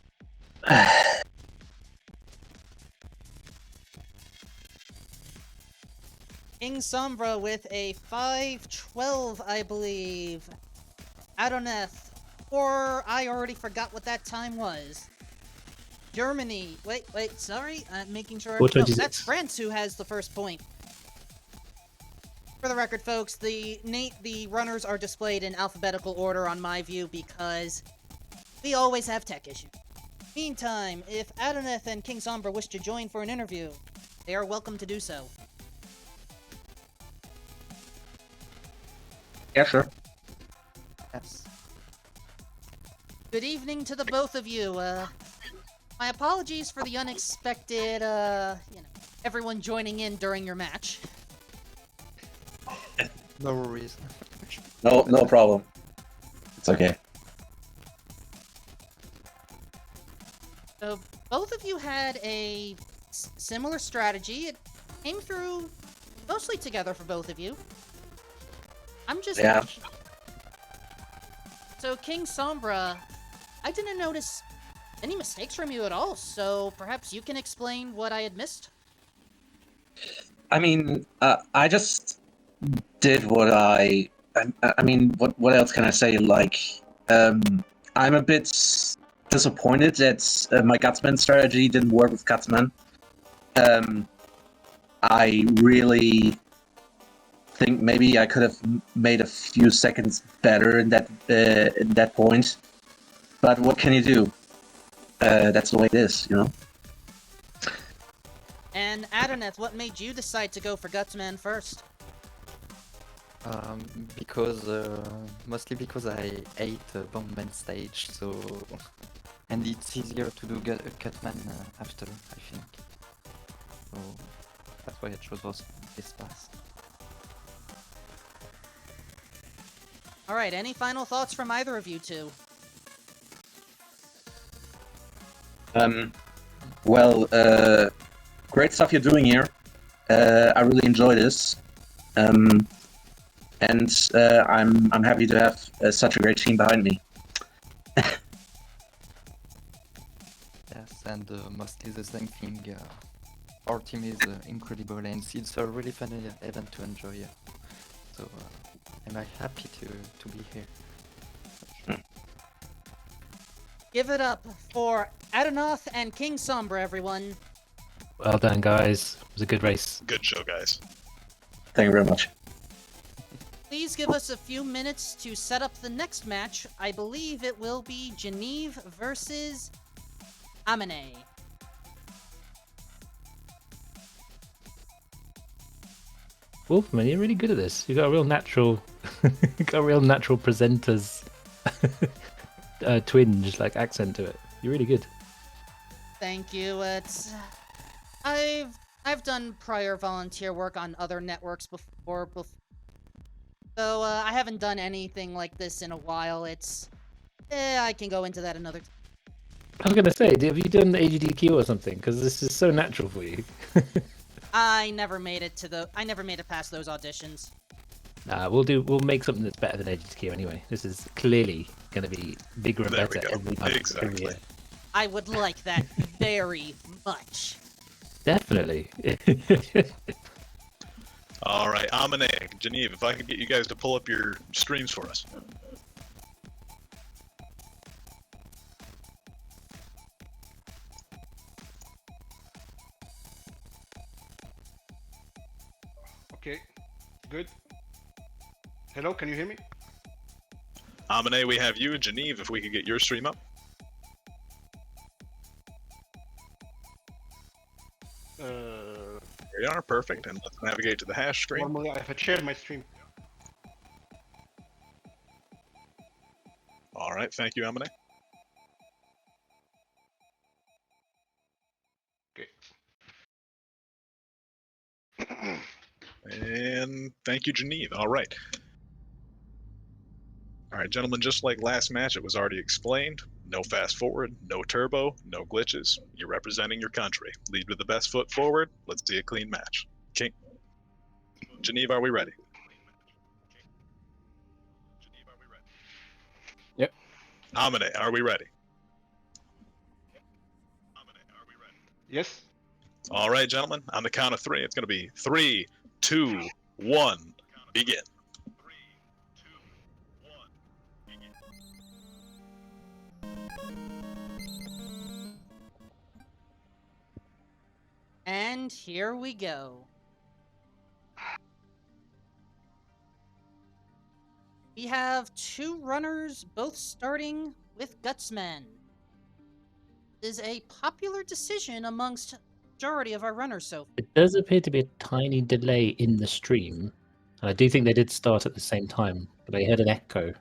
King Sombra with a 5-12, I believe. Adoneth. Or I already forgot what that time was. Germany. Wait, sorry. I'm making sure. No, that's France who has the first point. For the record, folks, the runners are displayed in alphabetical order on my view because we always have tech issues. Meantime, if Adoneth and King Sombra wish to join for an interview, they are welcome to do so. Yeah, sure. Yes. Good evening to the both of you. My apologies for the unexpected, everyone joining in during your match. No worries. No problem. It's okay. So, both of you had a similar strategy. It came through mostly together for both of you. I'm just... Yeah. So, King Sombra, I didn't notice any mistakes from you at all, so perhaps you can explain what I had missed? I mean, I just did what I mean, what else can I say? Like, I'm a bit disappointed that my Gutsman strategy didn't work with Gutsman. I really think maybe I could have made a few seconds better in that point. But what can you do? That's the way it is, you know? And Adoneth, what made you decide to go for Gutsman first? Because mostly because I ate Bombman stage, so and it's easier to do Cutman after, I think. So that's why I chose this pass. All right, any final thoughts from either of you two? Well, great stuff you're doing here. I really enjoy this. And I'm happy to have such a great team behind me. Yes, and mostly the same thing. Our team is incredible, and it's a really fun event to enjoy. So I'm happy to be here. Give it up for Adenoth and King Sombra, everyone. Well done, guys. It was a good race. Good show, guys. Thank you very much. Please give us a few minutes to set up the next match. I believe it will be Geneve versus Amine. Wolfman, you're really good at this. You got a real natural, presenter's twinge, like accent to it. You're really good. Thank you. I've done prior volunteer work on other networks before, so I haven't done anything like this in a while. I can go into that another time. I was gonna say, have you done the AGDQ or something? Because this is so natural for you. I never made it past those auditions. Nah, we'll make something that's better than AGDQ anyway. This is clearly gonna be bigger and There we better go. every month, Exactly. every year. I would like that very much. Definitely. All right, Amine, Geneve, if I could get you guys to pull up your streams for us. Okay, good. Hello, can you hear me? Amine, we have you. Geneve, if we could get your stream up. There you are, perfect. And let's navigate to the hash screen. Normally I have shared my stream. All right, thank you, Amine. Okay. And thank you, Geneve. All right. All right, gentlemen, just like last match, it was already explained. No fast forward, no turbo, no glitches. You're representing your country. Lead with the best foot forward. Let's see a clean match. King. Geneve, are we ready? Yep. Amine, are we ready? Yes. All right, gentlemen, on the count of three, it's going to be 3, 2, 1, begin. And here we go. We have two runners, both starting with Gutsman. This is a popular decision amongst majority of our runners so far. It does appear to be a tiny delay in the stream. I do think they did start at the same time, but I heard an echo.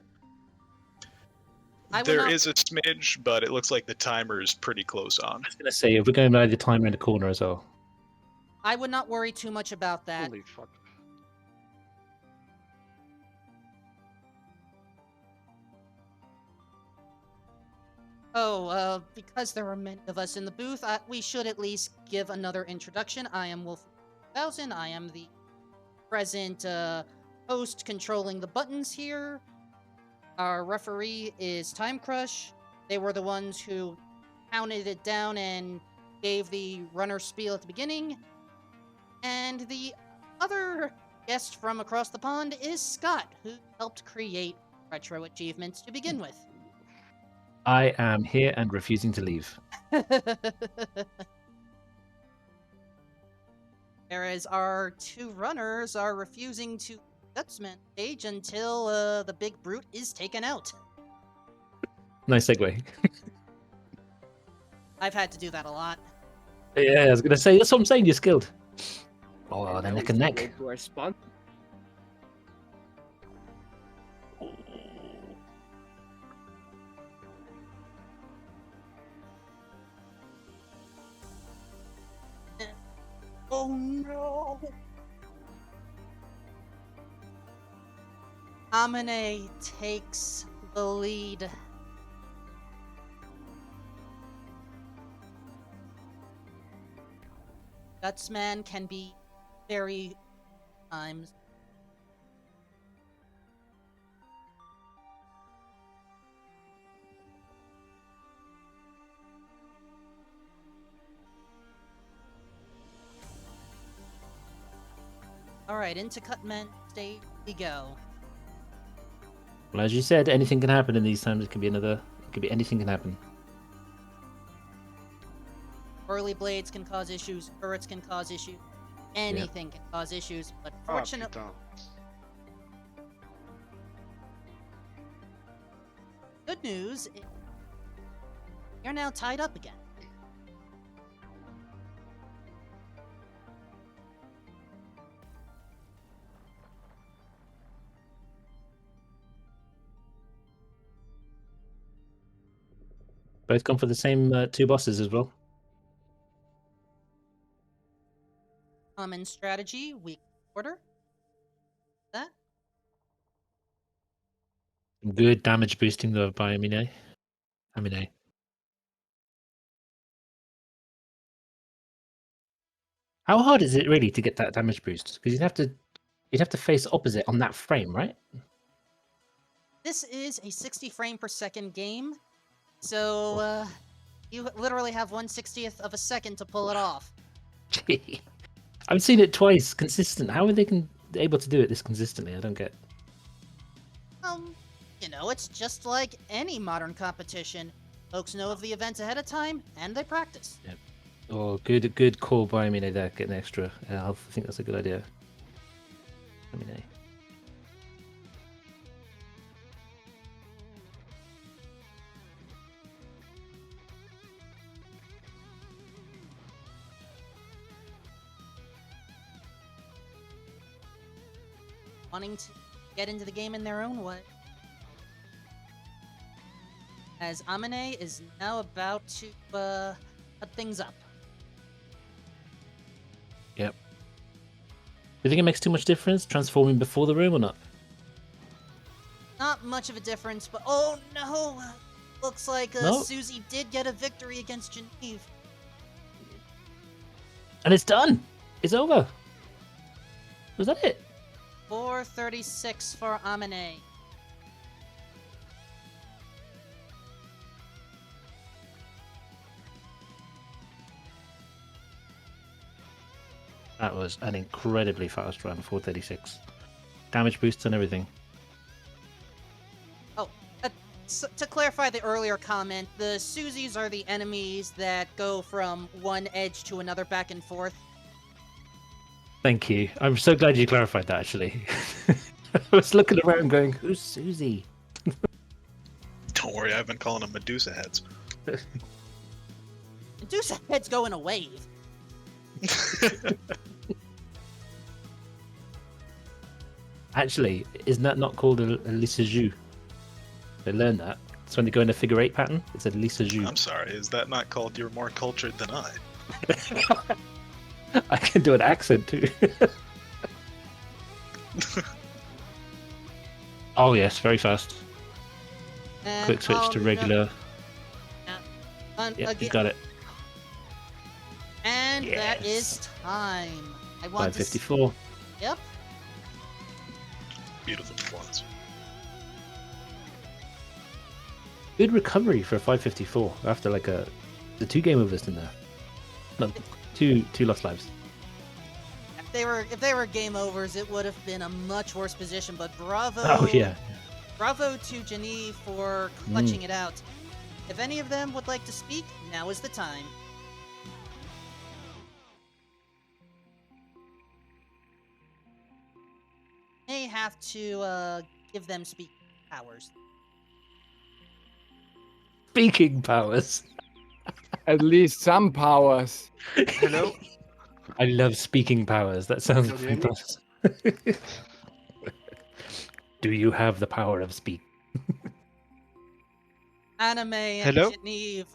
There is a smidge, but it looks like the timer is pretty close on. I was going to say, if we're going by the timer in the corner as well. I would not worry too much about that. Holy fuck. Oh, because there are many of us in the booth, we should at least give another introduction. I am Wolf 1000. I am the present host controlling the buttons here. Our referee is Time Crush. They were the ones who counted it down and gave the runner spiel at the beginning. And the other guest from across the pond is Scott, who helped create Retro Achievements to begin with. I am here and refusing to leave. Whereas our two runners are refusing to Gutsman stage until the big brute is taken out. Nice segue. I've had to do that a lot. Yeah, I was going to say, that's what I'm saying, you're skilled. Oh, they're neck and neck. To our spawn. Oh no! Amine takes the lead. Gutsman can be very times. All right, into Cutman stage we go. Well, as you said, anything can happen in these times. It could be another. It could be anything can happen. Early blades can cause issues. Turrets can cause issues. Anything can cause issues. But fortunately, good news, you're now tied up again. Both gone for the same two bosses as well. Common strategy, weak order. That. Good damage boosting though by Amine. How hard is it really to get that damage boost? Because you'd have to face opposite on that frame, right? This is a 60 frame per second game, so you literally have 1/60th of a second to pull it off. Gee. I've seen it twice consistent. How are they able to do it this consistently? I don't get. You know, it's just like any modern competition. Folks know of the events ahead of time, and they practice. Yep. Oh, good call by Amine there, getting extra health. I think that's a good idea. Amine. Wanting to get into the game in their own way. As Amine is now about to cut things up. Yep. Do you think it makes too much difference transforming before the room or not? Not much of a difference, but oh no! Looks like No? Susie did get a victory against Genevieve. And it's done! It's over! Was that it? 436 for Amine. That was an incredibly fast run, 436. Damage boosts and everything. Oh, to clarify the earlier comment, the Susies are the enemies that go from one edge to another back and forth. Thank you. I'm so glad you clarified that, actually. I was looking around going, who's Susie? Don't worry, I've been calling them Medusa heads. Medusa heads go in a wave. Actually, isn't that not called a Lisa Ju? They learned that. It's when they go in a figure eight pattern. It's a Lisa Ju. I'm sorry, is that not called you're more cultured than I? I can do an accent too. Oh yes, very fast. And, Quick switch to no. regular. Yep, you got it. And that is time. I want 554. Yep. Beautiful performance. Good recovery for a 554 after like the 2 game overs in there. No, two lost lives. If they were game overs, it would have been a much worse position. But bravo! Oh yeah. Bravo to Genevieve for clutching it out. If any of them would like to speak, now is the time. May have to give them speak powers. Speaking powers. At least some powers. Hello? I love speaking powers. That sounds Hello, do you hear me? fantastic. Do you have the power of speak? Anime and Hello? Genevieve.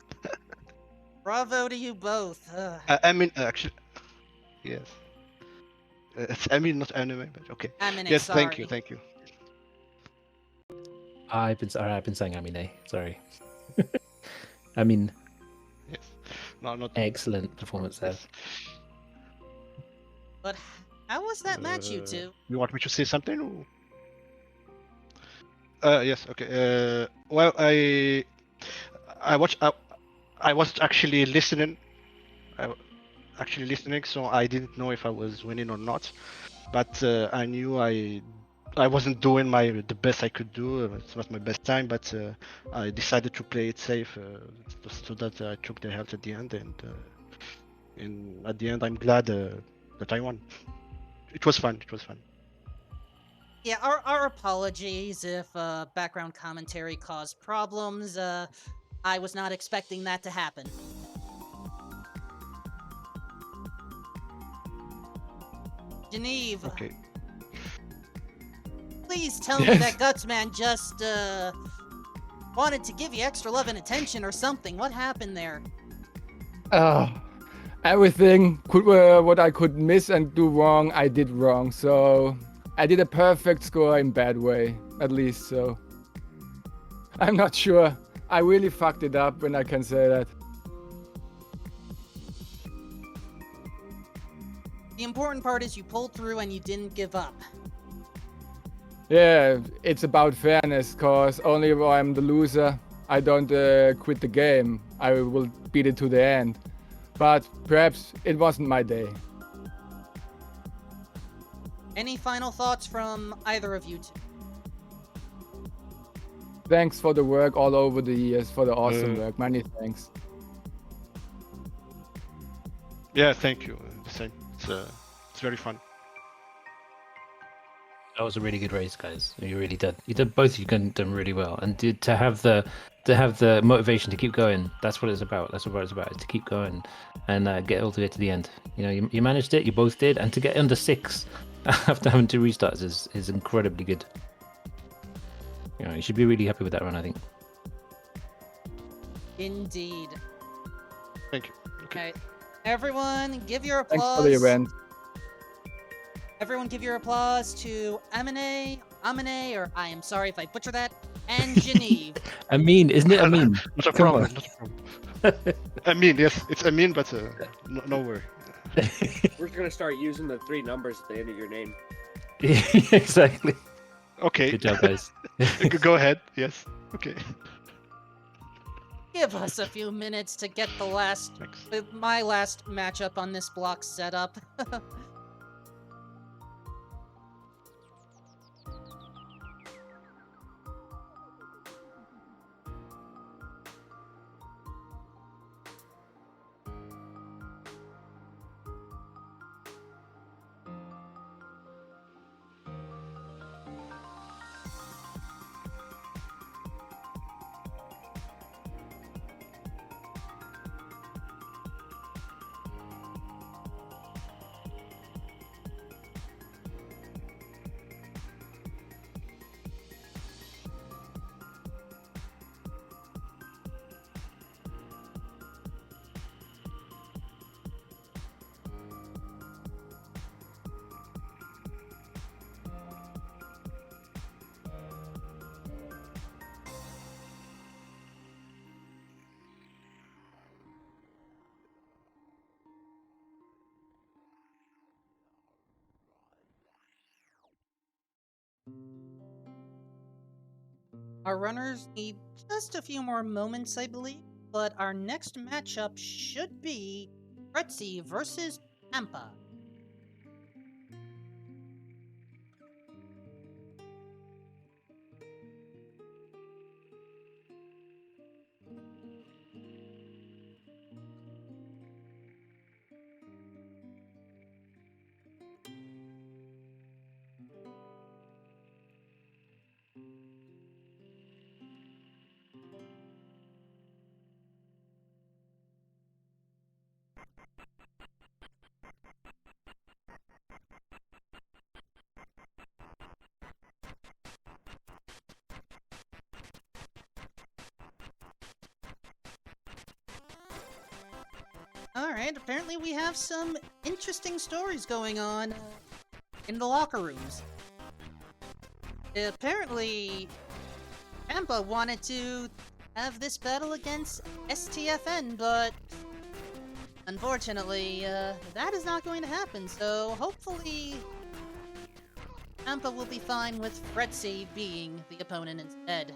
Bravo to you both. I mean, actually, Yes. It's Amin, not anime, but okay. Amine, Yes, thank sorry. you, thank you. I've been saying Amine. Sorry. I mean, Yes. No, not excellent performance there. yes. But how was that match, you two? You want me to say something? Or... yes. Okay. Well, I watched. I was actually listening. Actually listening, so I didn't know if I was winning or not. But I knew I wasn't doing the best I could do. It's not my best time, but I decided to play it safe, so that I took the health at the end, and at the end I'm glad that I won. It was fun. It was fun. Yeah, our apologies if background commentary caused problems. I was not expecting that to happen. Geneve. Okay. Please tell me that Gutsman just wanted to give you extra love and attention or something. What happened there? Everything what I could miss and do wrong, I did wrong. So I did a perfect score in bad way, at least. So I'm not sure. I really fucked it up, when I can say that. The important part is you pulled through and you didn't give up. Yeah, it's about fairness, cause only if I'm the loser, I don't quit the game. I will beat it to the end. But perhaps it wasn't my day. Any final thoughts from either of you two? Thanks for the work all over the years, for the awesome work. Many thanks. Yeah, thank you. The same. It's very fun. That was a really good race, guys. You really did. You did both. You done really well, and to have the motivation to keep going. That's what it's about. That's what it's about. Is to keep going and get all the way to the end. You know, you managed it. You both did, and to get under 6 after having 2 restarts is incredibly good. You know, you should be really happy with that run, I think. Indeed. Thank you. Okay. Everyone, give your applause. Thanks for the event. Everyone give your applause to Amine, or I am sorry if I butcher that, and Geneve. Amin, isn't it Amin? Not a problem. Not a problem. Amin, yes, it's Amin, but no worry. We're gonna start using the 3 numbers at the end of your name. Exactly. Okay. Good job, guys. Go ahead. Yes. Okay. Give us a few minutes to get my last matchup on this block set up. Our runners need just a few more moments, I believe, but our next matchup should be Pretzi versus Pampa. Alright, apparently we have some interesting stories going on in the locker rooms. Apparently, Tampa wanted to have this battle against STFN, but unfortunately, that is not going to happen, so hopefully Tampa will be fine with Fretzy being the opponent instead.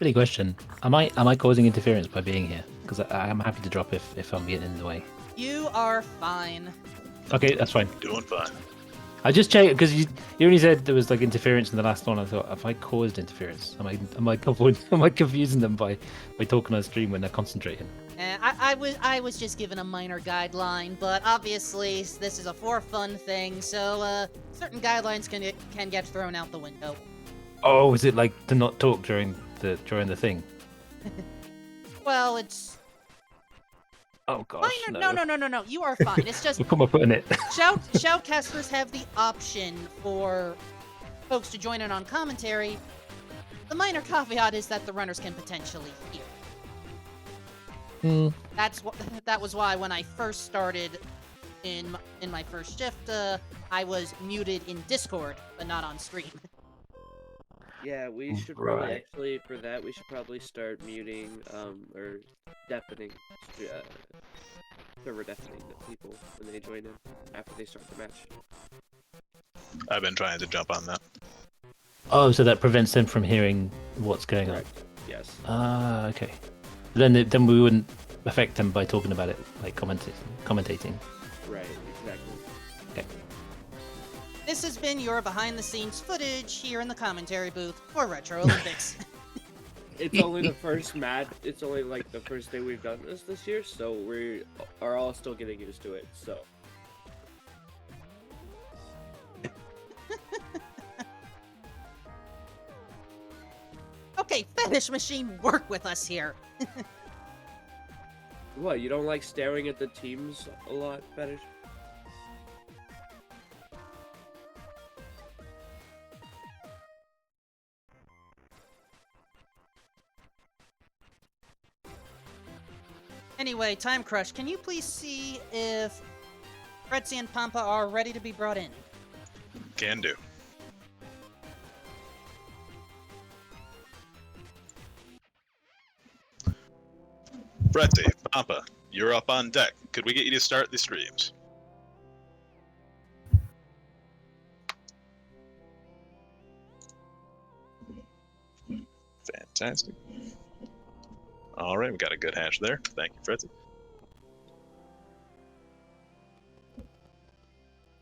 Silly question. Am I causing interference by being here? Because I'm happy to drop if I'm getting in the way. You are fine. Okay, that's fine. Doing fine. I just checked because you only said there was like interference in the last one. I thought, have I caused interference? Am I confusing them by talking on stream when they're concentrating? I was just given a minor guideline, but obviously this is a for fun thing, so certain guidelines can get thrown out the window. Oh, is it like to not talk during the thing? Well, it's Oh gosh, minor. No. You are fine. It's just Look at my foot in it. shoutcasters have the option for folks to join in on commentary. The minor caveat is that the runners can potentially hear. That was why when I first started in my first shift, I was muted in Discord, but not on stream. Yeah, we should probably actually for that we should probably start muting or deafening server deafening the people when they join in after they start the match. I've been trying to jump on that. Oh, so that prevents them from hearing what's going on. Yes. Ah, okay. Then we wouldn't affect them by talking about it, like commentating. Right. Exactly. Okay. This has been your behind-the-scenes footage here in the commentary booth for Retro Olympics. It's only the first match. It's only like the first day we've done this year, so we are all still getting used to it. So. Okay, Fetish Machine, work with us here. What? You don't like staring at the teams a lot, Fetish? Anyway, Time Crush, can you please see if Fretzy and Pampa are ready to be brought in? Can do. Fretzy, Pampa, you're up on deck. Could we get you to start the streams? Fantastic. All right, we got a good hash there. Thank you, Fretzy.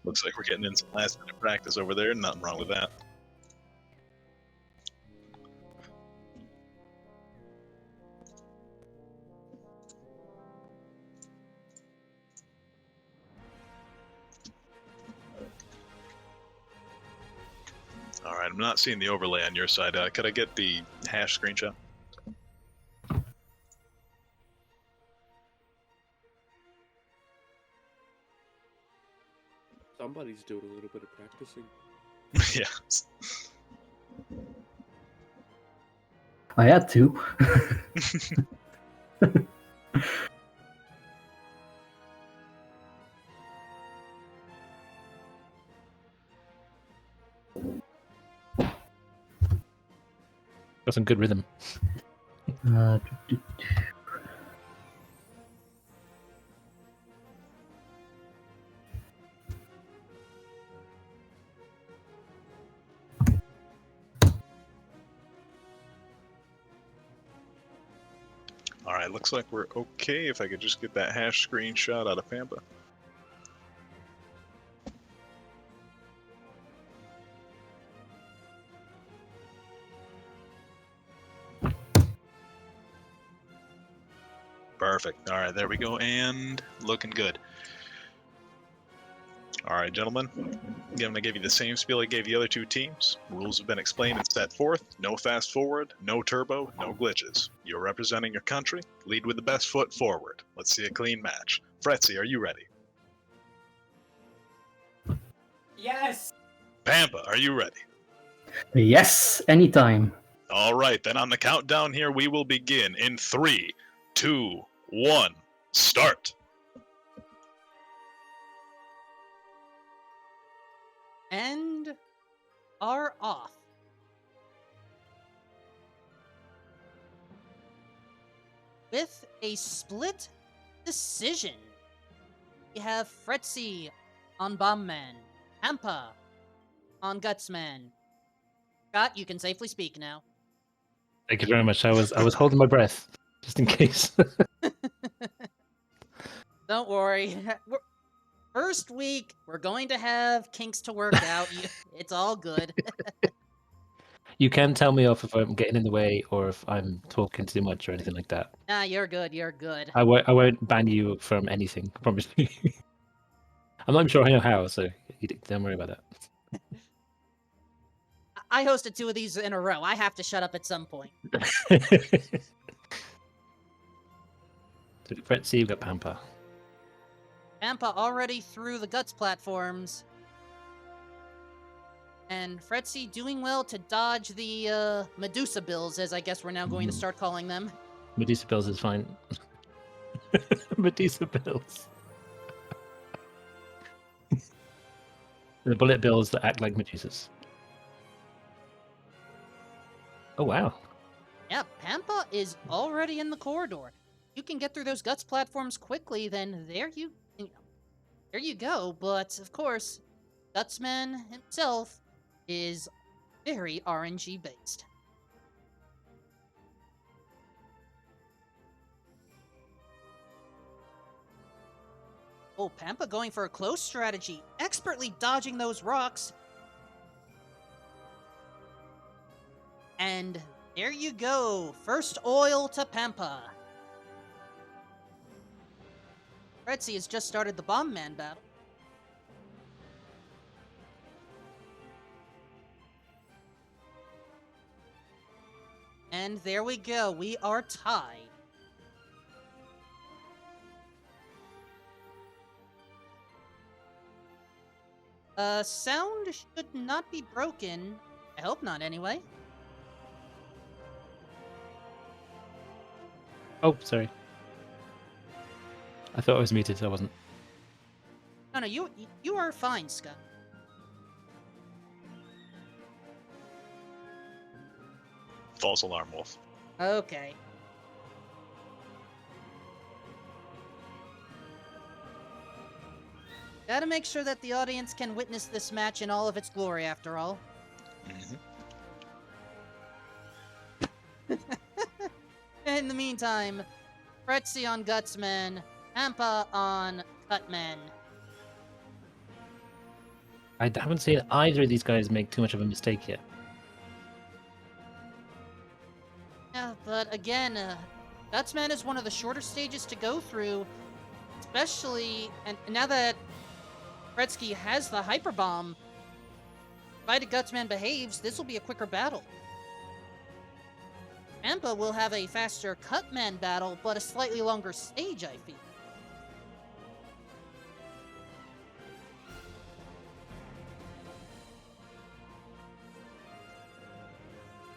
Looks like we're getting in some last-minute practice over there. Nothing wrong with that. All right, I'm not seeing the overlay on your side. Could I get the hash screenshot? Somebody's doing a little bit of practicing. Yes. I had to. Got some good rhythm. All right, looks like we're okay. If I could just get that hash screenshot out of Pampa. Perfect. All right, there we go, and looking good. All right, gentlemen, I'm going to give you the same spiel I gave the other two teams. Rules have been explained and set forth. No fast forward, no turbo, no glitches. You're representing your country. Lead with the best foot forward. Let's see a clean match. Fretzy, are you ready? Yes! Pampa, are you ready? Yes, anytime. All right, then on the countdown here, we will begin in 3, 2, 1, start. And are off. With a split decision, we have Fretzy on Bombman, Hampa on Gutsman. Scott, you can safely speak now. Thank you very much. I was holding my breath just in case. Don't worry. First week, we're going to have kinks to work out. It's all good. You can tell me off if I'm getting in the way or if I'm talking too much or anything like that. Nah, you're good. You're good. I won't ban you from anything. I promise you. I'm not even sure I know how, so don't worry about that. I hosted 2 of these in a row. I have to shut up at some point. So Fretzy, you've got Pampa. Pampa already through the Guts platforms. And Fretzy doing well to dodge the Medusa bills, as I guess we're now going to start calling them. Medusa Bills is fine. Medusa Bills. The bullet bills that act like Medusas. Oh, wow. Yeah, Pampa is already in the corridor. You can get through those Guts platforms quickly, then there you go. But, of course, Gutsman himself is very RNG-based. Oh, Pampa going for a close strategy, expertly dodging those rocks. And there you go, first oil to Pampa. Fretzy has just started the Bomb Man battle. And there we go, we are tied. Sound should not be broken. I hope not, anyway. Oh, sorry. I thought I was muted, so I wasn't. No, you are fine, Scott. False alarm, Wolf. Okay. Gotta make sure that the audience can witness this match in all of its glory, after all. In the meantime, Fretzy on Gutsman, Pampa on Cutman. I haven't seen either of these guys make too much of a mistake yet. Yeah, but again, Gutsman is one of the shorter stages to go through, especially, and now that Fretsky has the Hyper Bomb, provided Gutsman behaves, this will be a quicker battle. Pampa will have a faster Cutman battle, but a slightly longer stage, I feel.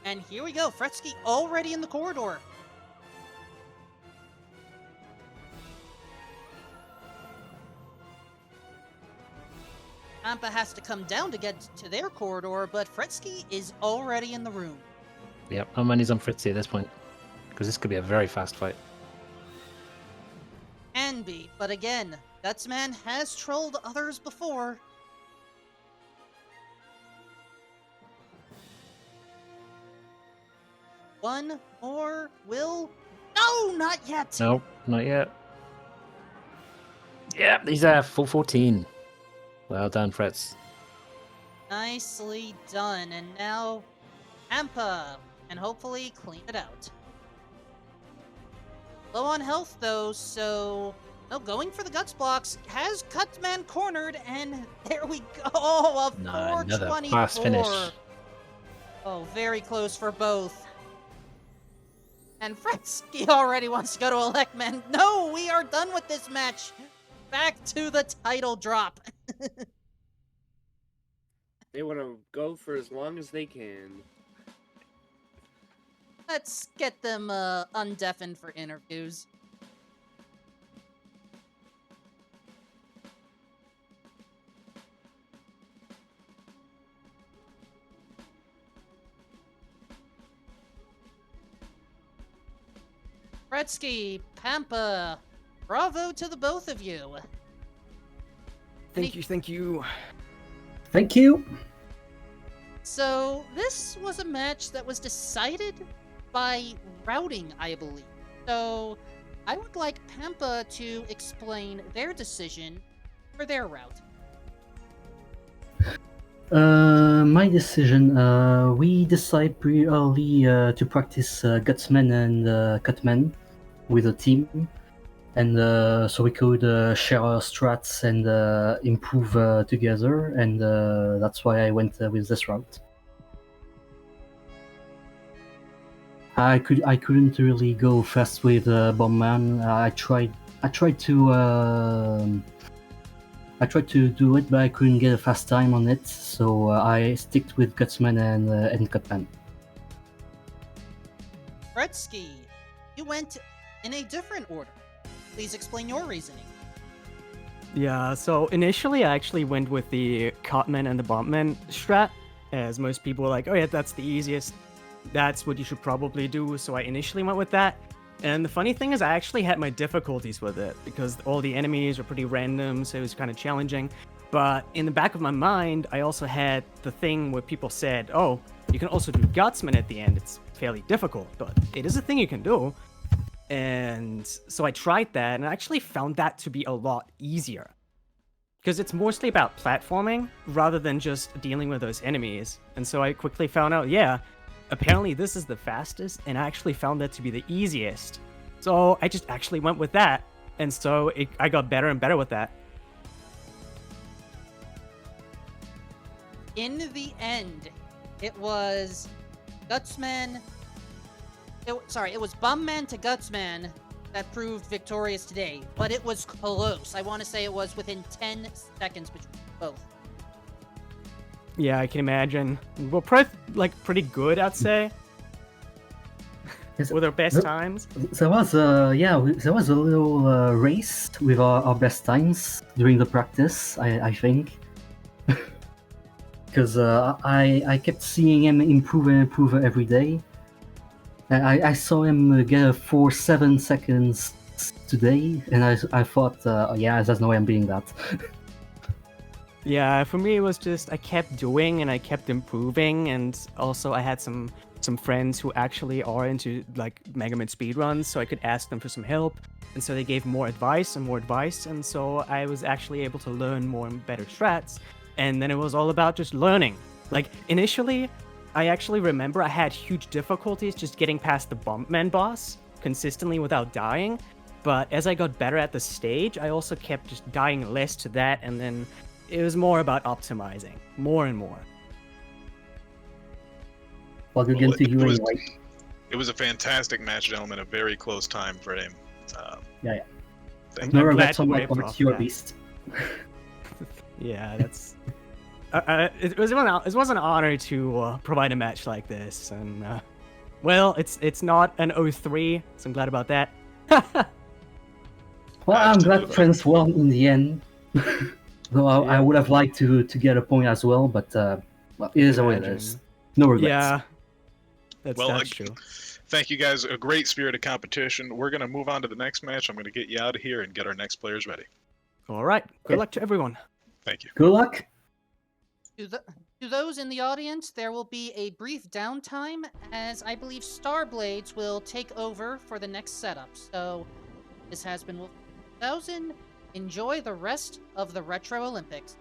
And here we go, Fretsky already in the corridor. Pampa has to come down to get to their corridor, but Fretsky is already in the room. Yep, my money's on Fritzy at this point, because this could be a very fast fight. Can be, but again, Gutsman has trolled others before. One more will... No, not yet! Nope, not yet. Yep, he's there, full 14. Well done, Fretz. Nicely done, and now Pampa can hopefully clean it out. Low on health though, so no, going for the Guts blocks has Cutman cornered, and there we go. Oh, a 424. Another fast finish. Oh, very close for both. And Fretsky already wants to go to Electman. No, we are done with this match. Back to the title drop. They want to go for as long as they can. Let's get them undeafened for interviews. Gretzky, Pampa, bravo to the both of you. Thank you, thank you. Thank you. So, this was a match that was decided by routing, I believe. So, I would like Pampa to explain their decision for their route. My decision, we decided pretty early to practice Gutsman and Cutman with a team, and so we could share our strats and improve together, and that's why I went with this route. I couldn't really go fast with Bombman. I tried to do it, but I couldn't get a fast time on it, so I sticked with Gutsman and Cutman. Gretzky, you went in a different order. Please explain your reasoning. Yeah, so initially I actually went with the Cotman and the Bombman strat, as most people were like, oh yeah, that's the easiest. That's what you should probably do, so I initially went with that. And the funny thing is I actually had my difficulties with it, because all the enemies were pretty random, so it was kind of challenging. But in the back of my mind, I also had the thing where people said, oh, you can also do Gutsman at the end. It's fairly difficult, but it is a thing you can do. And so I tried that, and I actually found that to be a lot easier. Because it's mostly about platforming, rather than just dealing with those enemies. And so I quickly found out, yeah, apparently this is the fastest, and I actually found that to be the easiest. So I just actually went with that, and so I got better and better with that. In the end, it was Gutsman. It was Bumman to Gutsman that proved victorious today, but it was close. I want to say it was within 10 seconds between both. Yeah, I can imagine. We're pretty good, I'd say. With our best times. There was there was a little race with our best times during the practice, I think. Because I kept seeing him improve and improve every day. I saw him get a 4-7 seconds today, and I thought, yeah, there's no way I'm beating that. Yeah, for me it was just I kept doing and I kept improving, and also I had some friends who actually are into like Mega Man speedruns, so I could ask them for some help, and so they gave more advice, and so I was actually able to learn more and better strats, and then it was all about just learning. Like initially, I actually remember I had huge difficulties just getting past the Bumpman boss consistently without dying, but as I got better at the stage, I also kept just dying less to that, and then it was more about optimizing, more and more. Well, again to you anyway. It was a fantastic match, gentlemen. A very close time frame. Yeah. Thank No you. regrets on my part. You're a beast. Yeah, that's. It was an honor to provide a match like this, and well, it's not an 0-3, so I'm glad about that. Well, I'm glad friends won in the end. Though I would have liked to get a point as well, but well, it is what it is. No regrets. Yeah, that's true. Thank you guys. A great spirited competition. We're going to move on to the next match. I'm going to get you out of here and get our next players ready. All right. Good luck to everyone. Thank you. Good luck. To those in the audience, there will be a brief downtime, as I believe Starblades will take over for the next setup. So, this has been Wolf 2000. Enjoy the rest of the Retro Olympics.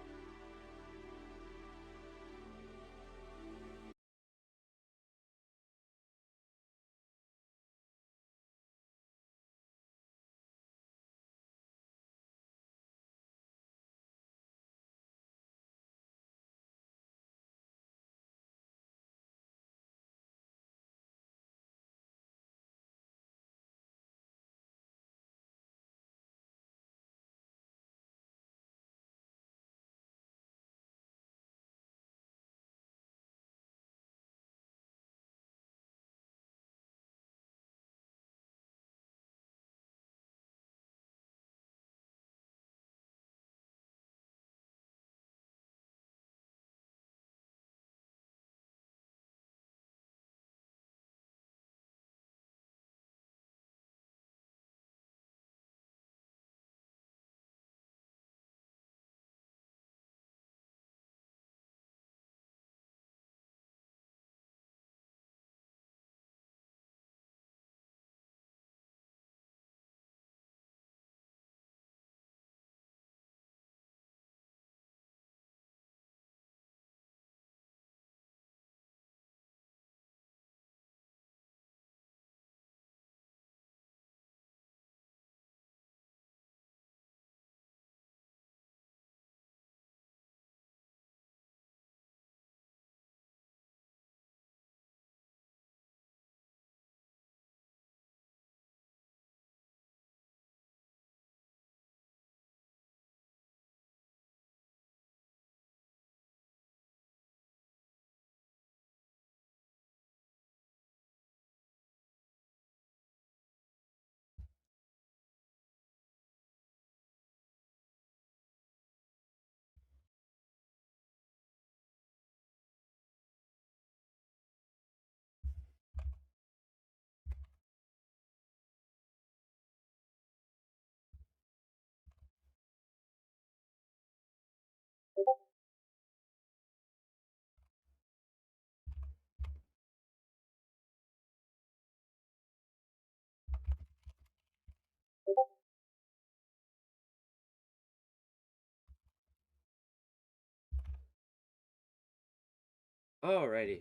Alrighty.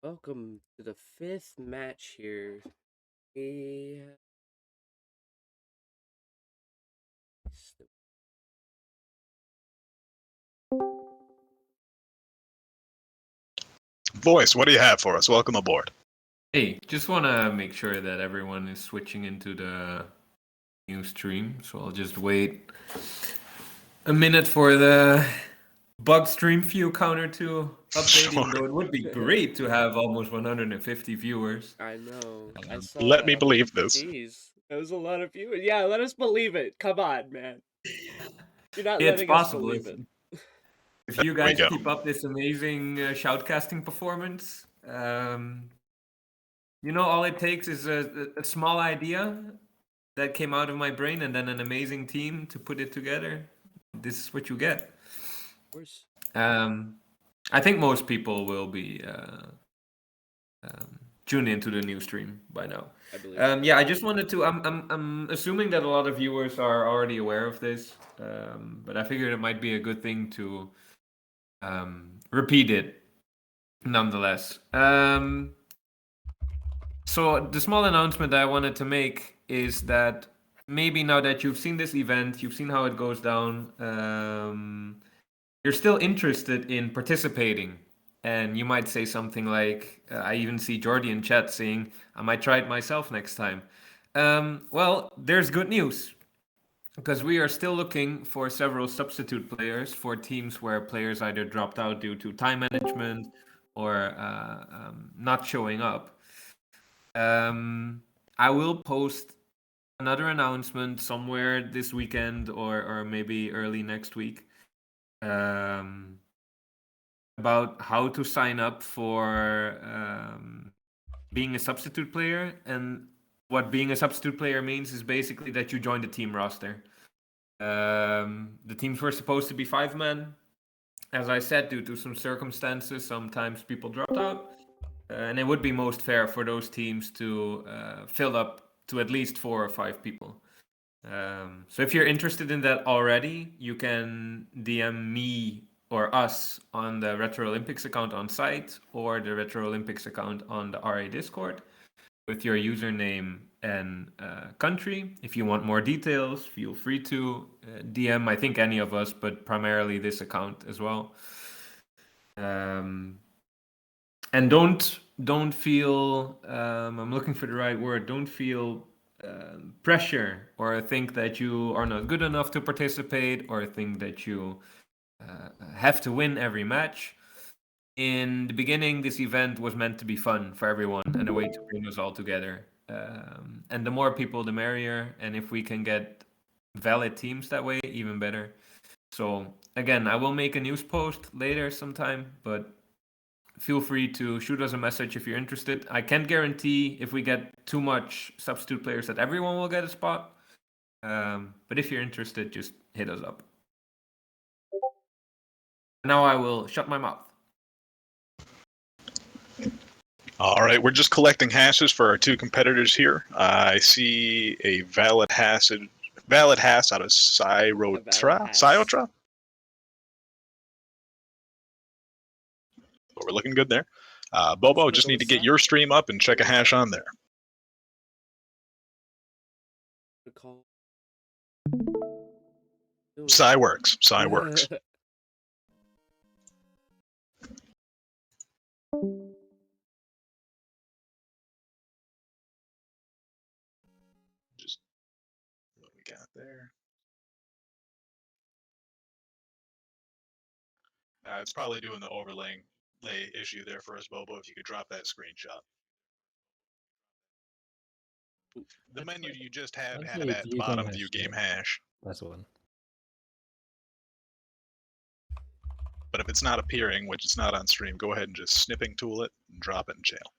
Welcome to the 5th match here. We Voice, what do you have for us? Welcome aboard. Hey, just want to make sure that everyone is switching into the new stream, so I'll just wait a minute for the bug stream view counter to update, even though it would be great to have almost 150 viewers. I know. I saw Let me that. believe this. Jeez, that was a lot of viewers. Yeah, let us believe it. Come on, man. You're not It's letting us possible believe it. if you There we guys go. keep up this amazing shoutcasting performance. All it takes is a small idea that came out of my brain and then an amazing team to put it together. This is what you get. Of course. I think most people will be tuned into the new stream by now. I believe. Yeah, I just wanted to. I'm assuming that a lot of viewers are already aware of this, but I figured it might be a good thing to repeat it, nonetheless. So the small announcement that I wanted to make is that maybe now that you've seen this event, you've seen how it goes down, you're still interested in participating. And you might say something like, I even see Jordi in chat saying, I might try it myself next time. Well, there's good news. Because we are still looking for several substitute players for teams where players either dropped out due to time management or not showing up. I will post another announcement somewhere this weekend or maybe early next week about how to sign up for being a substitute player. And what being a substitute player means is basically that you join the team roster. The teams were supposed to be 5 men. As I said, due to some circumstances, sometimes people dropped out. And it would be most fair for those teams to fill up to at least 4 or 5 people. So if you're interested in that already, you can DM me or us on the Retro Olympics account on site or the Retro Olympics account on the RA Discord with your username and country. If you want more details, feel free to DM, I think any of us, but primarily this account as well. And don't feel, I'm looking for the right word, don't feel pressure or think that you are not good enough to participate or think that you have to win every match. In the beginning, this event was meant to be fun for everyone and a way to bring us all together. And the more people, the merrier. And if we can get valid teams that way, even better. So again, I will make a news post later sometime, but feel free to shoot us a message if you're interested. I can't guarantee if we get too much substitute players that everyone will get a spot. But if you're interested, just hit us up. Now I will shut my mouth. All right, we're just collecting hashes for our 2 competitors here. I see a valid hash out of Cyotra. But we're looking good there. Bobo, just need to get your stream up and check a hash on there. Psy works. Psy works. Just what we got there. It's probably doing the overlay issue there for us, Bobo. If you could drop that screenshot. The menu you just had it at the bottom, view game hash. That's the one. But if it's not appearing, which it's not on stream, go ahead and just snipping tool it and drop it in channel.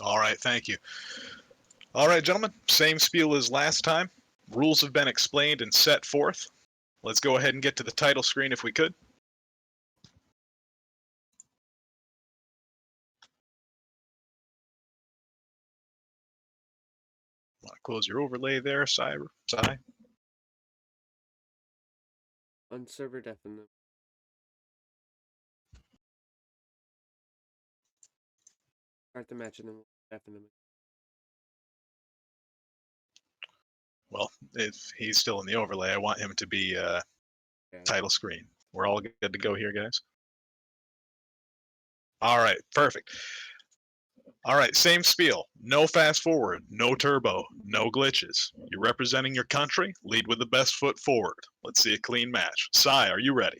All right, thank you. All right, gentlemen, same spiel as last time. Rules have been explained and set forth. Let's go ahead and get to the title screen if we could. close your overlay there, Sai. On server definitely. Start the match and then definitely. Well, if he's still in the overlay, I want him to be title screen. We're all good to go here, guys. All right, perfect. All right, same spiel. No fast forward, no turbo, no glitches. You're representing your country. Lead with the best foot forward. Let's see a clean match. Sai, are you ready?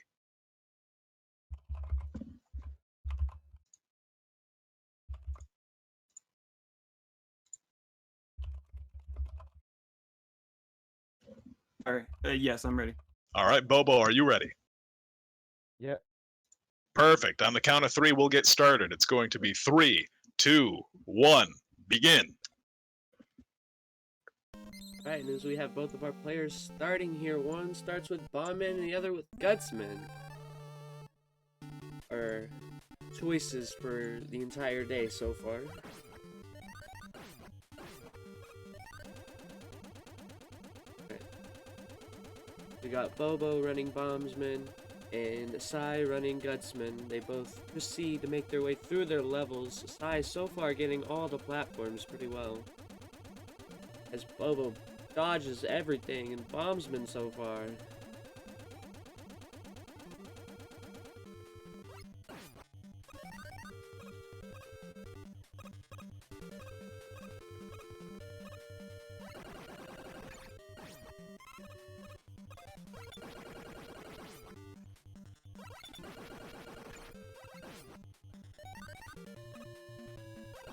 All right. Yes, I'm ready. All right, Bobo, are you ready? Yeah. Perfect. On the count of 3, we'll get started. It's going to be 3, 2, 1, begin. Alright, and as we have both of our players starting here, one starts with Bombman and the other with Gutsman. Our choices for the entire day so far. Right. We got Bobo running Bombsman and Sai running Gutsman. They both proceed to make their way through their levels. Sai so far getting all the platforms pretty well, as Bobo dodges everything and Bombsman so far.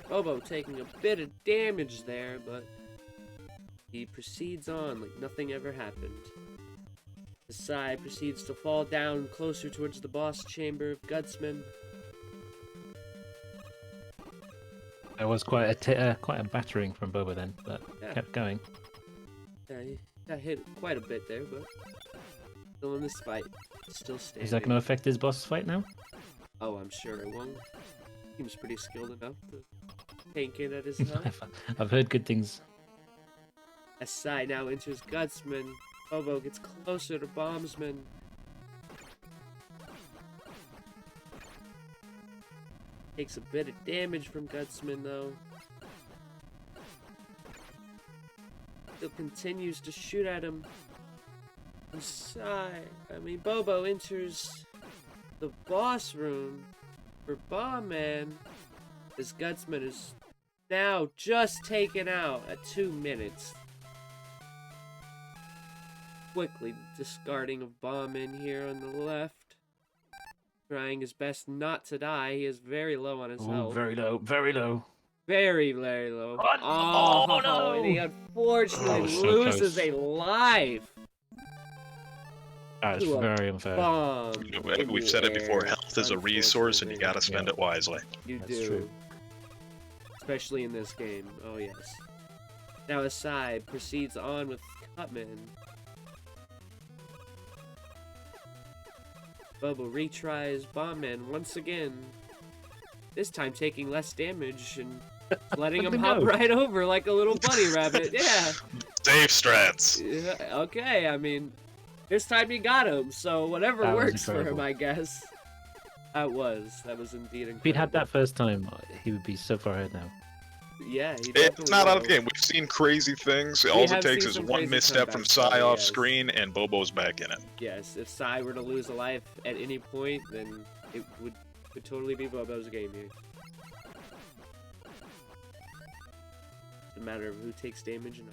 Bobo taking a bit of damage there, but he proceeds on like nothing ever happened. The Sai proceeds to fall down closer towards the boss chamber of Gutsman. It was quite a battering from Boba then, but Yeah. kept going. Yeah, he got hit quite a bit there, but still in this fight. Still standing. Is that going to affect his boss fight now? Oh, I'm sure it won't. Seems pretty skilled enough to tank it at his health. I've heard good things. As Sai now enters Gutsman, Bobo gets closer to Bombsman. Takes a bit of damage from Gutsman though. Still continues to shoot at him. And Bobo enters the boss room for Bombman, as Gutsman is now just taken out at 2 minutes. Quickly discarding of Bombman here on the left. Trying his best not to die. He is very low on his health. Very low, very low. Very, very low. Oh, no! And he unfortunately So loses close. a life. That's to a very unfair. bomb in We've the said it before. air, Health is a resource, and you got to spend it wisely. You That's do. true. Especially in this game. Oh, yes. Now Asai proceeds on with Cutman. Bobo retries Bombman once again. This time taking less damage and letting him hop right over like a little bunny rabbit. Yeah. Safe strats. Yeah, okay, I mean, this time you got him, so whatever That was works for him, incredible. I guess. That was indeed incredible. If he'd had that first time, he would be so far ahead now. Yeah, he It's definitely not out of will. the game. We've seen crazy things. We All it have takes seen is some one crazy misstep from comebacks, Sai though, off yes. screen, and Bobo's back in it. Yes, if Sai were to lose a life at any point, then it could totally be Bobo's game here. It's a matter of who takes damage and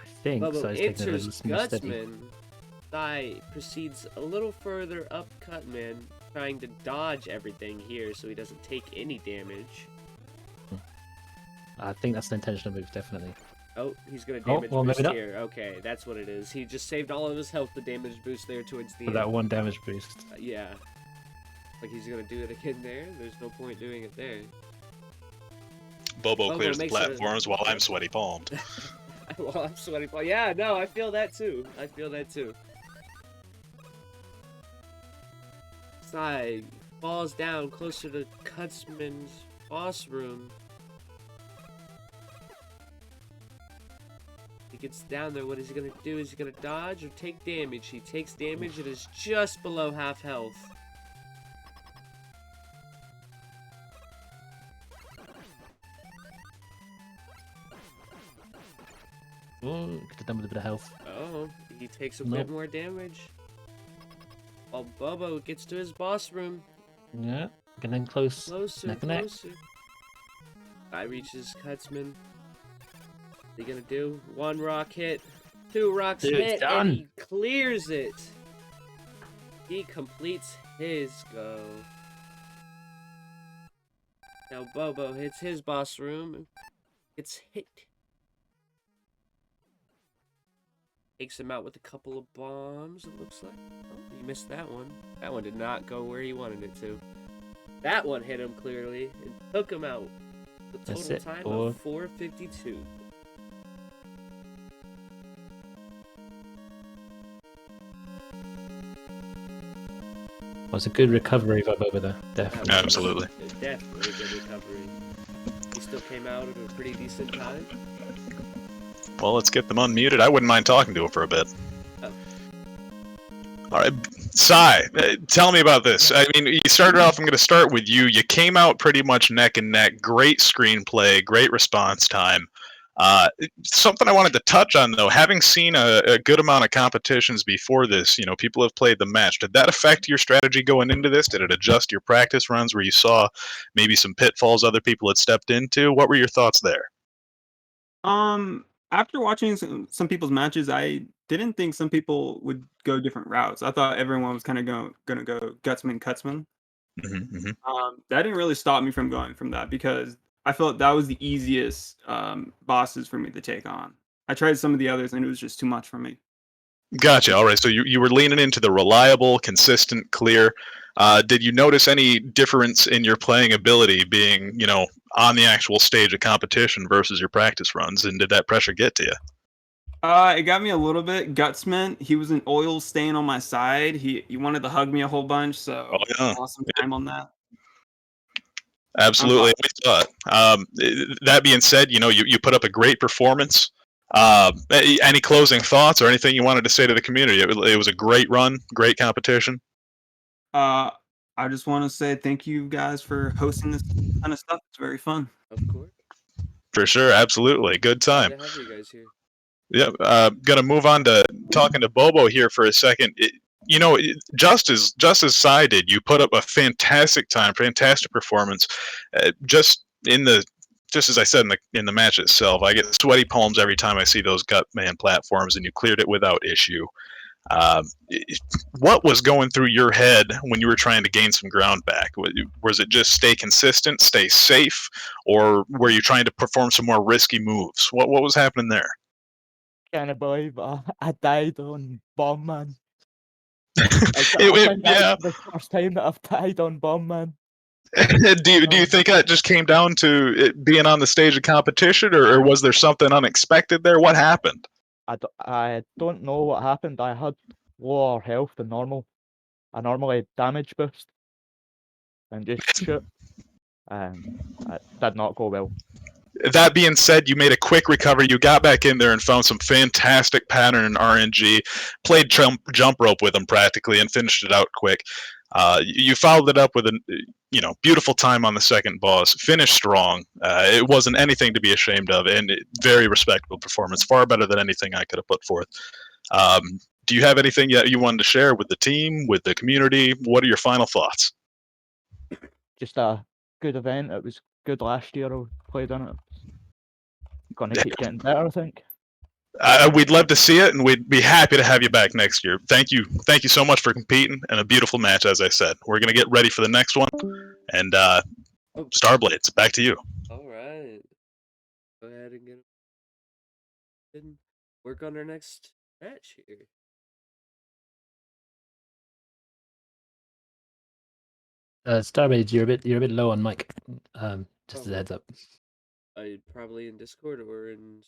I think Bobo Sai's taking it a enters little more steady. Gutsman. Sai proceeds a little further up Cutman, trying to dodge everything here so he doesn't take any damage. I think that's an intentional move, definitely. Oh, he's gonna Oh, damage well, maybe boost not. here. Okay, that's what it is. He just saved all of his health to damage boost there towards the For end. that one damage boost. Yeah. Like he's gonna do it again there. There's no point doing it there. Bobo clears the makes it a- platforms while I'm sweaty palmed. Well, I'm sweaty. Yeah, no, I feel that too. I feel that too. Sai falls down closer to Gutsman's boss room. gets down there, what is he gonna do? Is he gonna dodge or take damage? He takes damage. It is just below half health. Oh, could have done with a bit of health. Oh, he takes a Nope. bit more damage. While Bobo gets to his boss room. Yeah, getting close. Closer, Neck and neck. closer. Guy reaches Cutsman. What's he gonna do? 1 rock hit, 2 rocks Dude, it's hit, done. and he clears it. He completes his go. Now Bobo hits his boss room. Gets hit. Takes him out with a couple of bombs, it looks like. Oh, he missed that one. That one did not go where he wanted it to. That one hit him clearly and took him out. The That's total it, time boy. of 4:52. Was a good recovery vibe over there, definitely. Absolutely. Definitely a good recovery. He still came out at a pretty decent time. Well, let's get them unmuted. I wouldn't mind talking to him for a bit. Oh. All right, Sai, tell me about this. I mean, you started off. I'm going to start with you. You came out pretty much neck and neck. Great screenplay, great response time. Something I wanted to touch on, though, having seen a good amount of competitions before this, you know, people have played the match. Did that affect your strategy going into this? Did it adjust your practice runs where you saw maybe some pitfalls other people had stepped into? What were your thoughts there? After watching some people's matches, I didn't think some people would go different routes. I thought everyone was kind of gonna go Gutsman, Cutsman. That didn't really stop me from going from that because I felt that was the easiest bosses for me to take on. I tried some of the others and it was just too much for me. Gotcha. All right. So you were leaning into the reliable, consistent, clear. Did you notice any difference in your playing ability being, you know, on the actual stage of competition versus your practice runs? And did that pressure get to you? It got me a little bit. Gutsman, he was an oil stain on my side. He wanted to hug me a whole bunch, so yeah. I lost some time on that. Absolutely. We saw it. That being said, you know, you put up a great performance. Any closing thoughts or anything you wanted to say to the community? It was a great run, great competition. I just want to say thank you guys for hosting this kind of stuff. It's very fun. Of course. For sure. Absolutely. Good time. Glad to have you guys here. Yeah, gonna move on to talking to Bobo here for a second. You know, just as Sai did, you put up a fantastic time, fantastic performance. Just as I said in the match itself, I get sweaty palms every time I see those Gutman platforms, and you cleared it without issue. What was going through your head when you were trying to gain some ground back? Was it just stay consistent, stay safe, or were you trying to perform some more risky moves? What was happening there? Can't believe I died on Bomb Man. Yeah. The first time that I've died on Bomb Man. Do you think that just came down to it being on the stage of competition, or was there something unexpected there? What happened? I don't know what happened. I had lower health than normal. I normally damage boost and just shoot. It did not go well. That being said, you made a quick recovery. You got back in there and found some fantastic pattern and RNG. Played jump rope with them practically and finished it out quick. You followed it up with a beautiful time on the second boss. Finished strong. It wasn't anything to be ashamed of, and very respectable performance. Far better than anything I could have put forth. Do you have anything that you wanted to share with the team, with the community? What are your final thoughts? Just a good event. It was good last year. I played in it. Gonna keep getting better, I think. We'd love to see it, and we'd be happy to have you back next year. Thank you so much for competing, and a beautiful match, as I said. We're gonna get ready for the next one, and Starblades, back to you. All right. Go ahead and work on our next match here. Starbase, you're a bit low on mic. Just as a heads up. Probably in Discord or in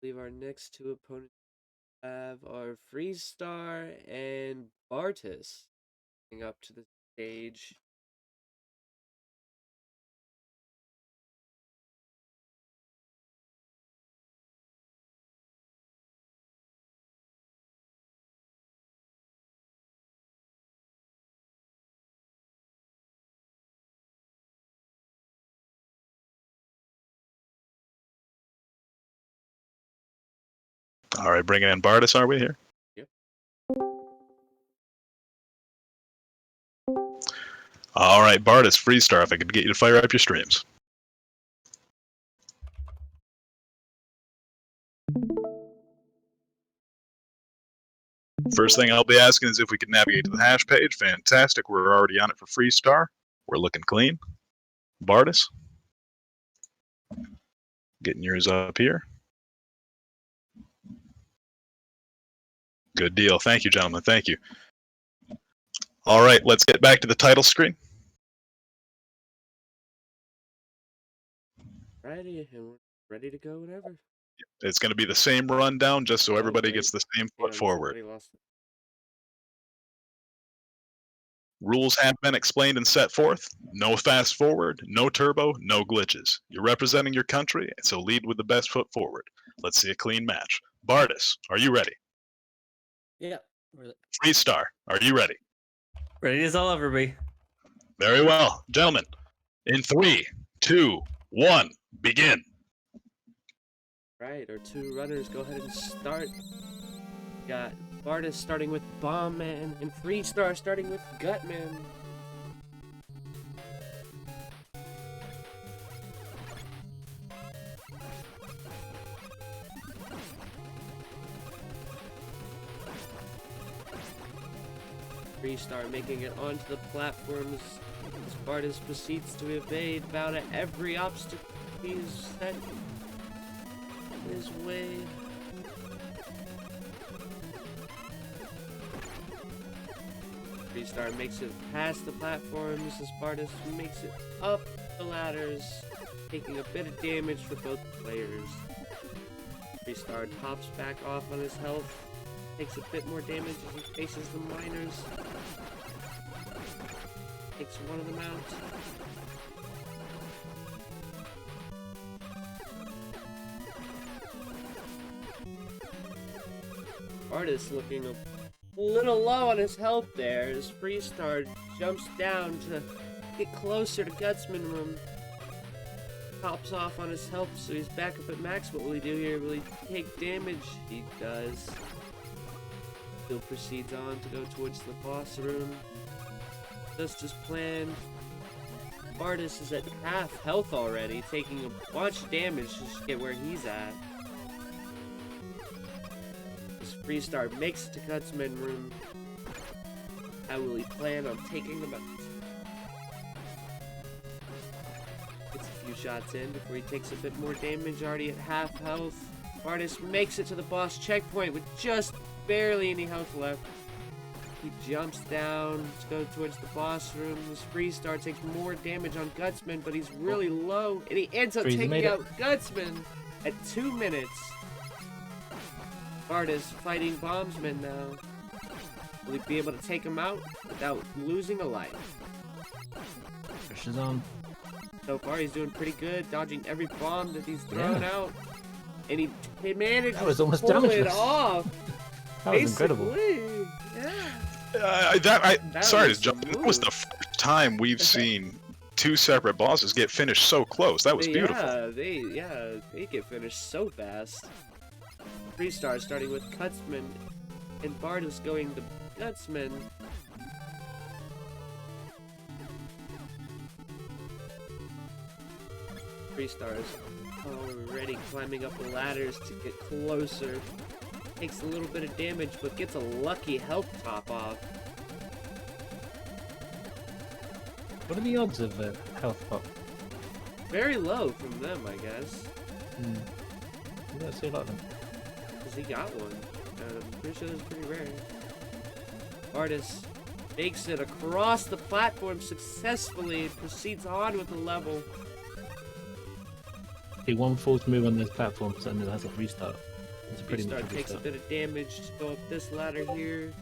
believe our next two opponents have our Freestar and Bartis coming up to the stage. All right, bringing in Bartis, are we here? Yep. All right, Bartis, Freestar, if I could get you to fire up your streams. First thing I'll be asking is if we could navigate to the hash page. Fantastic. We're already on it for Freestar. We're looking clean. Bartis. Getting yours up here. Good deal. Thank you, gentlemen. Thank you. All right, let's get back to the title screen. Righty, and we're ready to go whenever. It's going to be the same rundown just so everybody great. gets the same Hang foot on, forward. somebody lost it. Rules have been explained and set forth. No fast forward, no turbo, no glitches. You're representing your country, so lead with the best foot forward. Let's see a clean match. Bartis, are you ready? Yeah. Freestar, are you ready? Ready as I'll ever be. Very well. Gentlemen, in 3, 2, 1, begin. Right, our two runners go ahead and start. Got Bartis starting with Bomb Man and Freestar starting with Gutman. Freestar making it onto the platforms as Bartis proceeds to evade about every obstacle he's set his way. Freestar makes it past the platforms as Bartis makes it up the ladders, taking a bit of damage for both players. Freestar tops back off on his health, takes a bit more damage as he faces the miners. Takes one of them out. Artist looking a little low on his health there as Freestar jumps down to get closer to Gutsman Room. Pops off on his health so he's back up at max. What will he do here? Will he take damage? He does. Still proceeds on to go towards the boss room. Just as planned. Bartis is at half health already, taking a bunch of damage to get where he's at. Freestar makes it to Gutsman Room. How will he plan on taking them out? Gets a few shots in before he takes a bit more damage, already at half health. Bartis makes it to the boss checkpoint with just barely any health left. He jumps down to go towards the boss room. This Freestar takes more damage on Gutsman, but he's really low, and he ends up taking out Gutsman at 2 minutes. Bartis fighting Bombsman now. Will he be able to take him out without losing a life? Pressure's on. So far, he's doing pretty good, dodging every bomb that he's thrown out. And he manages That was almost to pull it damageless. off. That was incredible. Yeah. Sorry to jump in. That was the first time we've seen two separate bosses get finished so close. That was beautiful. Yeah, they get finished so fast. Freestar starting with Gutsman, and Bartis going to Gutsman. Freestar is already climbing up the ladders to get closer. Takes a little bit of damage, but gets a lucky health top off. What are the odds of a health pop? Very low from them, I guess. You don't see a lot of them. Because he got one. I'm pretty sure it's pretty rare. Bartis makes it across the platform successfully and proceeds on with the level. See, one false move on those platforms and it has a restart. It's pretty much Restart a good takes a start. bit of damage to go up this ladder here.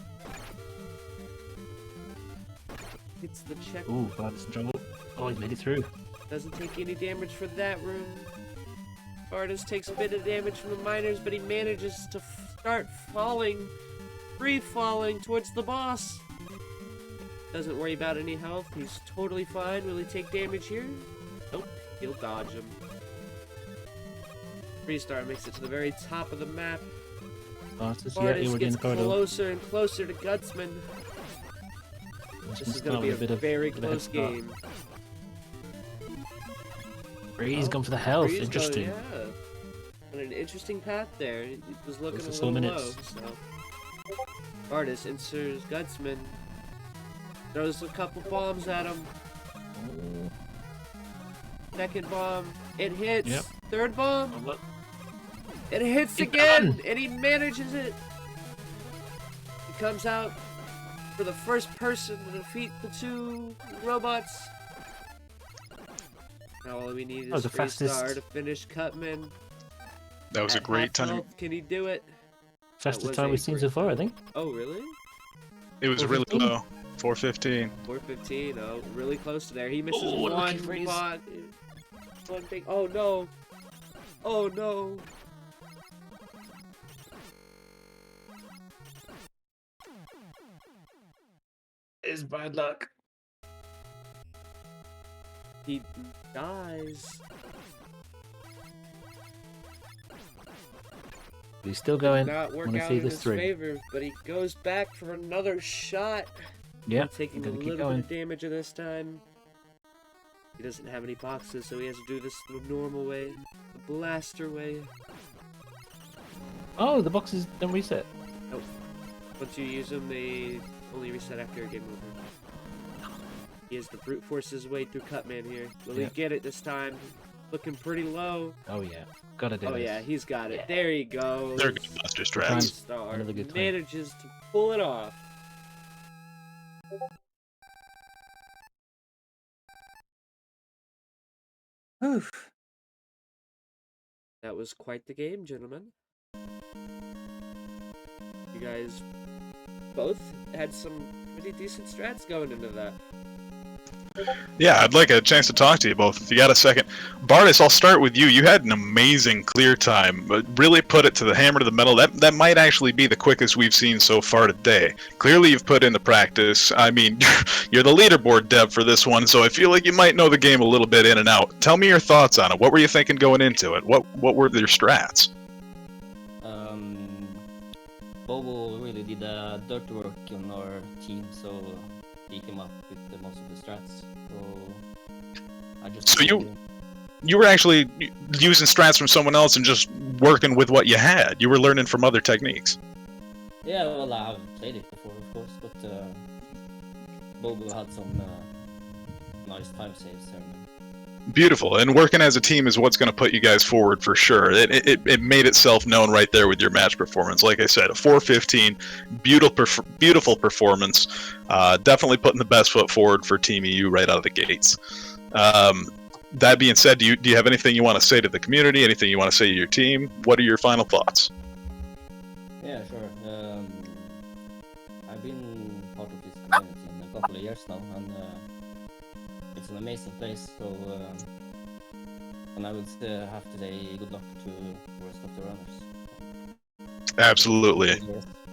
Hits the check. Ooh, Bard's in trouble. Oh, he's made it through. Doesn't take any damage for that room. Bardus takes a bit of damage from the miners, but he manages to start falling, free falling towards the boss. Doesn't worry about any health. He's totally fine. Will he take damage here? Nope. He'll dodge him. Freestar makes it to the very top of the map. Bardus, yeah, Bardus already in gets the corridor. closer and closer to Gutsman. This is going to be a very close game. He's gone for the health. Bree's Interesting. Going, yeah. On an interesting path there. He was looking a For little 4 low. minutes. So. Bardus enters Gutsman. Throws a couple bombs at him. Second bomb. It hits. Yep. Third bomb. It hits He again. done. And he manages it. He comes out for the first person to defeat the 2 robots. Now all we need is the Freestar fastest- to finish Cutman. That was a At great half time. health. Can he do it? Fastest was time a we've seen great so far, I time. think. Oh, really? It was really 4:15? low. 4:15. 4:15. Oh, really close to there. He misses Oh, one lucky freeze. bot. One big. Oh no. Oh no. It's bad luck. He dies. He's still going. Not I work want to out see in this his through. favor, but he goes back for another shot. Yeah, Taking a gonna keep little going. bit of damage in this time. He doesn't have any boxes, so he has to do this the normal way, the blaster way. Oh, the boxes don't reset. Nope. Once you use them, they only reset after a game over. He has to brute force his way through Cutman here. Will Yeah. he get it this time? Looking pretty low. Oh yeah, gotta do Oh this. yeah, he's got it. There he goes. They're good buster Time. strats. Freestar Another good time. manages to pull it off. Oof. That was quite the game, gentlemen. You guys both had some pretty decent strats going into that. Yeah, I'd like a chance to talk to you both if you got a second. Bardus, I'll start with you. You had an amazing clear time, but really put it to the hammer to the metal. That might actually be the quickest we've seen so far today. Clearly you've put in the practice. I mean, you're the leaderboard dev for this one, so I feel like you might know the game a little bit in and out. Tell me your thoughts on it. What were you thinking going into it? What were your strats? Bobo really did dirt work on our team, so he came up with most of the strats. So I just. So you were actually using strats from someone else and just working with what you had. You were learning from other techniques. Yeah, well, I haven't played it before, of course, but Bobo had some nice time saves there. Beautiful, and working as a team is what's going to put you guys forward for sure. It made itself known right there with your match performance. Like I said, a 4:15, beautiful performance. Definitely putting the best foot forward for Team EU right out of the gates. That being said, do you have anything you want to say to the community? Anything you want to say to your team? What are your final thoughts? Yeah, sure. I've been part of this community in a couple of years now, and it's an amazing place. So, and I would have to say good luck to the rest of the runners. Absolutely.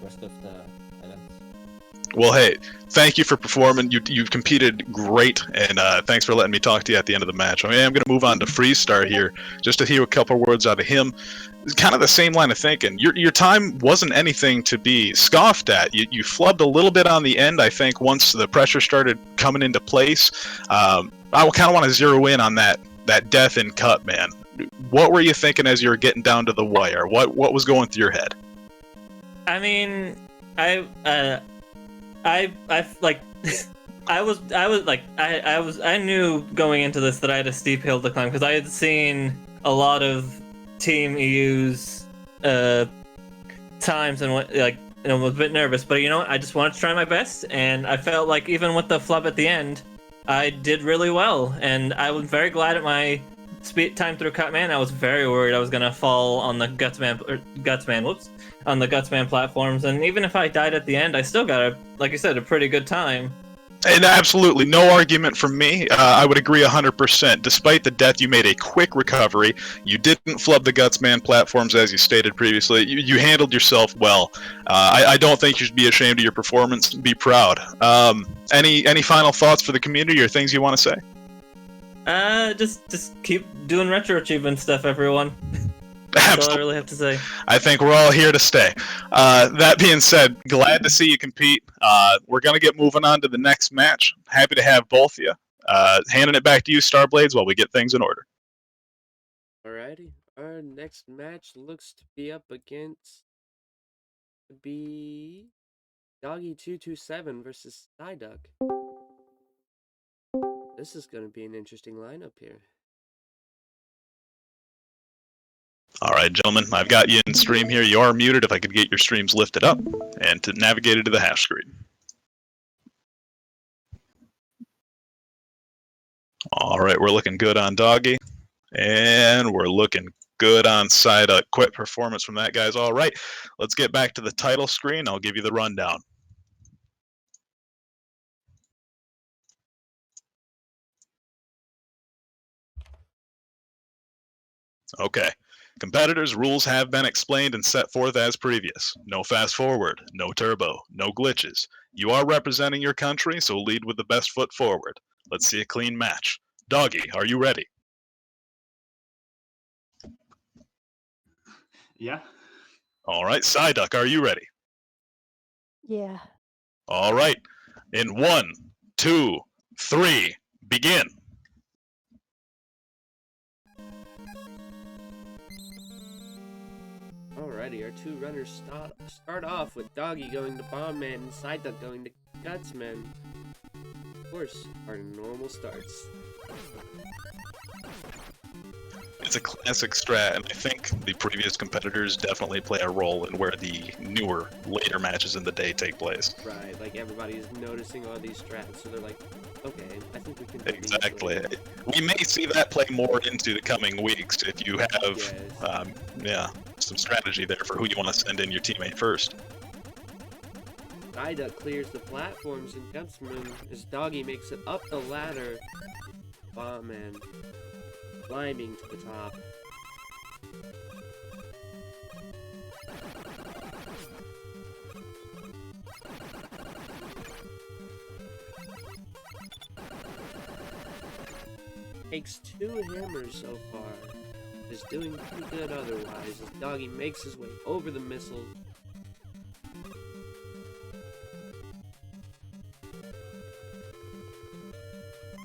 Rest of the event. Well, hey, thank you for performing. You've competed great, and thanks for letting me talk to you at the end of the match. I mean, I'm going to move on to Freestar here, just to hear a couple words out of him. It's kind of the same line of thinking. Your time wasn't anything to be scoffed at. You flubbed a little bit on the end, I think, once the pressure started coming into place. I kind of want to zero in on that death in cut, man. What were you thinking as you were getting down to the wire? What was going through your head? I mean, I like I knew going into this that I had a steep hill to climb because I had seen a lot of Team EU's times and was a bit nervous, but you know what? I just wanted to try my best, and I felt like even with the flub at the end, I did really well, and I was very glad at my speed time through Cutman, I was very worried I was gonna fall on the on the Gutsman platforms, and even if I died at the end, I still got like you said, a pretty good time. And absolutely, no argument from me. I would agree 100%. Despite the death, you made a quick recovery. You didn't flub the Gutsman platforms as you stated previously. You handled yourself well. I don't think you should be ashamed of your performance. Be proud. Any final thoughts for the community or things you want to say? Just keep doing retro achievement stuff, everyone. That's all I really have to say. I think we're all here to stay. That being said, glad to see you compete. We're going to get moving on to the next match. Happy to have both of you. Handing it back to you, Starblades, while we get things in order. Alrighty. Our next match looks to be up against Doggy227 versus Psyduck. This is going to be an interesting lineup here. All right, gentlemen, I've got you in stream here. You are muted. If I could get your streams lifted up and to navigate to the hash screen. All right, we're looking good on Doggy, and we're looking good on Psyduck. Quick performance from that, guys. All right, let's get back to the title screen. I'll give you the rundown. Okay. Competitors' rules have been explained and set forth as previous. No fast forward, no turbo, no glitches. You are representing your country, so lead with the best foot forward. Let's see a clean match. Doggy, are you ready? Yeah. All right, Psyduck, are you ready? Yeah. All right. In 1, 2, 3, begin. Alrighty, our two runners start off with Doggy going to Bombman and Psyduck going to Gutsman. Of course, our normal starts. It's a classic strat, and I think the previous competitors definitely play a role in where the newer, later matches in the day take place. Right, like everybody's noticing all these strats, so they're like, okay, I think we can do Exactly. We may see that play more into the coming weeks if you have, some strategy there for who you want to send in your teammate first. Psyduck clears the platforms and Gutsman as Doggy makes it up the ladder. Bombman climbing to the top. Takes 2 hammers so far. Is doing pretty good otherwise as Doggy makes his way over the missiles.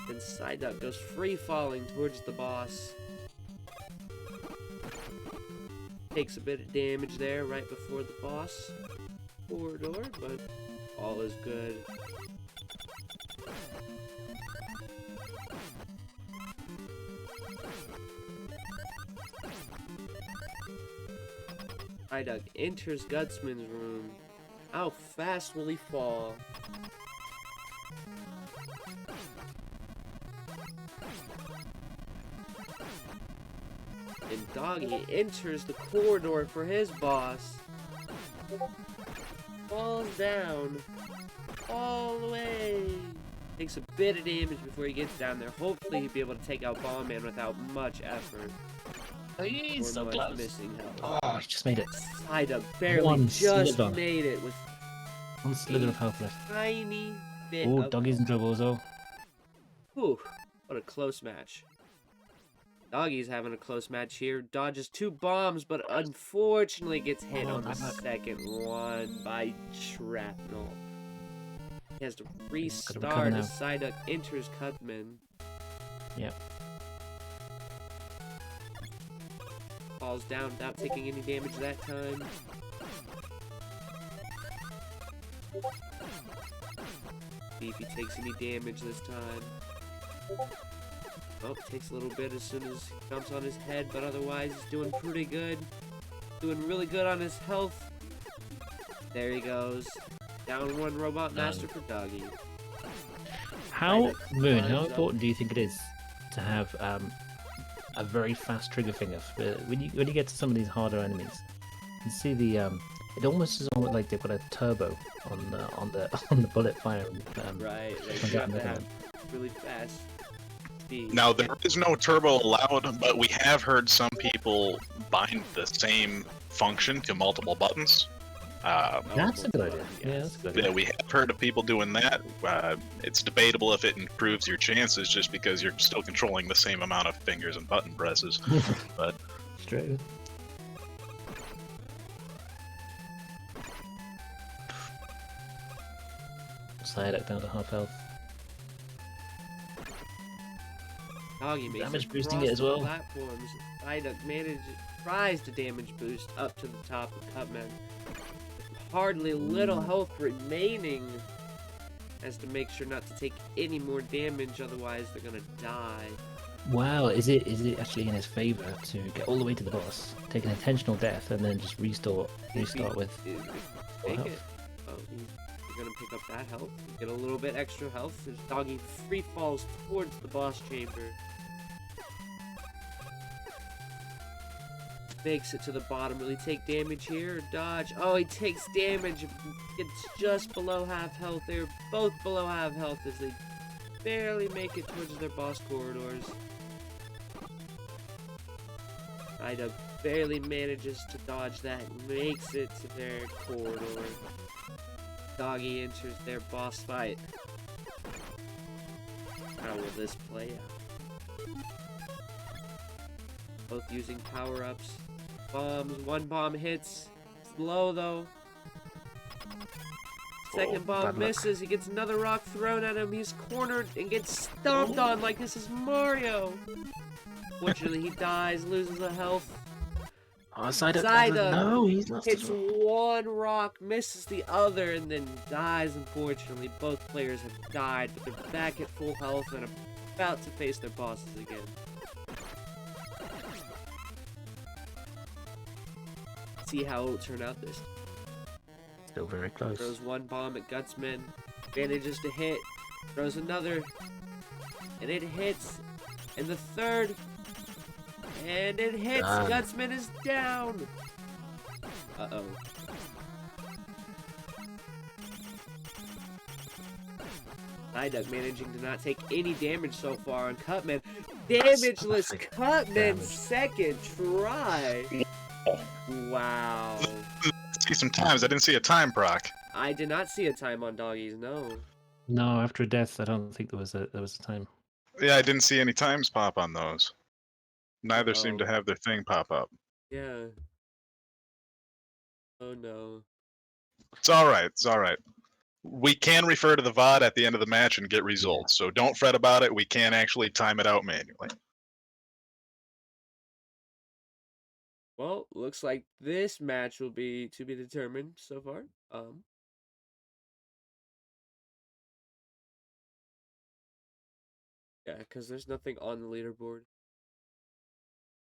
Then Psyduck goes free falling towards the boss. Takes a bit of damage there right before the boss corridor, but all is good. Psyduck enters Gutsman's room. How fast will he fall? And Doggy enters the corridor for his boss. Falls down. All the way. Takes a bit of damage before he gets down there. Hopefully he'll be able to take out Bombman without much effort. He's so much close. missing health. Oh, he just made it. Psyduck barely One just slither. made it with One slither of health left. tiny bit Oh, of Doggy's in trouble as well. Whew, what a close match. Doggy's having a close match here. Dodges 2 bombs, but unfortunately gets hit on the second one by shrapnel. He has to restart as Psyduck enters Cutman. Yep. Falls down without taking any damage that time. See if he takes any damage this time. Oh, takes a little bit as soon as he jumps on his head, but otherwise he's doing pretty good. Doing really good on his health. There he goes. Down 1 Robot Master for Doggy. How important do you think it is to have a very fast trigger finger. When you get to some of these harder enemies, you can see the it almost is almost like they've got a turbo on the bullet fire. Right, like on you that have to Mega have Man. really fast speed. Now, there is no turbo allowed, but we have heard some people bind the same function to multiple buttons. That's a good idea. Yeah, that's a good idea. Yeah, we have heard of people doing that. It's debatable if it improves your chances just because you're still controlling the same amount of fingers and button presses. But Straight. Psyduck down to half health. Doggy makes Damage it boosting across it as the well. platforms. Psyduck tries to damage boost up to the top of Cutman. Hardly little health remaining. Has to make sure not to take any more damage, otherwise they're gonna die. Wow, is it actually in his favor to get all the way to the boss, take an intentional death, and then just restart with full Take health? it. Oh, you're gonna pick up that health. You get a little bit extra health as Doggy free falls towards the boss chamber. Makes it to the bottom. Will he take damage here or dodge? Oh, he takes damage. Gets just below half health. They're both below half health as they barely make it towards their boss corridors. Ida barely manages to dodge that and makes it to their corridor. Doggy enters their boss fight. How will this play out? Both using power-ups. Bombs. One bomb hits. It's low though. Second bomb bad luck. misses. He gets another rock thrown at him. He's cornered and gets stomped on like this is Mario. Fortunately, he dies, loses a health. Oh, Psyduck. Psyduck No, he's lost hits as well. one rock, misses the other, and then dies. Unfortunately, both players have died, but they're back at full health and about to face their bosses again. See how it'll turn out this time. Still very close. Throws one bomb at Gutsman, manages to hit, throws another, and it hits, and the third, and it hits. Done. Gutsman is down. Uh-oh. Psyduck managing to not take any damage so far on Cutman. Damageless Cutman, damage. second try. Wow. see some times. I didn't see a time proc. I did not see a time on doggies, no. No, after a death, I don't think there was a time. Yeah, I didn't see any times pop on those. Neither seem to have their thing pop up. Yeah. Oh no. It's all right. It's all right. We can refer to the VOD at the end of the match and get results, so don't fret about it. We can actually time it out manually. Well, looks like this match will be to be determined so far. Yeah, because there's nothing on the leaderboard.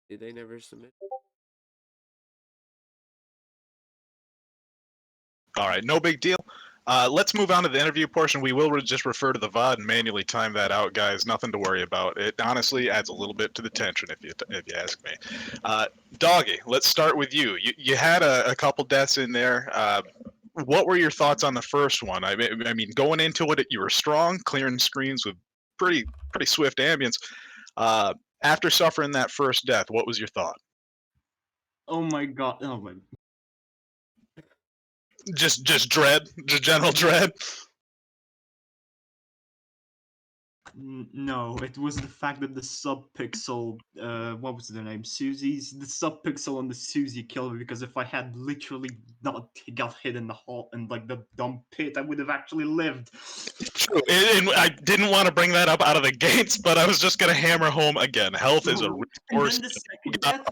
Did they never submit? All right, no big deal. Let's move on to the interview portion. We will just refer to the VOD and manually time that out, guys. Nothing to worry about. It honestly adds a little bit to the tension, if you ask me. Doggy, let's start with you. You had a couple deaths in there. What were your thoughts on the first one? I mean, going into it, you were strong, clearing screens with pretty swift ambience. After suffering that first death, what was your thought? Oh my god! Oh my. Just dread, just general dread. No, it was the fact that the sub-pixel, what was their name? The sub-pixel on the Susie killed me, because if I had literally not got hit in the hole and like the dumb pit, I would have actually lived. True, and I didn't want to bring that up out of the gates, but I was just gonna hammer home again. Health is a resource. And then the second death,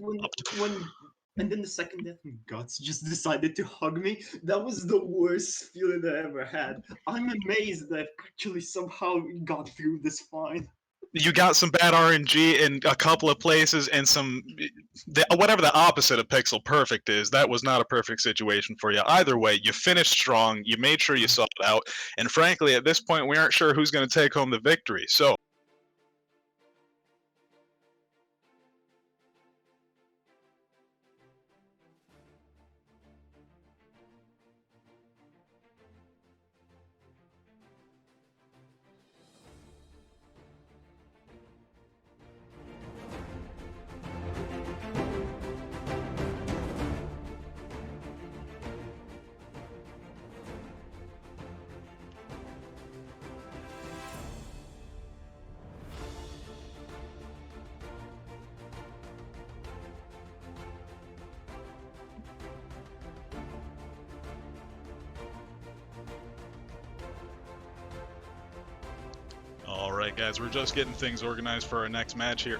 and then the second death when Guts just decided to hug me, that was the worst feeling I ever had. I'm amazed that I actually somehow got through this fine. You got some bad RNG in a couple of places, and whatever the opposite of pixel perfect is. That was not a perfect situation for you. Either way, you finished strong. You made sure you saw it out, and frankly, at this point, we aren't sure who's going to take home the victory. So. guys. We're just getting things organized for our next match here.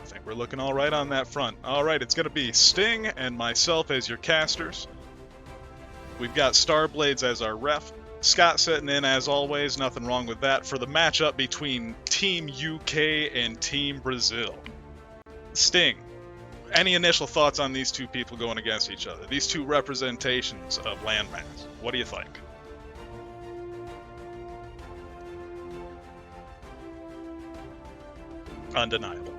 I think we're looking all right on that front. All right, it's going to be Sting and myself as your casters. We've got Starblades as our ref. Scott sitting in as always, nothing wrong with that, for the matchup between Team UK and Team Brazil. Sting, any initial thoughts on these two people going against each other? These two representations of landmass. What do you think? Undeniable.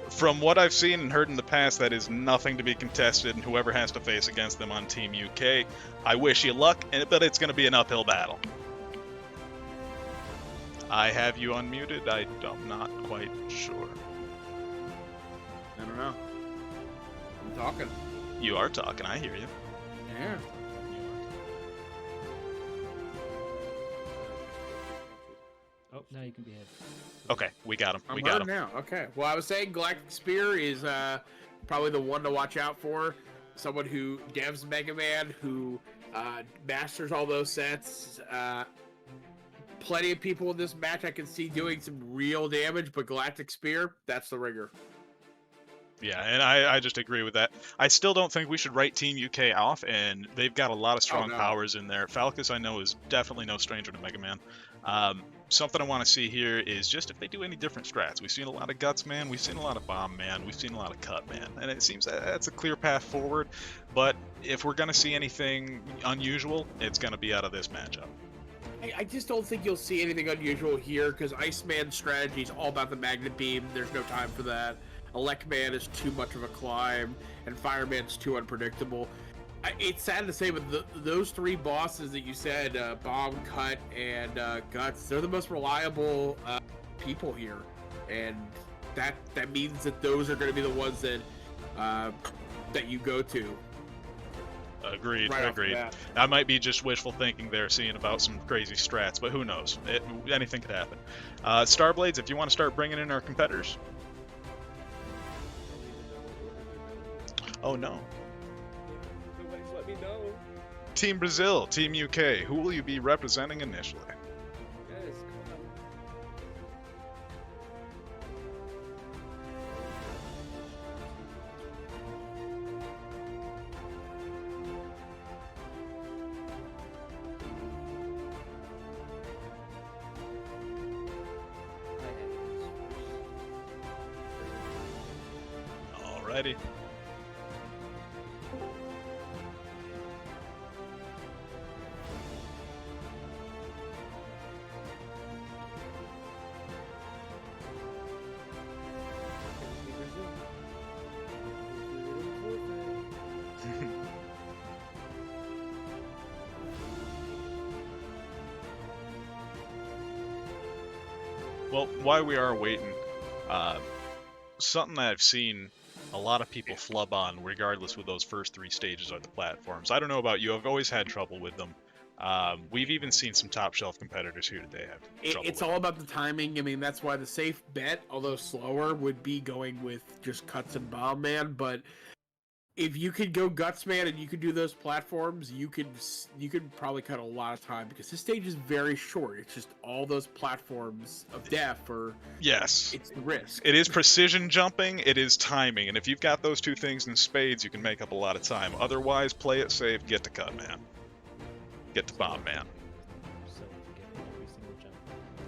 From what I've seen and heard in the past, that is nothing to be contested, and whoever has to face against them on Team UK, I wish you luck, but it's going to be an uphill battle. I have you unmuted. I'm not quite sure. I don't know. I'm talking. You are talking. I hear you. Yeah. Oh, now you can be here. Okay, we got him. We I'm got on him. now. Okay. Well, I was saying Galactic Spear is probably the one to watch out for. Someone who devs Mega Man, who masters all those sets. Plenty of people in this match I can see doing some real damage, but Galactic Spear, that's the ringer. Yeah, and I just agree with that. I still don't think we should write Team UK off, and they've got a lot of strong powers in there. Falcus, I know, is definitely no stranger to Mega Man. Something I want to see here is just if they do any different strats. We've seen a lot of Guts Man, we've seen a lot of Bomb Man, we've seen a lot of Cut Man, and it seems that's a clear path forward. But if we're going to see anything unusual, it's going to be out of this matchup. I just don't think you'll see anything unusual here, because Iceman's strategy is all about the Magnet Beam. There's no time for that. Electman is too much of a climb, and Fireman's too unpredictable. It's sad to say, but those three bosses that you said, Bomb, Cut, and Guts, they're the most reliable people here. And that means that those are going to be the ones that that you go to. Agreed, Right off the agreed. bat. That might be just wishful thinking there, seeing about some crazy strats, but who knows? Anything could happen. Starblades, if you want to start bringing in our competitors. Oh no. Nobody's let me know. Team Brazil, Team UK, who will you be representing initially? Guys, come Alrighty. Well, while we are waiting, something that I've seen a lot of people flub on, regardless with those first three stages, are the platforms. I don't know about you, I've always had trouble with them. We've even seen some top shelf competitors who today have trouble It's with all about the timing. I mean, that's why the safe bet, although slower, would be going with just Cuts and Bomb Man. But if you could go Guts Man and you could do those platforms, you could probably cut a lot of time, because this stage is very short. It's just all those platforms of death, or Yes. it's the risk. It is precision jumping, it is timing, and if you've got those two things in spades, you can make up a lot of time. Otherwise, play it safe, get to Cut Man. Get to Bomb Man. So to get every single jump.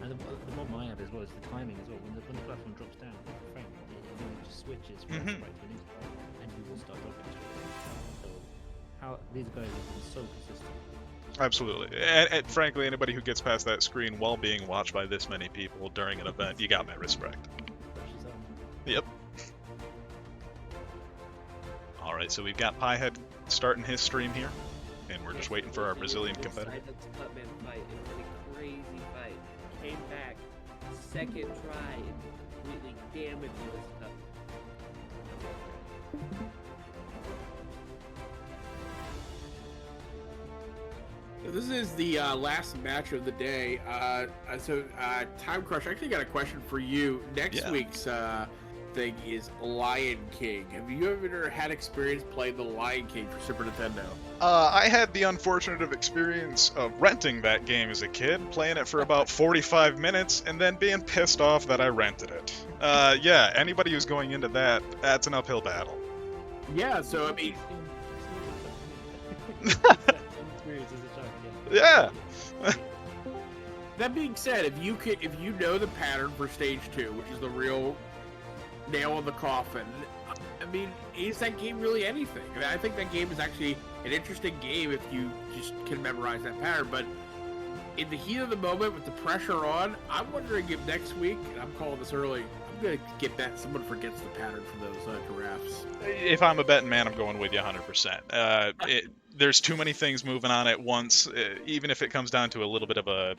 And the problem I have as well is the timing as well. When the platform drops down, the frame, it just switches from right to an inside, and you will start dropping straight away. So how these guys have been so consistent. Absolutely. And frankly, anybody who gets past that screen while being watched by this many people during an event, you got my respect. Yep. Alright, so we've got Piehead starting his stream here, and we're just waiting for our Brazilian competitor. Decided to Cutman fight. It was a crazy fight. Came back, second try, and completely damaged this Cut. This is the last match of the day. Time Crush, I actually got a question for you. Next week's thing is Lion King. Have you ever had experience playing the Lion King for Super Nintendo? I had the unfortunate experience of renting that game as a kid, playing it for about 45 minutes, and then being pissed off that I rented it. Yeah, anybody who's going into that, that's an uphill battle. Yeah, so I mean... Yeah. That being said, if you know the pattern for stage 2, which is the real nail in the coffin, I mean, is that game really anything? I mean, I think that game is actually an interesting game if you just can memorize that pattern, but in the heat of the moment with the pressure on, I'm wondering if next week, and I'm calling this early, I'm going to get that someone forgets the pattern for those giraffes. If I'm a betting man, I'm going with you 100%. There's too many things moving on at once. Even if it comes down to a little bit of a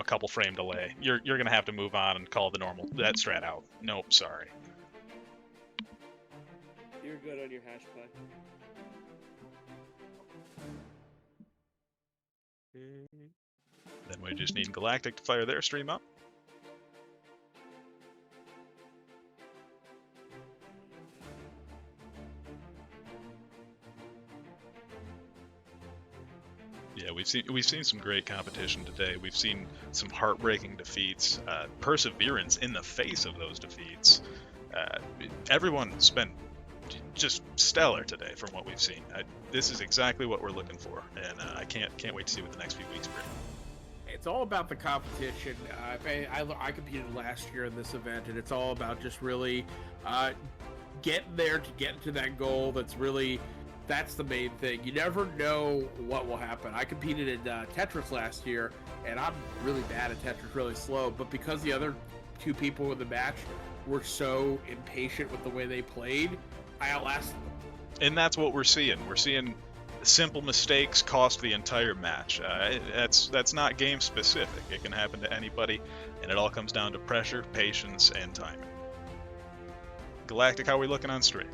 couple frame delay, you're going to have to move on and call that strat out. Nope, sorry. You're good on your hash pie. Then we just need Galactic to fire their stream up. Yeah, we've seen some great competition today. We've seen some heartbreaking defeats, perseverance in the face of those defeats. Everyone's been just stellar today from what we've seen. This is exactly what we're looking for, and I can't wait to see what the next few weeks bring. It's all about the competition. I competed last year in this event, and it's all about just really getting there to get to that goal. That's the main thing. You never know what will happen. I competed in Tetris last year, and I'm really bad at Tetris, really slow. But because the other two people in the match were so impatient with the way they played, I outlasted them. And that's what we're seeing. We're seeing simple mistakes cost the entire match. That's not game specific. It can happen to anybody, and it all comes down to pressure, patience, and timing. Galactic, how are we looking on stream?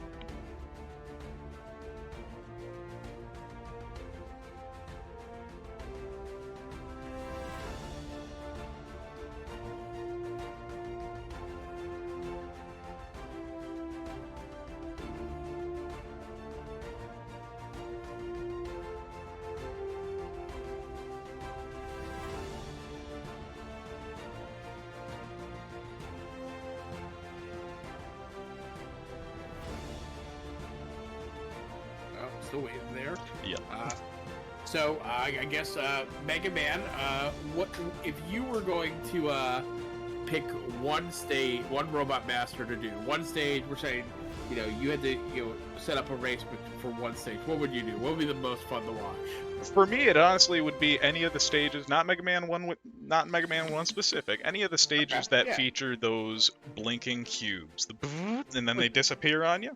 Still waiting there. Yep. So I guess Mega Man, what if you were going to pick one robot master to do one stage? We're saying, you had to set up a race for one stage. What would you do? What would be the most fun to watch? For me, it honestly would be any of the stages, not Mega Man 1 specific, any of the stages that feature those blinking cubes, and then they disappear on you.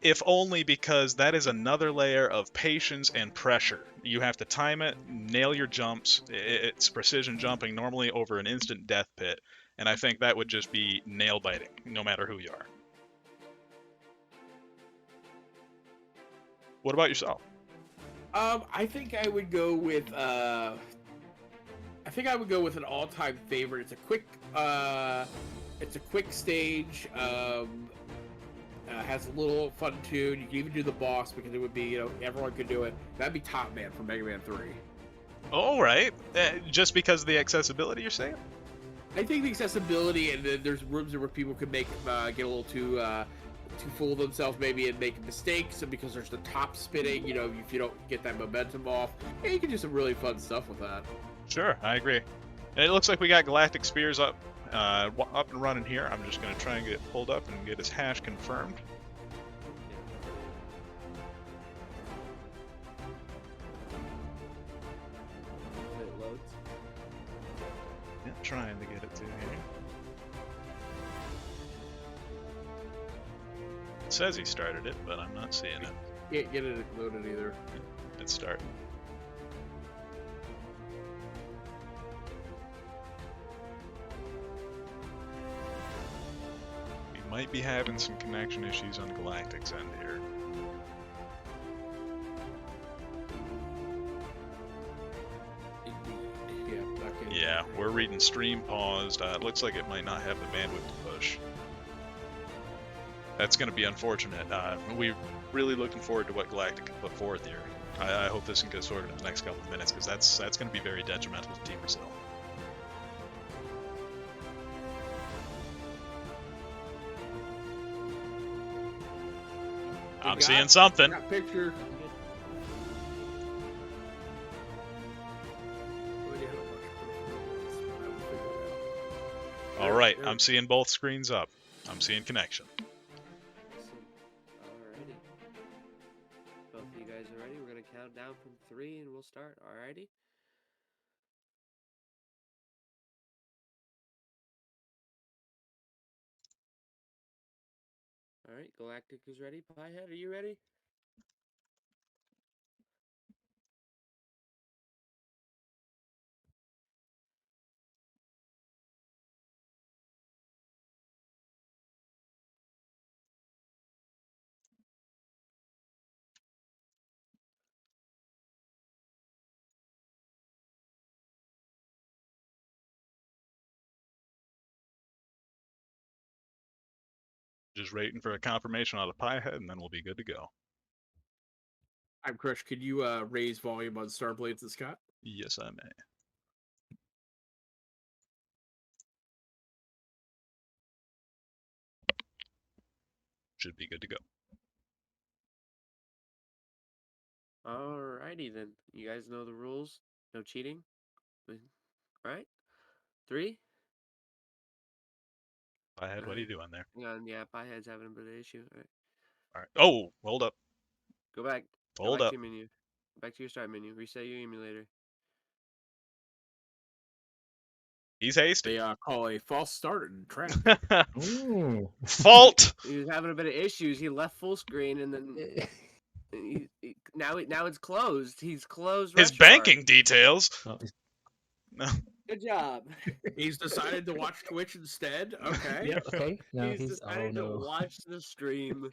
If only because that is another layer of patience and pressure. You have to time it, nail your jumps. It's precision jumping, normally over an instant death pit, and I think that would just be nail biting, no matter who you are. What about yourself? I think I would go with an all-time favorite. It's a quick stage. Has a little fun tune. You can even do the boss because it would be, everyone could do it. That'd be Top Man from Mega Man 3. All right. Just because of the accessibility, you're saying? I think the accessibility, and there's rooms where people could get a little too full of themselves maybe and make mistakes, and because there's the top spinning, if you don't get that momentum off, you can do some really fun stuff with that. Sure, I agree. It looks like we got Galactic Spears up and running here. I'm just going to try and get it pulled up and get his hash confirmed. It loads. Yeah, trying to get it to here. It says he started it, but I'm not seeing it. Can't get it loaded either. It's starting. Might be having some connection issues on Galactic's end here. We're reading stream paused. It looks like it might not have the bandwidth to push. That's going to be unfortunate. We're really looking forward to what Galactic can put forth here. I hope this can get sorted in the next couple of minutes, because that's going to be very detrimental to Team Brazil. I'm seeing something. Got picture. All right, I'm seeing both screens up. I'm seeing connection. Alrighty. Both of you guys are ready. We're going to count down from 3 and we'll start. Alrighty. Alright, Galactic is ready. Piehead, are you ready? Just waiting for a confirmation on the Piehead, and then we'll be good to go. I'm Crush. Could you raise volume on Starblades and Scott? Yes, I may. Should be good to go. Alrighty then. You guys know the rules. No cheating. Alright. 3. Piehead, what are you doing there? Hang on, yeah, Piehead's having a bit of an issue. Alright. Oh, hold up. Go back. Hold Go back up. to your menu. Go back to your start menu. Reset your emulator. He's hasty. They call a false start and trap. Fault. He was having a bit of issues. He left full screen and then now it's closed. He's closed. His RetroArch. banking details. No. Good job. He's decided to watch Twitch instead. Okay. Yeah, okay. No, he's decided to watch the stream.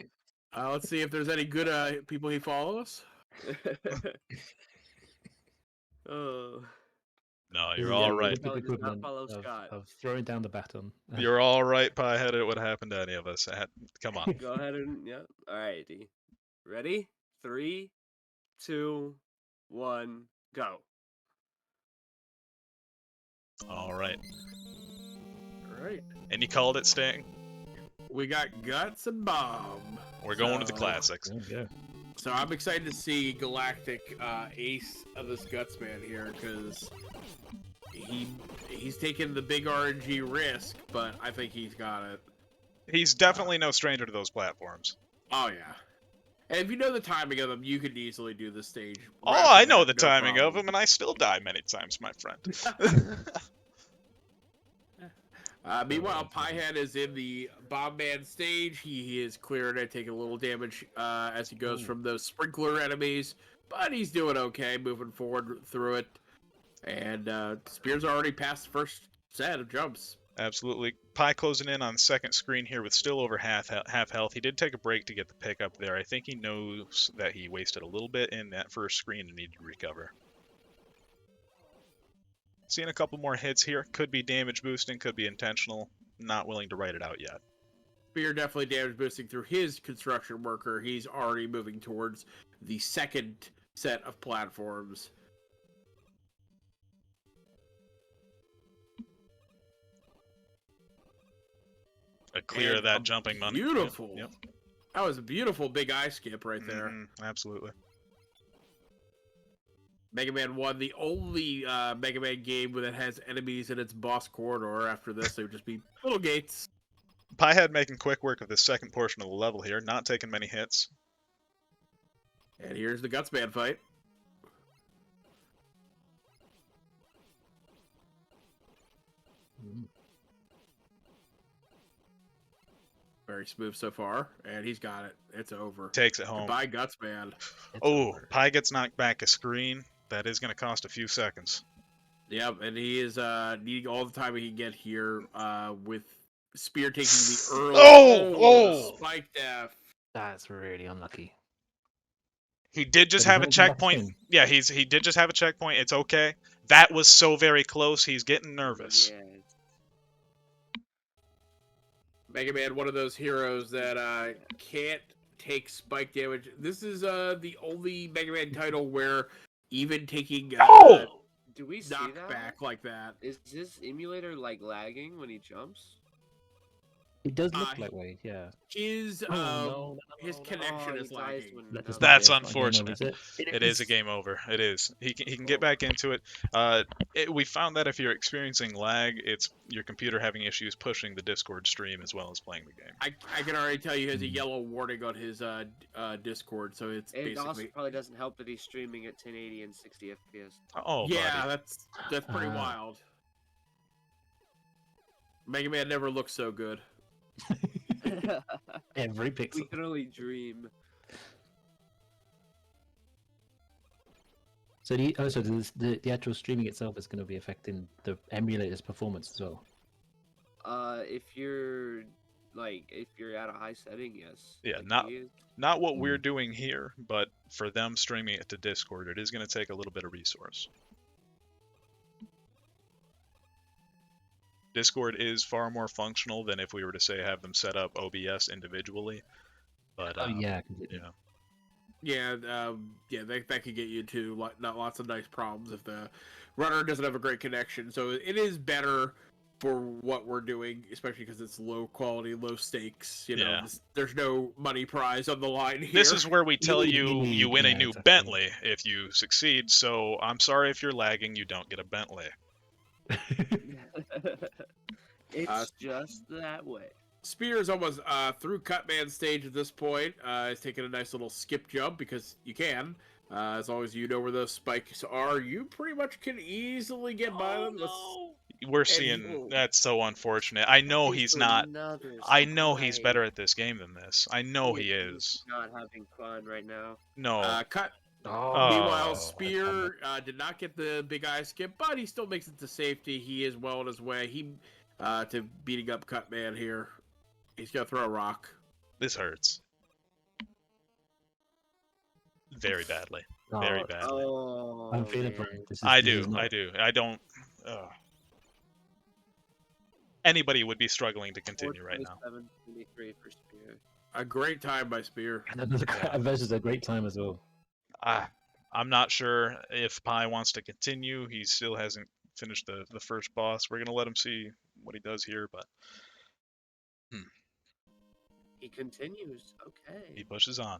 Let's see if there's any good people he follows. Oh. No, you're all right. Does not Equivalent follow Scott. of throwing down the baton. You're all right, Piehead. It would happen to any of us. Come on. Go ahead and yeah. Alrighty. Ready? 3, 2, 1, go. All right. All right. And you called it, Sting? We got Guts and Bomb. We're going to the classics. Yeah. So I'm excited to see Galactic ace of this Gutsman here, because he's taking the big RNG risk, but I think he's got it. He's definitely no stranger to those platforms. Oh yeah. And if you know the timing of them, you could easily do the stage. Oh, right I from know that, the no timing problem. of him, and I still die many times, my friend. Meanwhile, Piehead is in the Bomb Man stage. He is clearing it, taking a little damage as he goes from those sprinkler enemies, but he's doing okay, moving forward through it. And Spear's already past the first set of jumps. Absolutely. Pie closing in on second screen here with still over half health. He did take a break to get the pick up there. I think he knows that he wasted a little bit in that first screen and needed to recover. Seeing a couple more hits here. Could be damage boosting, could be intentional. Not willing to write it out yet. Spear definitely damage boosting through his construction worker. He's already moving towards the second set of platforms. A clear of that jumping money. Beautiful. Yep. That was a beautiful big eye skip right there. Absolutely. Mega Man 1, the only Mega Man game that has enemies in its boss corridor. After this, they would just be little gates. Piehead making quick work of this second portion of the level here, not taking many hits. And here's the Gutsman fight. Very smooth so far, and he's got it. It's over. Takes it home. Goodbye, Gutsman. Oh, Pie gets knocked back a screen. That is going to cost a few seconds. Yep, and he is needing all the time he can get here with Spear taking the early Oh! spike death. That's really unlucky. He did just But he's have a not come back checkpoint. in. Yeah, he did just have a checkpoint. It's okay. That was so very close. He's getting nervous. Yeah. Mega Man, one of those heroes that can't take spike damage. This is the only Mega Man title where even taking Do we see knockback that? like that. Is this emulator like lagging when he jumps? It does look that way, yeah. His his connection Oh, is he dies lagging. when That's It's not a game over, unfortunate. is it? It is a game over. It is. He can get back into it. We found that if you're experiencing lag, it's your computer having issues pushing the Discord stream as well as playing the game. I can already tell you he has a yellow warning on his Discord, so it's It also basically probably doesn't help that he's streaming at 1080 and 60 FPS. Oh, yeah, buddy. that's pretty wild. Mega Man never looked so good. Every pixel. We can only dream. So the actual streaming itself is going to be affecting the emulator's performance as well. If you're at a high setting, yes. Yeah, Like he is. not what we're doing here, but for them streaming it to Discord, it is going to take a little bit of resource. Discord is far more functional than if we were to say have them set up OBS individually. But yeah, completely. Yeah, that could get you to not lots of nice problems if the runner doesn't have a great connection. So it is better for what we're doing, especially because it's low quality, low stakes. You know, Yeah. there's no money prize on the line here. This is where we tell you you win a Yeah, new exactly. Bentley if you succeed. So I'm sorry if you're lagging, you don't get a Bentley. It's just that way. Spear is almost through Cutman stage at this point. He's taking a nice little skip jump because you can. As long as you know where those spikes are, you pretty much can easily get by them. We're seeing that's so unfortunate. I know he's not. I know he's better at this game than this. I know he is. Not having fun right now. No. Cut. Oh, Meanwhile, Spear did not get the big eye skip, but he still makes it to safety. He is well on his way. To beating up Cutman here. He's gonna throw a rock. This hurts. Very badly. Very badly. Oh, I'm feeling for him. I do. I don't. Anybody would be struggling to continue right now. 427.23 for Spear. A great time by Spear. Versus a great time as well. I'm not sure if Pi wants to continue. He still hasn't finished the first boss. We're gonna let him see what he does here, but He continues. Okay. he pushes on.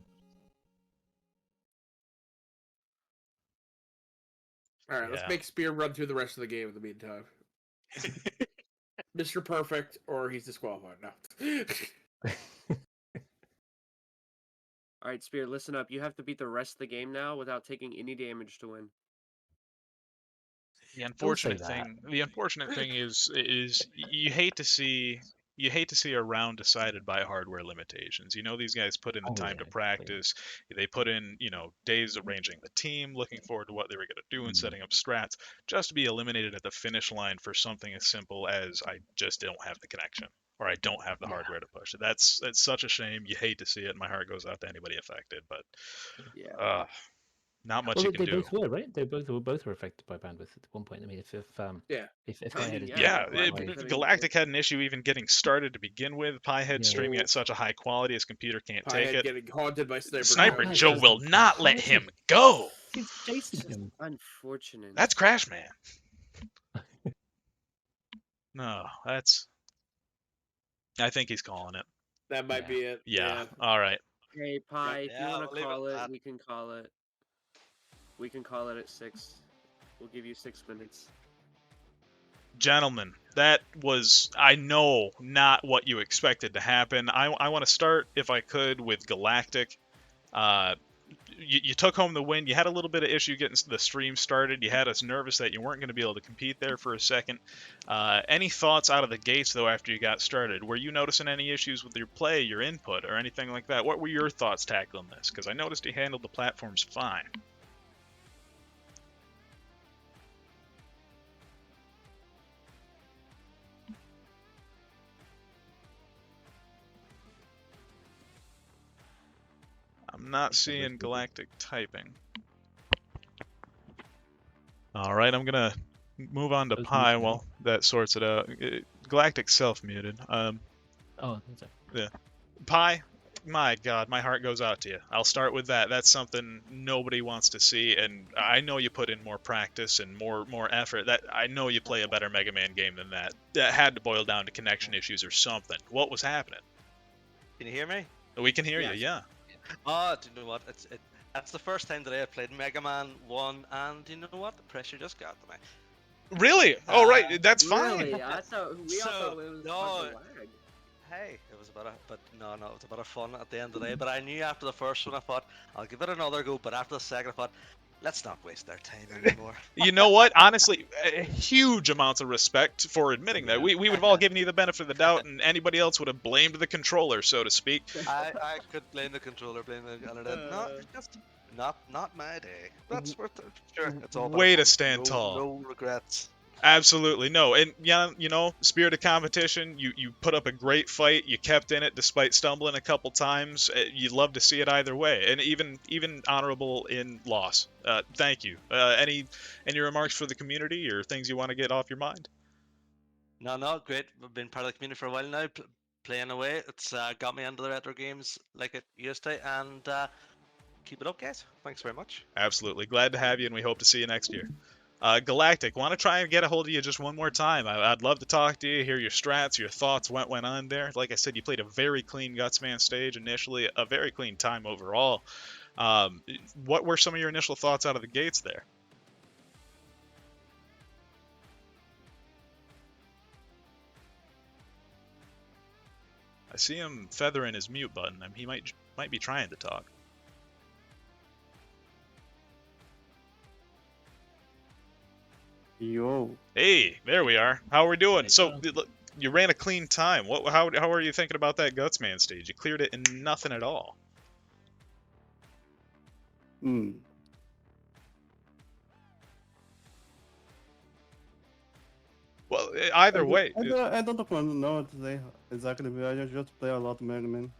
All right, let's Yeah. make Spear run through the rest of the game in the meantime. Mr. Perfect, or he's disqualified. No. All right, Spear, listen up. You have to beat the rest of the game now without taking any damage to win. The unfortunate thing is you hate to see a round decided by hardware limitations. You know, these guys put in the time to practice. They put in, days arranging the team, looking forward to what they were going to do and setting up strats, just to be eliminated at the finish line for something as simple as I just don't have the connection or I don't have the hardware to push it. That's such a shame. You hate to see it. My heart goes out to anybody affected, but not much you can they do. both were, right? They both were affected by bandwidth at one point. I mean, if Pi had Galactic had an issue even getting started to begin with. Pi had streaming at such a high quality his computer can't Pi take had it. getting haunted by Sniper Joe will not let him go. He's chasing him. Unfortunate. That's Crash Man. No, I think he's calling it. That might be it. Yeah. All right. Hey, Pi, if you Yeah, want to leave it call at it, that. we can call it. We can call it at 6. We'll give you 6 minutes. Gentlemen, that was, I know, not what you expected to happen. I want to start, if I could, with Galactic. You took home the win. You had a little bit of issue getting the stream started. You had us nervous that you weren't going to be able to compete there for a second. Any thoughts out of the gates, though, after you got started? Were you noticing any issues with your play, your input, or anything like that? What were your thoughts tackling this? Because I noticed you handled the platforms fine. I'm not seeing Galactic typing. All right, I'm gonna move on to Pi while that sorts it out. Galactic self-muted. Oh, that's it. Yeah. Pi, my God, my heart goes out to you. I'll start with that. That's something nobody wants to see, and I know you put in more practice and more effort. That I know you play a better Mega Man game than that. That had to boil down to connection issues or something. What was happening? Can you hear me? We can hear you, yeah. Oh, do you know what? That's the first time that I played Mega Man 1, and you know what? The pressure just got to me. Really? Oh, right. That's fine. Really? I thought we all thought it was no, the lag. Hey, it was about it was about fun at the end of the day. But I knew after the first one, I thought I'll give it another go. But after the second, I thought, let's not waste our time anymore. You know what? Honestly, huge amounts of respect for admitting that. We would have all given you the benefit of the doubt, and anybody else would have blamed the controller, so to speak. I could blame the controller, and I did. No, just not my day. That's worth it. Sure, it's all. Way to stand tall. No regrets. Absolutely no, and yeah, you know, spirit of competition. You put up a great fight. You kept in it despite stumbling a couple times. You'd love to see it either way, and even honorable in loss. Thank you. Any remarks for the community or things you want to get off your mind? No, great. I've been part of the community for a while now, playing away. It's got me into the retro games like it used to, and keep it up, guys. Thanks very much. Absolutely, glad to have you, and we hope to see you next year. Galactic, want to try and get a hold of you just one more time. I'd love to talk to you, hear your strats, your thoughts, what went on there. Like I said, you played a very clean Gutsman stage initially, a very clean time overall. What were some of your initial thoughts out of the gates there? I see him feathering his mute button. I mean, he might be trying to talk. Yo. Hey, there we are. How are we doing? So you ran a clean time. How are you thinking about that Gutsman stage? You cleared it in nothing at all. Well, Either way. I don't know today exactly, but I just play a lot of Mega Man.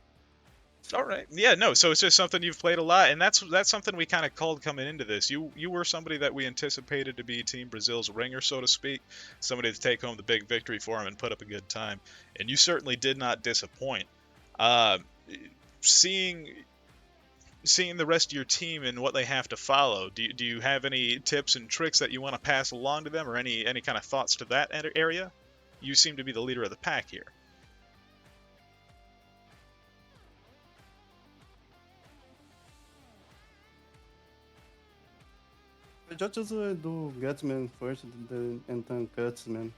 All right. Yeah, no, so it's just something you've played a lot, and that's something we kind of called coming into this. You were somebody that we anticipated to be Team Brazil's ringer, so to speak, somebody to take home the big victory for him and put up a good time, and you certainly did not disappoint. Seeing the rest of your team and what they have to follow, do you have any tips and tricks that you want to pass along to them, or any kind of thoughts to that area? You seem to be the leader of the pack here. Just do Gutsman first, and then Gutsman.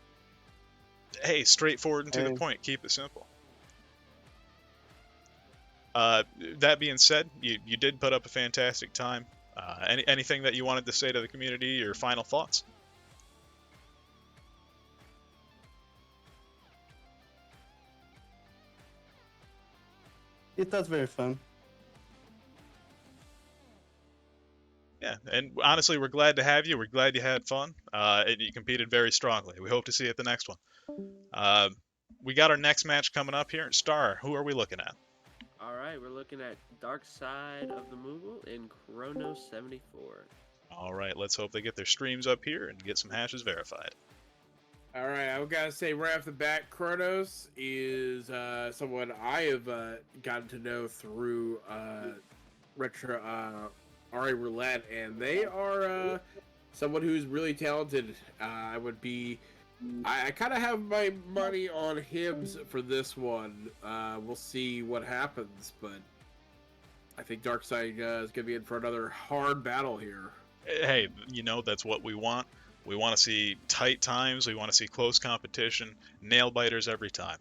Hey, straightforward and to the point. Keep it simple. That being said, you did put up a fantastic time. Anything that you wanted to say to the community, or final thoughts? It was very fun. Yeah, and honestly, we're glad to have you. We're glad you had fun. And you competed very strongly. We hope to see you at the next one. We got our next match coming up here. Star, who are we looking at? All right, we're looking at Dark Side of the Moogle in Chrono 74. All right, let's hope they get their streams up here and get some hashes verified. All right, I gotta say right off the bat, Kronos is someone I have gotten to know through retro. RA Roulette, and they are someone who's really talented. I kind of have my money on Hibbs for this one. We'll see what happens, but I think Darkseid is going to be in for another hard battle here. Hey, you know, that's what we want. We want to see tight times. We want to see close competition. Nail biters every time.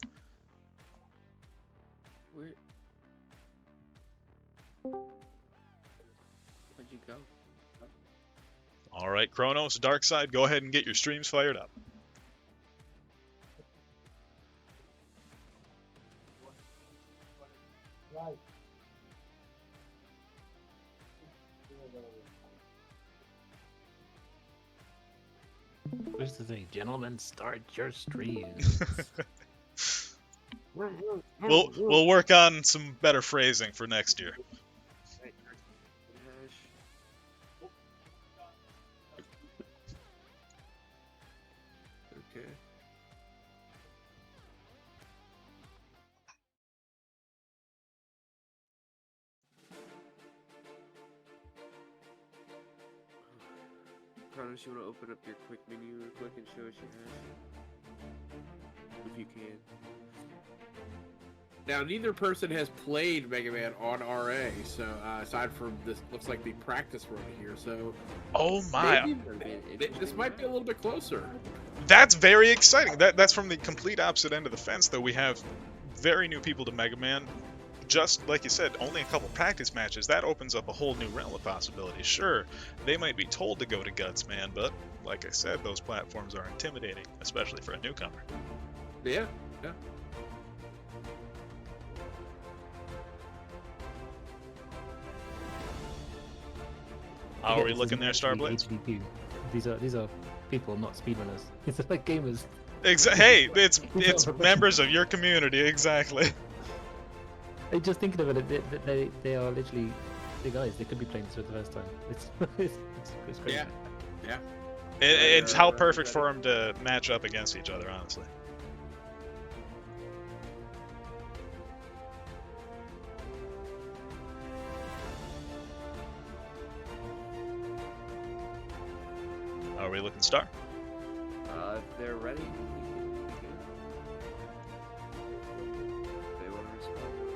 Where'd you go? All right, Kronos, Darkseid, go ahead and get your streams fired up. Where's the thing? Gentlemen, start your stream. We'll work on some better phrasing for next year. Kronos, you want to open up your quick menu real quick and show us your hash? If you can. Now, neither person has played Mega Man on RA, so aside from this, looks like the practice run here. So, Oh my! maybe this might be a little bit closer. That's very exciting. That's from the complete opposite end of the fence, though. We have very new people to Mega Man. Just like you said, only a couple practice matches. That opens up a whole new realm of possibilities. Sure, they might be told to go to Guts Man, but like I said, those platforms are intimidating, especially for a newcomer. Yeah, yeah. How are we looking there, Starblades? HDP. These are people, not speedrunners. It's like gamers. Hey, it's members of your community, exactly. Hey, just thinking of it, they are literally the guys. They could be playing this for the first time. It's crazy. Yeah, yeah. It's how perfect for them to match up against each other, honestly. Are we looking Star? If they're ready, they want to respond to us.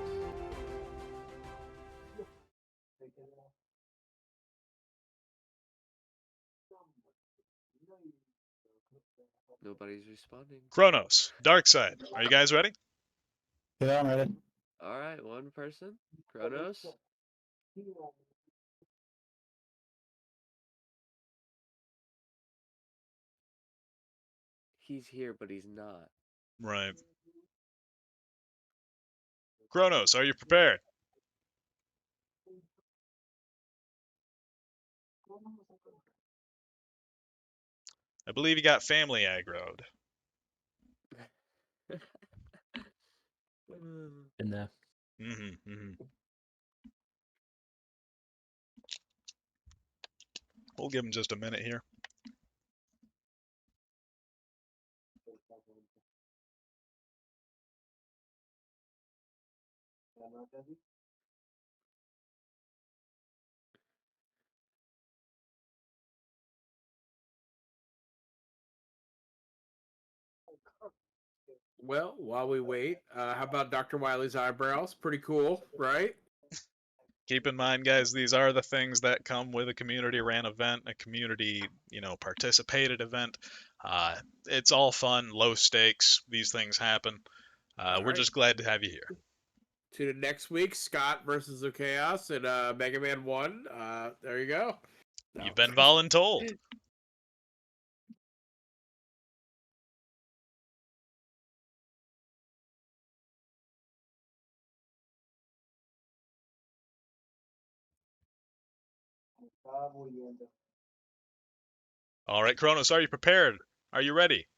Nobody's responding. Kronos, Dark Side, are you guys ready? Yeah, I'm ready. Alright, one person. Kronos. He's here, but he's not. Right. Kronos, are you prepared? I believe you got family aggroed. In there. We'll give him just a minute here. Well, while we wait, how about Dr. Wily's eyebrows? Pretty cool, right? Keep in mind, guys, these are the things that come with a community-ran event, a community, participated event. It's all fun, low stakes. These things happen. We're right. just glad to have you here. Tune in next week, Scott versus the Chaos in Mega Man 1. There you go. You've been voluntold. All right, Kronos, are you prepared? Are you ready?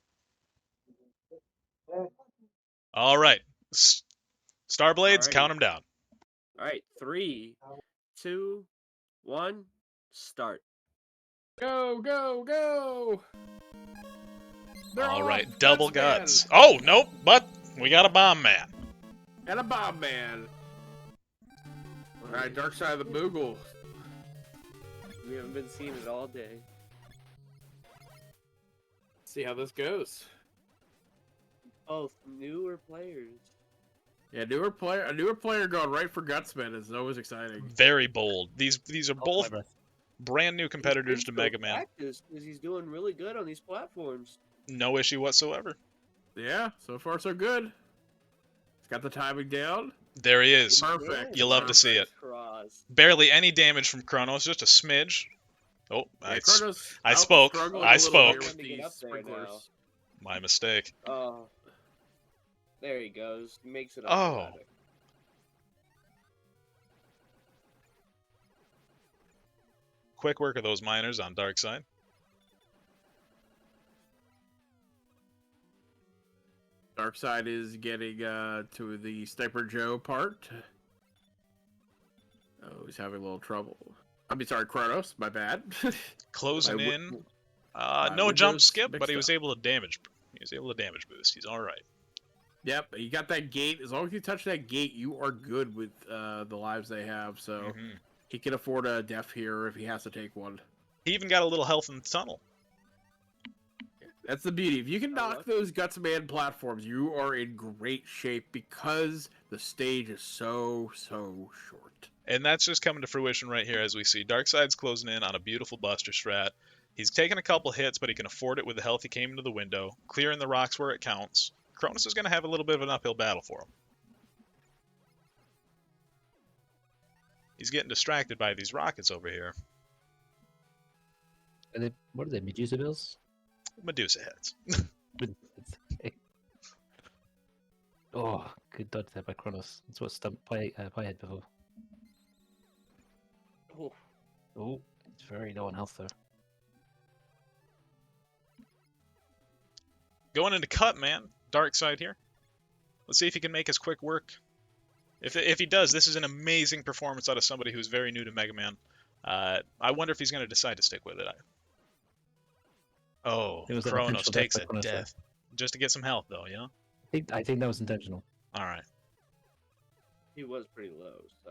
All right. Starblades, count them down. Alright, 3, 2, 1, start. Go, go, go! All right, double guts. Oh, nope, but we got a bomb man. And a bomb man. Alright, Dark Side of the Moogle. We haven't been seeing it all day. See how this goes. Both newer players. Yeah, a newer player going right for Gutsman is always exciting. Very bold. These are both brand new competitors to Mega Man. Because he's doing really good on these platforms. No issue whatsoever. Yeah, so far so good. He's got the timing down. There he is. Perfect. You love to see it. Barely any damage from Kronos, just a smidge. Oh, Yeah, I spoke. I spoke. My mistake. Oh. There he goes. Makes it automatic. Quick work of those miners on Dark Side. Dark Side is getting to the Sniper Joe part. Oh, he's having a little trouble. Sorry, Kronos. My bad. Closing in. No jump skip, but he was able to damage. He was able to damage boost. He's all right. Yep, you got that gate. As long as you touch that gate, you are good with the lives they have. So he can afford a death here if he has to take one. He even got a little health in the tunnel. That's the beauty. If you can knock those Gutsman platforms, you are in great shape because the stage is so short. And that's just coming to fruition right here as we see. Darkside's closing in on a beautiful Buster Strat. He's taken a couple hits, but he can afford it with the health he came into the window, clearing the rocks where it counts. Cronus is going to have a little bit of an uphill battle for him. He's getting distracted by these rockets over here. What are they, Medusa bills? Medusa heads. Oh, good dodge there by Kronos. That's what stumped Piehead before. Oh, it's very low on health though. Going into cut, man. Dark side here. Let's see if he can make his quick work. If he does, this is an amazing performance out of somebody who's very new to Mega Man. I wonder if he's going to decide to stick with it. Oh, Kronos takes a death. Just to get some health, though, yeah? I think that was intentional. All right. He was pretty low, so.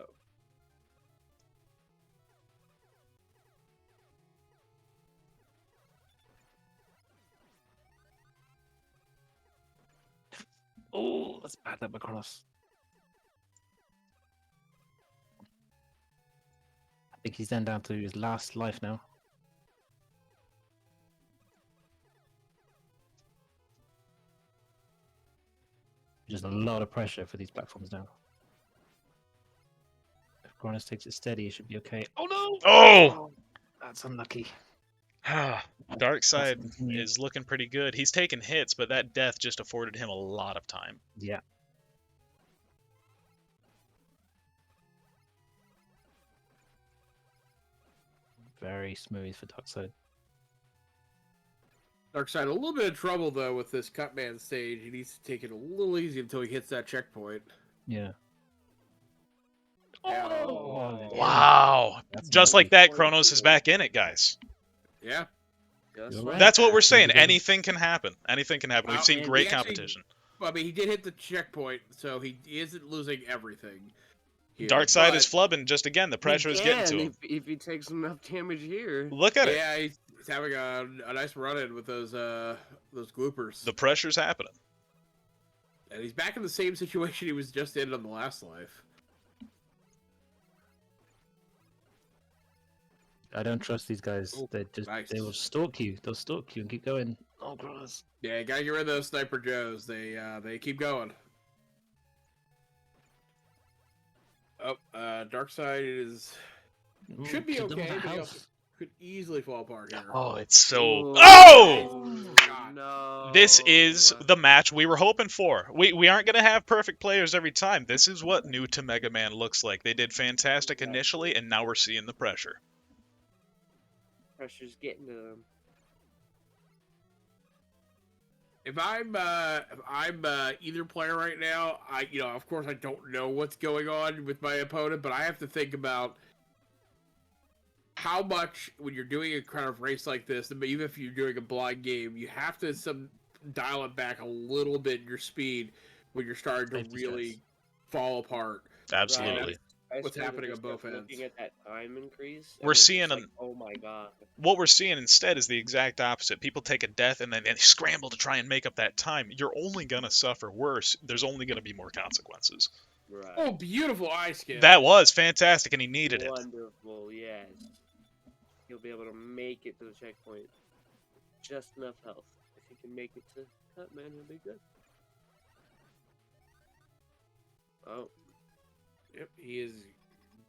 Oh, that's bad that by Kronos. I think he's then down to his last life now. Just a lot of pressure for these platforms now. If Kronos takes it steady, it should be okay. Oh no! Oh! That's unlucky. Darkside is looking pretty good. He's taken hits, but that death just afforded him a lot of time. Yeah. Very smooth for Darkside. Darkside a little bit of trouble though with this Cutman stage. He needs to take it a little easy until he hits that checkpoint. Yeah. Oh, wow! Just like that, Kronos is back in it, guys. Yeah. That's what we're saying. Anything can happen. Anything can happen. We've seen great competition. I mean, he did hit the checkpoint, so he isn't losing everything. Darkside is flubbing just again. The pressure is getting to him. If he takes enough damage here. Look at it. Yeah, he's having a nice run-in with those gloopers. The pressure's happening. And he's back in the same situation he was just in on the last life. I don't trust these guys. They will stalk you. They'll stalk you and keep going. Oh, Kronos. Yeah, gotta get rid of those Sniper Joes. They keep going. Oh, Darkside should be okay, but he also could easily fall apart here. Oh, it's so... Oh! No. This is the match we were hoping for. We aren't going to have perfect players every time. This is what new to Mega Man looks like. They did fantastic initially, and now we're seeing the pressure. Pressure's getting to them. If I'm either player right now, of course I don't know what's going on with my opponent, but I have to think about how much when you're doing a kind of race like this, even if you're doing a blind game, you have to dial it back a little bit in your speed when you're starting to really fall apart. Absolutely. What's happening on both ends? Looking at that time increase, we're seeing oh my god. What we're seeing instead is the exact opposite. People take a death and then they scramble to try and make up that time. You're only gonna suffer worse. There's only gonna be more consequences. Right. Oh, beautiful eye skin. That was fantastic, and he needed it. Wonderful, yes. He'll be able to make it to the checkpoint. Just enough health. If he can make it to Cutman, he'll be good. Oh. Yep, he is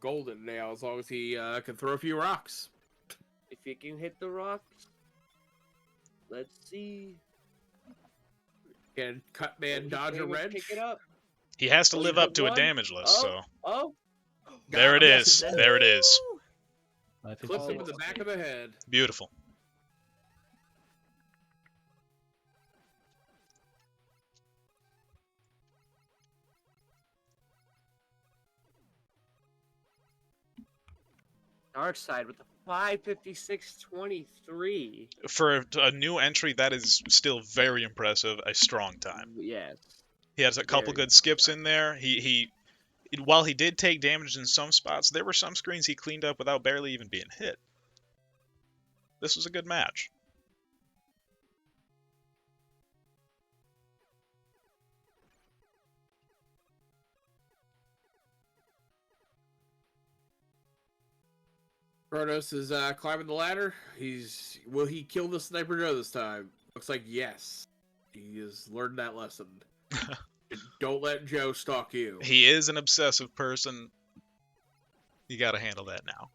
golden now as long as he can throw a few rocks. If he can hit the rocks, let's see. Can Cutman dodge a wrench? Pick it up. He has to live up to a damage list, so. Oh. There it is. There it is. Clips him in the back of the head. Beautiful. Darkside with the 5:56.23. For a new entry, that is still very impressive. A strong time. Yes. He has a couple good skips in there. While he did take damage in some spots, there were some screens he cleaned up without barely even being hit. This was a good match. Kronos is climbing the ladder. Will he kill the Sniper Joe this time? Looks like yes. He has learned that lesson. Don't let Joe stalk you. He is an obsessive person. You got to handle that now.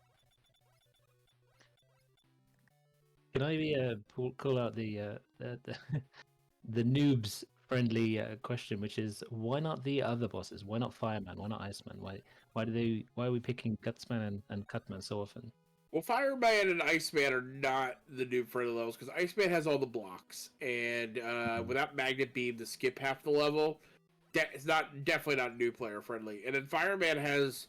Can I call out the the noobs friendly question, which is why not the other bosses? Why not Fireman? Why not Iceman? Why are we picking Gutsman and Cutman so often? Well, Fireman and Iceman are not the new friendly levels because Iceman has all the blocks, and without Magnet Beam to skip half the level, it's definitely not new player friendly. And then Fireman has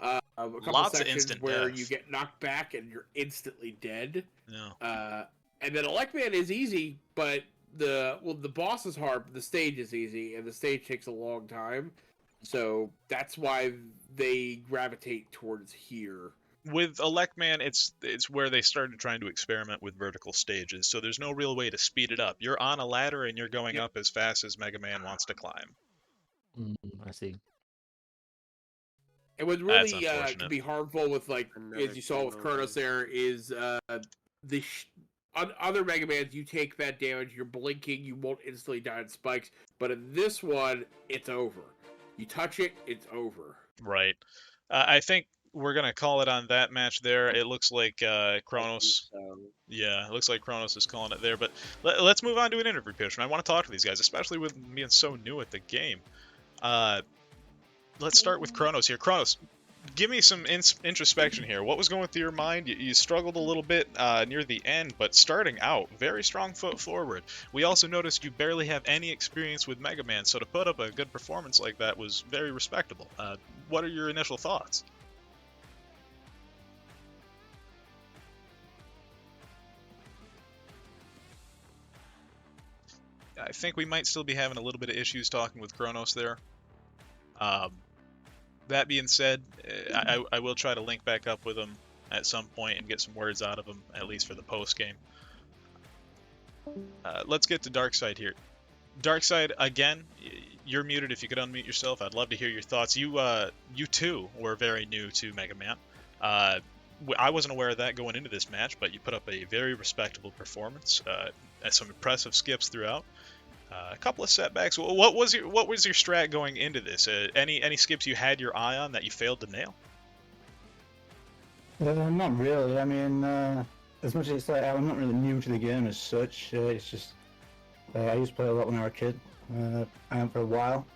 a couple Lots of sections instant where death. you get knocked back and you're instantly dead. Yeah. And then Electman is easy, but the boss is hard, but the stage is easy, and the stage takes a long time. So that's why they gravitate towards here. With Electman, it's where they started trying to experiment with vertical stages, so there's no real way to speed it up. You're on a ladder and you're going up as fast as Mega Man wants to climb. I see. And what really can be harmful with, like, as you saw with Kronos there, is on other Mega Mans, you take that damage, you're blinking, you won't instantly die in spikes. But in this one, it's over. You touch it, it's over. Right. I think we're going to call it on that match there. It looks like Kronos... Yeah, it looks like Kronos is calling it there. But let's move on to an interview portion. I want to talk to these guys, especially with being so new at the game. Let's start with Kronos here. Kronos, give me some introspection here. What was going through your mind? You struggled a little bit near the end, but starting out, very strong foot forward. We also noticed you barely have any experience with Mega Man, so to put up a good performance like that was very respectable. What are your initial thoughts? I think we might still be having a little bit of issues talking with Kronos there. That being said, I will try to link back up with him at some point and get some words out of him, at least for the post game. Let's get to Darkside here. Darkside, again, you're muted. If you could unmute yourself, I'd love to hear your thoughts. You too were very new to Mega Man. I wasn't aware of that going into this match, but you put up a very respectable performance. Some impressive skips throughout. A couple of setbacks. What was your strat going into this? Any skips you had your eye on that you failed to nail? Not really. I mean, as much as it's like I'm not really new to the game as such. It's just I used to play a lot when I was a kid. I am for a while.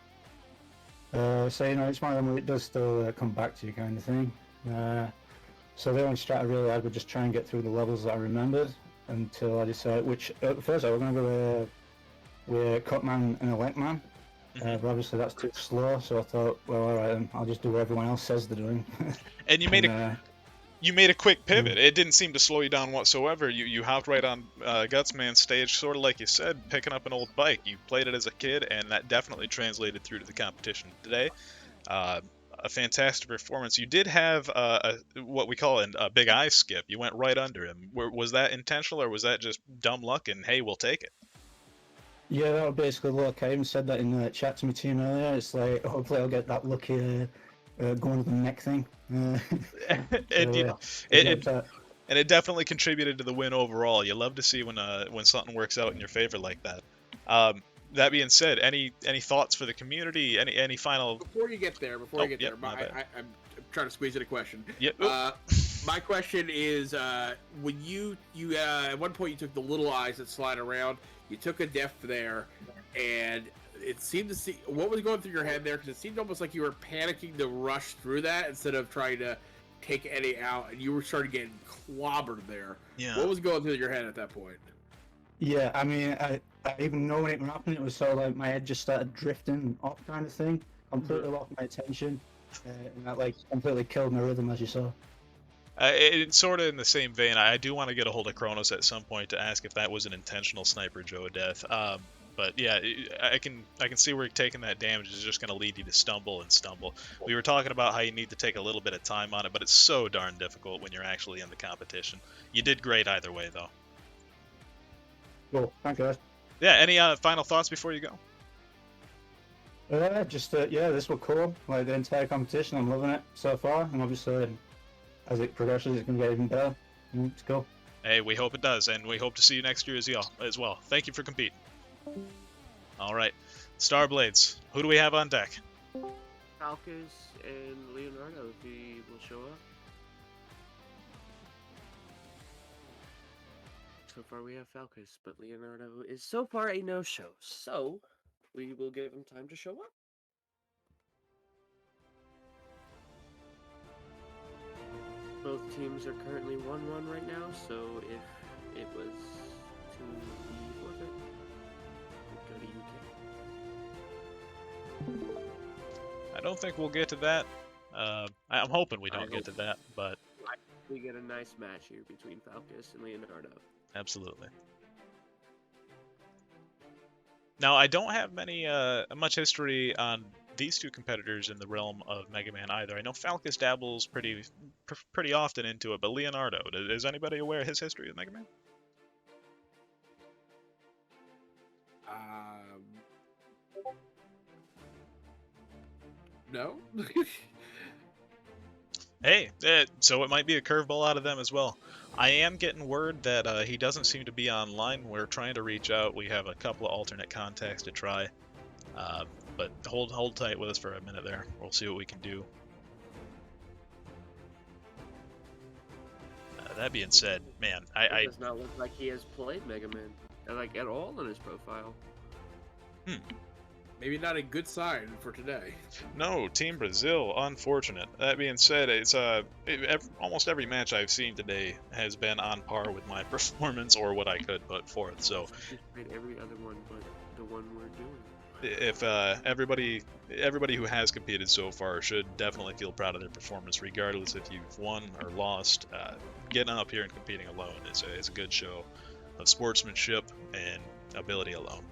So you know, it's one of them where it does still come back to you kind of thing. So the only strat I really had was just try and get through the levels that I remembered until I decided which. First, I was going to go with Cutman and Electman, but obviously that's too slow. So I thought, well, all right, then I'll just do what everyone else says they're doing. And you made a quick pivot. It didn't seem to slow you down whatsoever. You hopped right on Gutsman's stage, sort of like you said, picking up an old bike. You played it as a kid, and that definitely translated through to the competition today. A fantastic performance. You did have what we call a big eye skip. You went right under him. Was that intentional, or was that just dumb luck and, hey, we'll take it? Yeah, that was basically luck. I even said that in the chat to my team earlier. It's like, hopefully I'll get that lucky going with the neck thing. And it definitely contributed to the win overall. You love to see when something works out in your favor like that. That being said, any thoughts for the community? Any final? Before you get there, I'm trying to squeeze in a question. Yep. My question is, when you at one point you took the little eyes that slide around. You took a def there, and it seemed to see what was going through your head there, because it seemed almost like you were panicking to rush through that instead of trying to take any out, and you were starting getting clobbered there. Yeah. What was going through your head at that point? Yeah, I mean, I even know when it happened, it was sort of like my head just started drifting off kind of thing. Completely lost my attention, and that like completely killed my rhythm, as you saw. It's sort of in the same vein. I do want to get a hold of Kronos at some point to ask if that was an intentional Sniper Joe death. But yeah, I can see where taking that damage is just going to lead you to stumble. We were talking about how you need to take a little bit of time on it, but it's so darn difficult when you're actually in the competition. You did great either way, though. Cool, thank you guys. Yeah, any final thoughts before you go? Yeah, this was cool. Like the entire competition, I'm loving it so far, and obviously as it progresses, it's going to get even better. Let's go. Hey, we hope it does, and we hope to see you next year as well. Thank you for competing. All right, Starblades, who do we have on deck? Falcus and Leonardo, if he will show up. So far we have Falcus, but Leonardo is so far a no-show. So we will give him time to show up. Both teams are currently 1-1 right now, so if it was to be forfeit, we'd go to UK. I don't think we'll get to that. I'm hoping we don't get to that, but we get a nice match here between Falcus and Leonardo. absolutely. Now, I don't have much history on these two competitors in the realm of Mega Man either. I know Falcus dabbles pretty often into it, but Leonardo, is anybody aware of his history with Mega Man? No. Hey, so it might be a curveball out of them as well. I am getting word that he doesn't seem to be online. We're trying to reach out. We have a couple of alternate contacts to try. But hold tight with us for a minute there. We'll see what we can do. That being said, man, It does not look like he has played Mega Man, like, at all in his profile. Maybe not a good sign for today. No, Team Brazil, unfortunate. That being said, it's almost every match I've seen today has been on par with my performance or what I could put forth. So He's played every other one but the one we're doing. if everybody who has competed so far should definitely feel proud of their performance, regardless if you've won or lost. Getting up here and competing alone is a good show of sportsmanship and ability alone.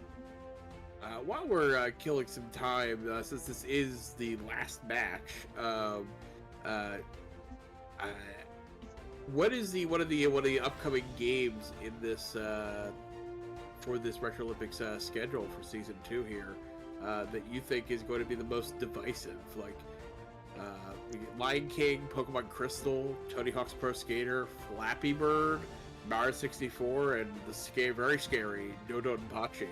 While we're killing some time, since this is the last match, what is one of the upcoming games in this for this Retro Olympics schedule for season 2 here that you think is going to be the most divisive? Like we get Lion King, Pokemon Crystal, Tony Hawk's Pro Skater, Flappy Bird, Mario 64, and the very scary No Donpachi.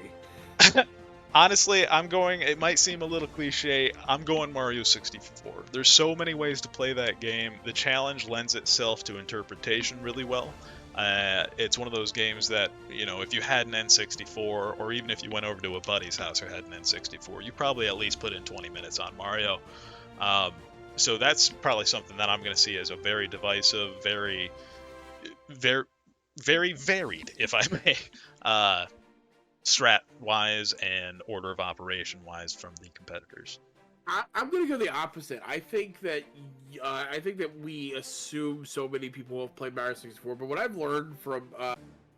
Honestly, it might seem a little cliche, I'm going Mario 64. There's so many ways to play that game. The challenge lends itself to interpretation really well. It's one of those games that, if you had an N64, or even if you went over to a buddy's house who had an N64, you probably at least put in 20 minutes on Mario. So that's probably something that I'm going to see as a very divisive, very, very, very varied, if I may, strat-wise and order of operation-wise from the competitors. I'm going to go the opposite. I think that we assume so many people have played Mario 64, but what I've learned from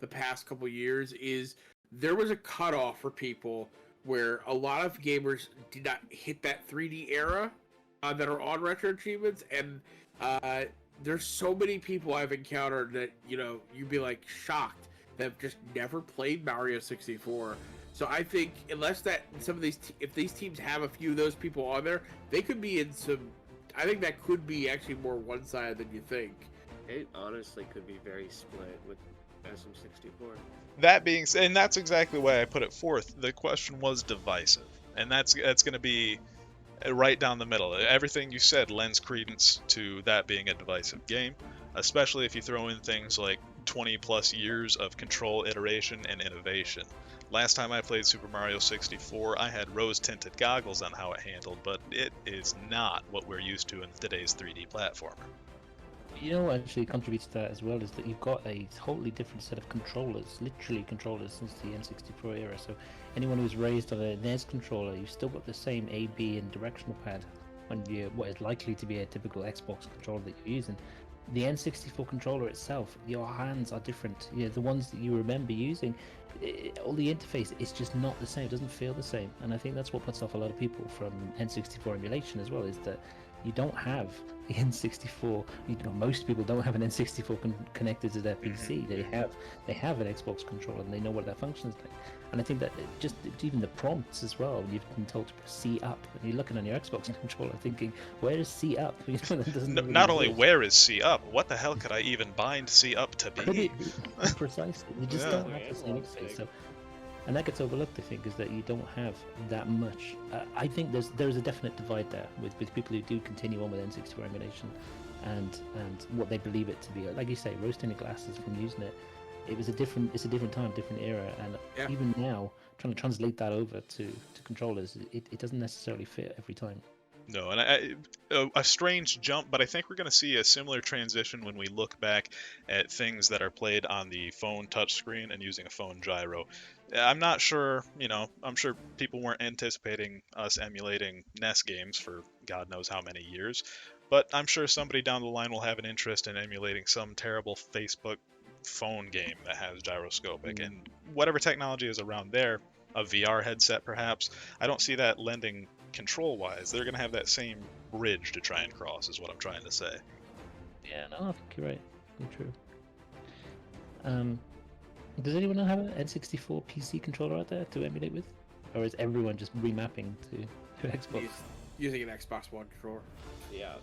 the past couple years is there was a cutoff for people where a lot of gamers did not hit that 3D era that are on Retro Achievements, and there's so many people I've encountered that, you'd be like shocked that have just never played Mario 64. So I think if these teams have a few of those people on there, they could be in some. I think that could be actually more one-sided than you think. It honestly could be very split with SM64. That being said, and that's exactly why I put it forth. The question was divisive, and that's going to be right down the middle. Everything you said lends credence to that being a divisive game, especially if you throw in things like 20 plus years of control iteration and innovation. Last time I played Super Mario 64, I had rose-tinted goggles on how it handled, but it is not what we're used to in today's 3D platformer. You know what actually contributes to that as well is that you've got a totally different set of controllers, literally controllers since the N64 era. So anyone who's raised on a NES controller, you've still got the same A, B and directional pad on what is likely to be a typical Xbox controller that you're using. The N64 controller itself, your hands are different. The ones that you remember using, all the interface is just not the same. It doesn't feel the same, and I think that's what puts off a lot of people from N64 emulation as well. Is that You don't have the N64. Most people don't have an N64 connected to their PC. They have an Xbox controller and they know what that functions like. And I think that even the prompts as well. You've been told to press C up, and you're looking on your Xbox controller thinking, "Where is C up?" That doesn't really Not only exist. where is C up, what the hell could I even bind C up to Could be? it be? Precisely. You just don't have the same interface. So, and that gets overlooked, I think, is that you don't have that much. I think there's a definite divide there with people who do continue on with N64 emulation, and what they believe it to be. Like you say, rose-tinted glasses from using it. It's a different time, different era, and even now, trying to translate that over to controllers, it doesn't necessarily fit every time. No, and a strange jump, but I think we're going to see a similar transition when we look back at things that are played on the phone touchscreen and using a phone gyro. I'm not sure, I'm sure people weren't anticipating us emulating NES games for God knows how many years, but I'm sure somebody down the line will have an interest in emulating some terrible Facebook phone game that has gyroscopic, and whatever technology is around there, a VR headset perhaps, I don't see that lending control-wise. They're going to have that same bridge to try and cross, is what I'm trying to say. Yeah, no, I think you're right. You're true. Does anyone have an N64 PC controller out there to emulate with? Or is everyone just remapping to Xbox? Using an Xbox One controller. Yeah.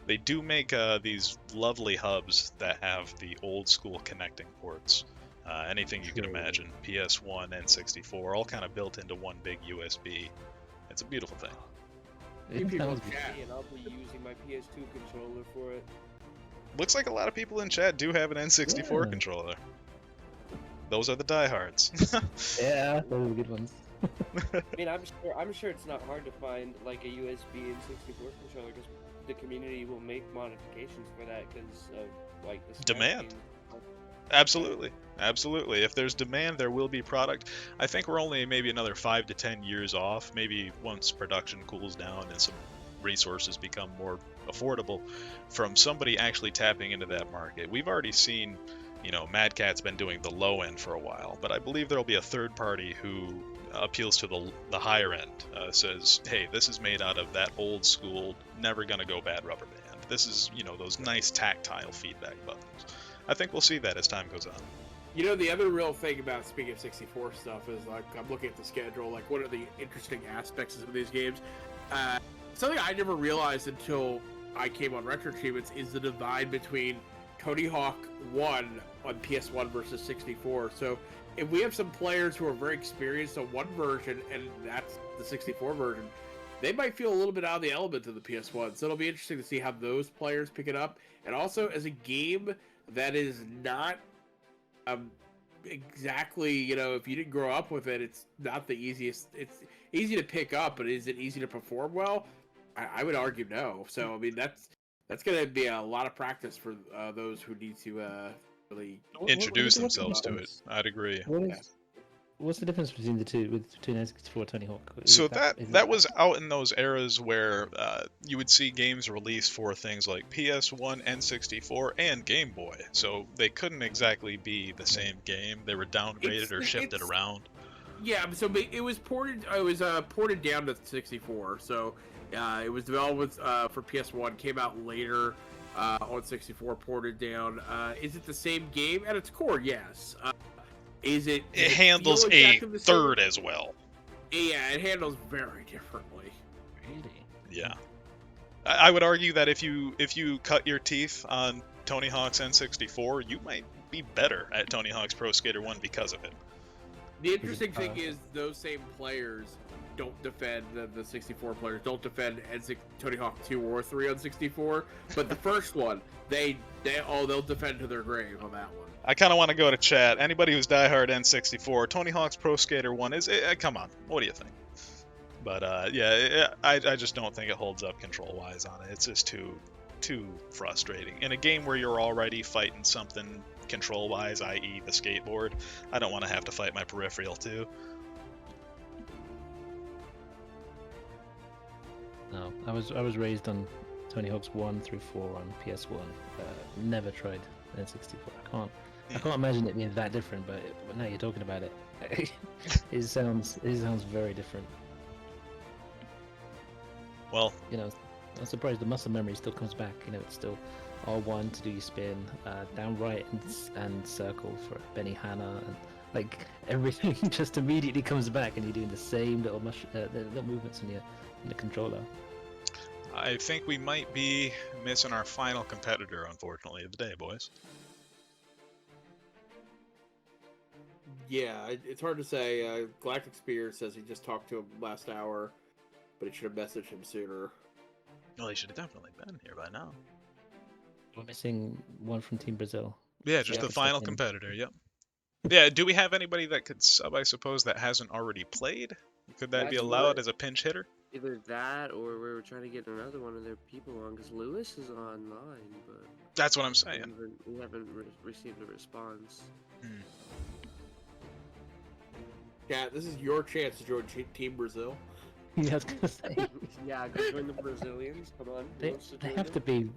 They do make these lovely hubs that have the old school connecting ports. Anything you can imagine. PS1, N64, all kind of built into one big USB. It's a beautiful thing. And I'll be using my PS2 controller for it. Looks like a lot of people in chat do have an N64 controller. Those are the diehards. Yeah, those are the good ones. I mean, I'm sure it's not hard to find like a USB N64 controller because the community will make modifications for that because of like the demand. Absolutely. If there's demand, there will be product. I think we're only maybe another 5 to 10 years off. Maybe once production cools down and some resources become more affordable, from somebody actually tapping into that market. We've already seen, Mad Cat's been doing the low end for a while, but I believe there'll be a third party who appeals to the higher end, says, hey, this is made out of that old school, never gonna go bad rubber band. This is, those nice tactile feedback buttons. I think we'll see that as time goes on. The other real thing about, speaking of 64 stuff, is like I'm looking at the schedule, like what are the interesting aspects of these games? Something I never realized until I came on Retro Achievements is the divide between Tony Hawk 1 on PS1 versus 64. So if we have some players who are very experienced on one version and that's the 64 version, they might feel a little bit out of the element of the PS1. So it'll be interesting to see how those players pick it up. And also, as a game that is not exactly, if you didn't grow up with it, it's not the easiest. It's easy to pick up, but is it easy to perform well? I would argue no. So I mean, that's going to be a lot of practice for those who need to really introduce themselves to it. I'd agree. What's the difference between the two, between N64 and Tony Hawk? So that was out in those eras where you would see games released for things like PS1, N64, and Game Boy. So they couldn't exactly be the same game. They were downgraded or shifted around. Yeah, so it was ported. It was ported down to 64. So it was developed with, for PS1. Came out later on 64. Ported down. Is it the same game at its core? Yes. It handles a third as well. Yeah, it handles very differently. Really? Yeah. I would argue that if you cut your teeth on Tony Hawk's N64, you might be better at Tony Hawk's Pro Skater 1 because of it. The interesting thing is those same players don't defend, the 64 players don't defend Tony Hawk 2 or 3 on 64, but the first one, they'll defend to their grave on that one. I kind of want to go to chat. Anybody who's diehard N64, Tony Hawk's Pro Skater 1 is... come on, what do you think? But I just don't think it holds up control-wise on it. It's just too frustrating. In a game where you're already fighting something control-wise, i.e. the skateboard, I don't want to have to fight my peripheral too. No, I was raised on Tony Hawk's 1 through 4 on PS1. Never tried N64. I can't imagine it being that different, but now you're talking about it, it sounds very different. Well, I'm surprised the muscle memory still comes back. You know, it's still R1 to do your spin, down right and circle for Benny Hanna, and like everything just immediately comes back, and you're doing the same little little movements in the controller. I think we might be missing our final competitor, unfortunately, of the day, boys. Yeah, it's hard to say. Galactic Spear says he just talked to him last hour, but he should have messaged him sooner. Well, he should have definitely been here by now. We're missing one from Team Brazil. Yeah, just the final competitor, yep. Yeah, do we have anybody that could sub, I suppose, that hasn't already played? Could that be allowed as a pinch hitter? Either that, or we were trying to get another one of their people on, because Lewis is online, but... That's what I'm saying. We haven't received a response. Yeah, this is your chance to join Team Brazil. Yeah, I was gonna say. Yeah, go join the Brazilians. Come on. They have to be.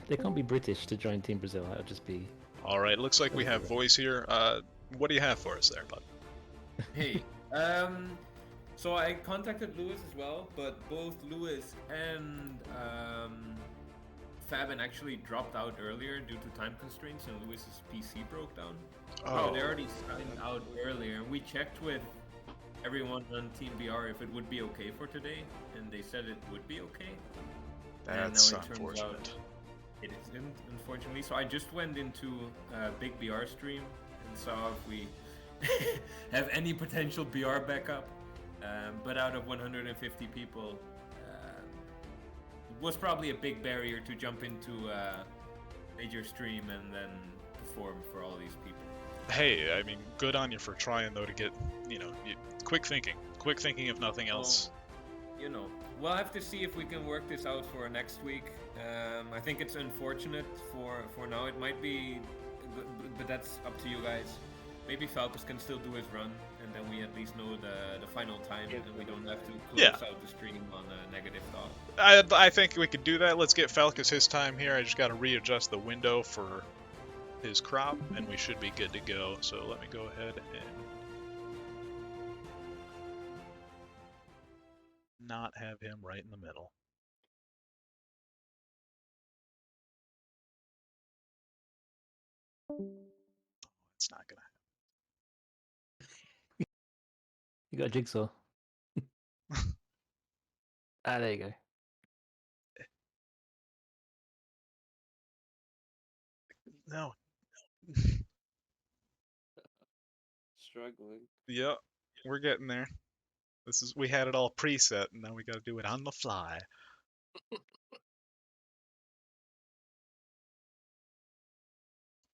They can't be British to join Team Brazil. That would just be. All right, looks like we have voice here. What do you have for us there, bud? Hey, so I contacted Lewis as well, but both Lewis and Fabian actually dropped out earlier due to time constraints, and Lewis's PC broke down. Oh. So they already signed out earlier. We checked with everyone on Team BR if it would be okay for today, and they said it would be okay. That's and now it turns unfortunate. out it isn't, unfortunately. So I just went into Big BR stream and saw if we have any potential BR backup. But out of 150 people, it was probably a big barrier to jump into a major stream and then perform for all these people. Hey, I mean, good on you for trying, though, to get, quick thinking. Quick thinking, if nothing else. Well, we'll have to see if we can work this out for next week. I think it's unfortunate for now. It might be, but that's up to you guys. Maybe Falcus can still do his run, and then we at least know the final time, and we don't have to close out the stream on a negative thought. I think we could do that. Let's get Falcus his time here. I just got to readjust the window for his crop, and we should be good to go. So let me go ahead and not have him right in the middle. It's not gonna happen. You got a jigsaw. There you go. No. Struggling. Yep, we're getting there. We had it all preset, and now we got to do it on the fly.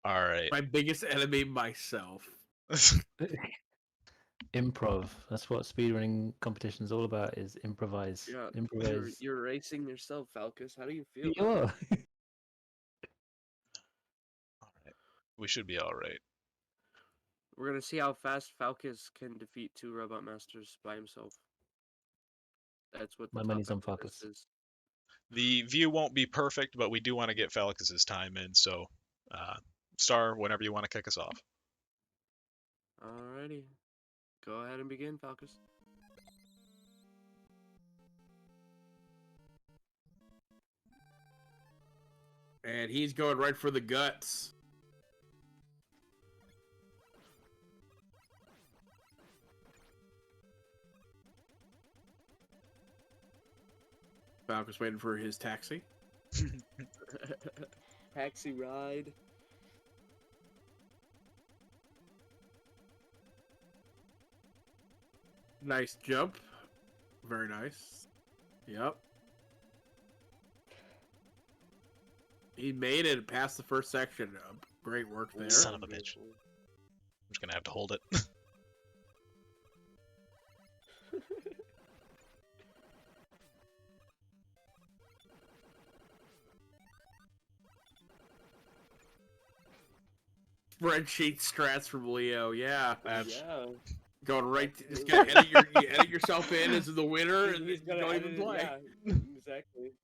All right. My biggest enemy, myself. Improv. That's what speedrunning competition is all about. Is improvise. Yeah, Improvise. you're racing yourself, Falcus. How do you feel? You are. We should be all right. We're gonna see how fast Falcus can defeat 2 Robot Masters by himself. That's what the My money's on topic of this Falcus. is. The view won't be perfect, but we do want to get Falcus's time in, so Star, whenever you want to kick us off. Alrighty. Go ahead and begin, Falcus. And he's going right for the guts. Falcus waiting for his taxi. Taxi ride. Nice jump. Very nice. Yep. He made it past the first section. Great work there. Son of a bitch. I'm just going to have to hold it. Spreadsheet strats from Leo. Yeah, that's going right. Just Yeah. gotta edit yourself in as the winner, and He's gonna don't even edit it, play. yeah, exactly.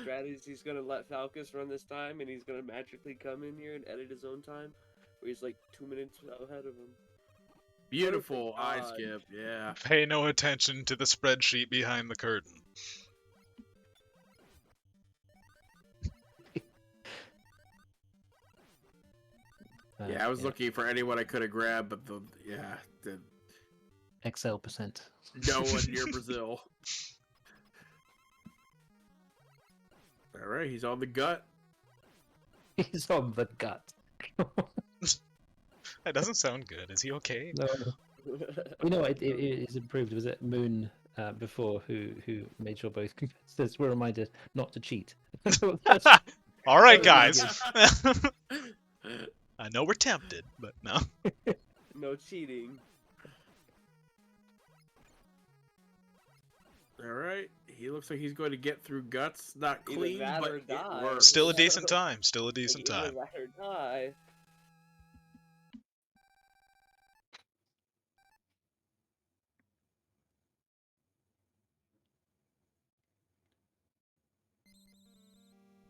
Strategies, he's gonna let Falcus run this time, and he's gonna magically come in here and edit his own time, where he's like 2 minutes ahead of him. Beautiful eye God. skip. Yeah. Pay no attention to the spreadsheet behind the curtain. Yeah, I was looking for anyone I could have grabbed, but the XL%. no one near Brazil. All right, he's on the gut. He's on the gut. That doesn't sound good. Is he okay? No. You know, it is improved. Was it Moon before who made sure both competitors were reminded not to cheat? All right, guys. I know we're tempted, but no. No cheating. All right, he looks like he's going to get through guts. Not Either clean, that but or it die. works. Still a decent time. Still a decent Either time. that or die.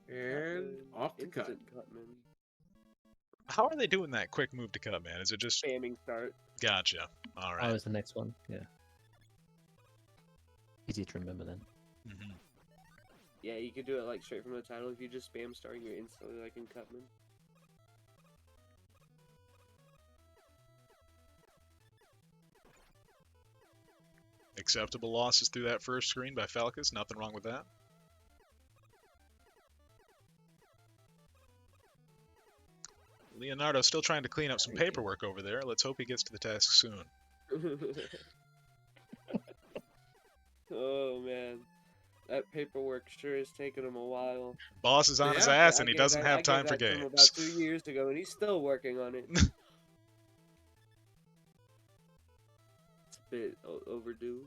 And off the cut. Instant Cutman. How are they doing that quick move to cut, man? Is it just Spamming start. Gotcha? All Oh, right. it's the next one. Yeah. Easy to remember then. Mhm. Yeah, you could do it like straight from the title. If you just spam start, you're instantly like in Cutman. Acceptable losses through that first screen by Falcus. Nothing wrong with that. Leonardo still trying to clean up some paperwork over there. Let's hope he gets to the task soon. Oh man, that paperwork sure is taking him a while. Boss is on his ass and he doesn't have time for I gave that to him games. about 2 years ago, and he's still working on it. It's a bit overdue.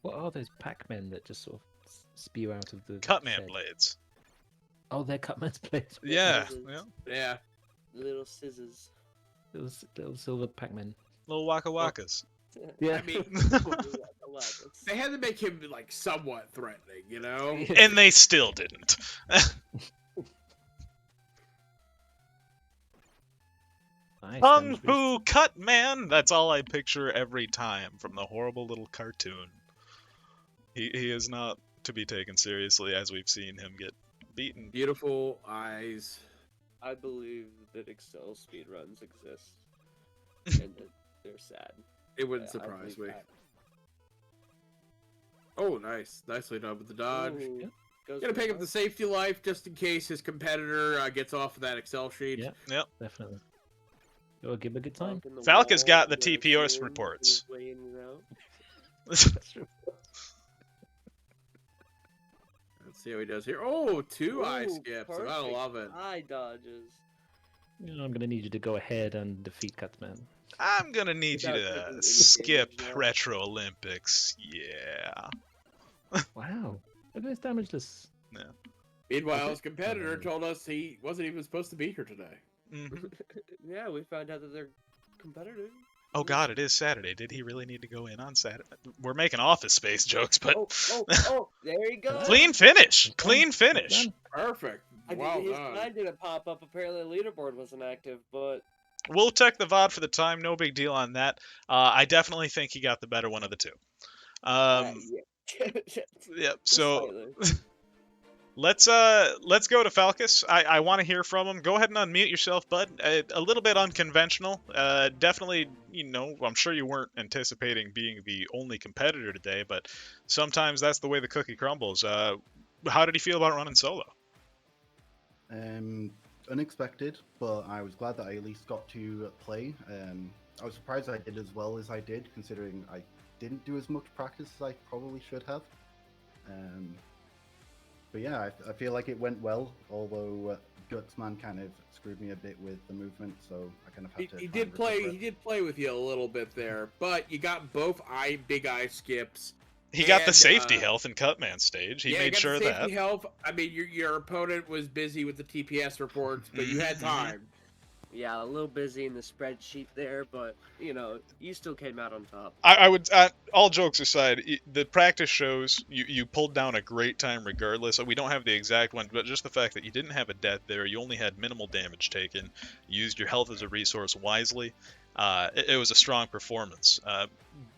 What are those Pac-Men that just sort of spew out of the Cutman head? blades. Oh, they're Cutman's blades. Yeah, Scissors. yeah. Yeah. Little scissors. Little silver Pac-Men. Little Waka Wakas. Yeah. I mean, they had to make him like somewhat threatening, you know. And they still didn't. Nice, Kung Fu Cut Man! That's all I picture every time from the horrible little cartoon. He is not to be taken seriously as we've seen him get beaten. Beautiful eyes. I believe that Excel speedruns exist, and that they're sad. It wouldn't I surprise me. believe that. Oh, nice. Nicely done with the dodge. Ooh, goes Gonna for pick up the the safety life just in case his competitor gets off of that Excel sheet. Yeah, Yep. definitely. It'll give him a good time. bump in the Falca's wall, got the gonna TPS swim, reports. his way in and out. That's true. Let's see how he does here. Oh, two eye Ooh, skips. I perfect love it. Eye dodges. You know, I'm gonna need you to go ahead and defeat Cutman. I'm gonna need you Without taking to any skip damage now. Retro Olympics. Yeah. Wow. Look at this damageless. Yeah. Meanwhile, his competitor told us he wasn't even supposed to be here today. Mhm. Yeah, we found out that they're competitive. Oh god, it is Saturday. Did he really need to go in on Saturday? We're making Office Space jokes, but Oh, there he goes. clean finish. Clean finish. Perfect. I mean, Well his done. line didn't pop up. Apparently, the leaderboard wasn't active, but We'll check the VOD for the time. No big deal on that. I definitely think he got the better one of the two. yeah. Yep. Just So slightly. let's go to Falcus. I want to hear from him. Go ahead and unmute yourself, bud. A little bit unconventional. Definitely, I'm sure you weren't anticipating being the only competitor today, but sometimes that's the way the cookie crumbles. How did he feel about running solo? Unexpected, but I was glad that I at least got to play. I was surprised I did as well as I did, considering I didn't do as much practice as I probably should have. But yeah, I feel like it went well, although Gutsman kind of screwed me a bit with the movement, so I kind of had to. He did play with you a little bit there, but you got both big eye skips. He got the and, safety health in Cutman stage. He yeah, made got sure the of safety that. health. I mean, your opponent was busy with the TPS reports, but you had time. Yeah, a little busy in the spreadsheet there, but you still came out on top. I would, all jokes aside, the practice shows you pulled down a great time regardless. We don't have the exact one, but just the fact that you didn't have a death there, you only had minimal damage taken, used your health as a resource wisely. it was a strong performance.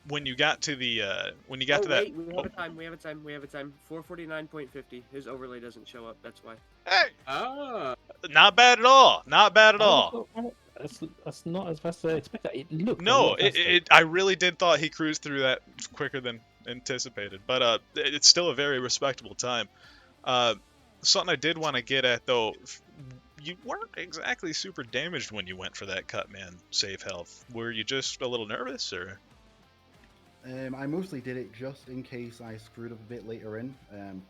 When you got to the when you got to that. Wait, we have a time. We have a time. We have a time. 4:49.50. His overlay doesn't show up. That's why. Hey. Ah. Not bad at all. Not bad at all. That's not as fast as I expected. It looked No, I really did thought he cruised through that quicker than anticipated, but it's still a very respectable time. Something I did want to get at though, you weren't exactly super damaged when you went for that cut, man. Save health. Were you just a little nervous, or? I mostly did it just in case I screwed up a bit later in.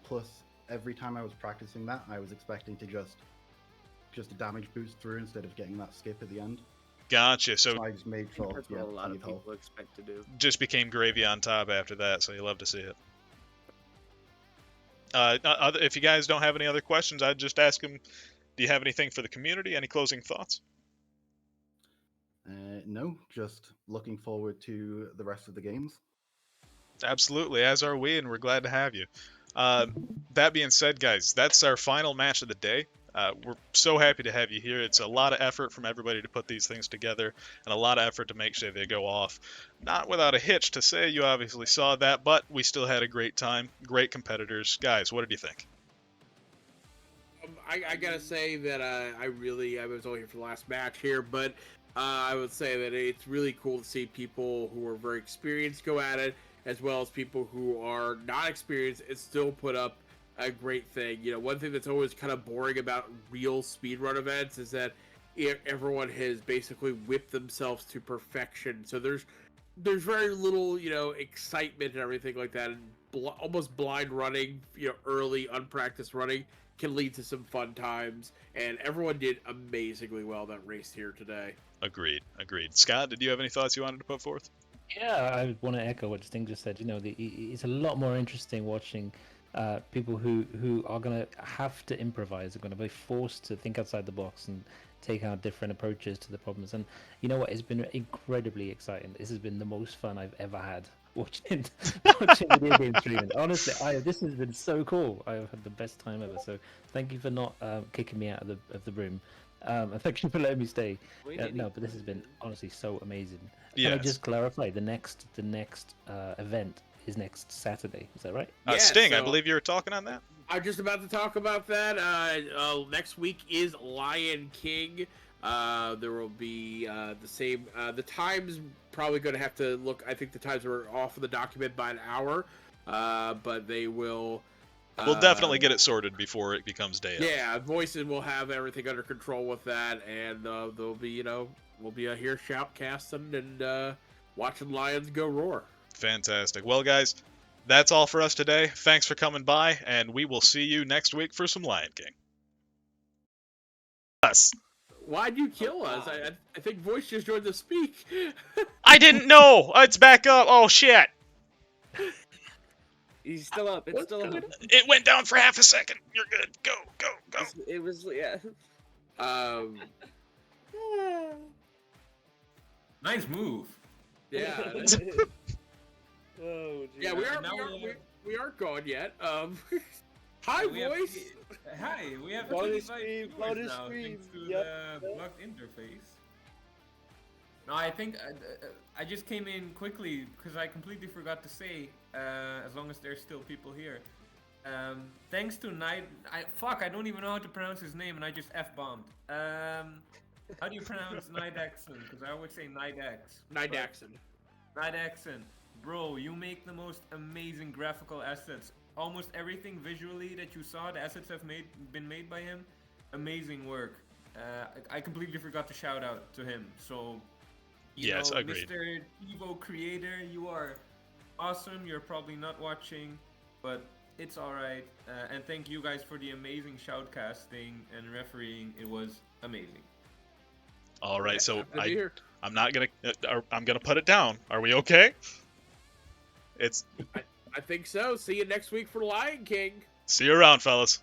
Plus, every time I was practicing that, I was expecting to just a damage boost through instead of getting that skip at the end. Gotcha. So I just made sure. That's what a lot of people expect to do. Just became gravy on top after that, so you love to see it. If you guys don't have any other questions, I'd just ask him, do you have anything for the community? Any closing thoughts? No, just looking forward to the rest of the games. Absolutely, as are we, and we're glad to have you. That being said, guys, that's our final match of the day. We're so happy to have you here. It's a lot of effort from everybody to put these things together, and a lot of effort to make sure they go off. Not without a hitch to say, you obviously saw that, but we still had a great time. Great competitors. Guys, what did you think? I gotta say that I was only here for the last match here, but I would say that it's really cool to see people who are very experienced go at it, as well as people who are not experienced and still put up a great thing. You know, one thing that's always kind of boring about real speedrun events is that everyone has basically whipped themselves to perfection. So there's very little, you know, excitement and everything like that, and almost blind running, you know, early unpracticed running can lead to some fun times, and everyone did amazingly well that race here today. Agreed. Scott, did you have any thoughts you wanted to put forth? Yeah, I want to echo what Sting just said. You know, it's a lot more interesting watching people who are going to have to improvise, are going to be forced to think outside the box and take out different approaches to the problems. And you know what? It's been incredibly exciting. This has been the most fun I've ever had watching video game streaming. Honestly, this has been so cool. I've had the best time ever. So thank you for not kicking me out of the room. And thank you for letting me stay. No, but this has been honestly so amazing. Can I just clarify? The next event is next Saturday. Is that right? Sting, I believe you were talking on that. I'm just about to talk about that. Next week is Lion King. There will be the same. The time's probably going to have to look. I think the times are off of the document by an hour, but they will. We'll definitely get it sorted before it becomes day. Yeah, Voices will have everything under control with that, and there'll be, you know, we'll be here shoutcasting and watching lions go roar. Fantastic. Well, guys, that's all for us today. Thanks for coming by, and we will see you next week for some Lion King. Us. Why'd you kill us? I think Voice just joined to speak. I didn't know. It's back up. Oh shit. He's still up. It's still up. It went down for half a second. You're good. Go. It was, yeah. Nice move. Yeah. Oh, geez. Yeah, we aren't gone yet. Hi, Voice. Hi, we have Bonus 25 stream, viewers bonus now stream. thanks to Yep. the blocked interface. No, I think I just came in quickly because I completely forgot to say, as long as there's still people here. Thanks to I don't even know how to pronounce his name and I just F-bombed. How do you pronounce Nidaxon? Because I always say Nidax. Nidaxon. Bro, you make the most amazing graphical assets. Almost everything visually that you saw, the assets have been made by him. Amazing work. I completely forgot to shout out to him. So, you know, agreed. Mr. Evo Creator, you are awesome. You're probably not watching, but it's alright. And thank you guys for the amazing shoutcasting and refereeing. It was amazing. All right, so I'm not gonna. I'm gonna put it down. Are we okay? I think so. See you next week for Lion King. See you around, fellas.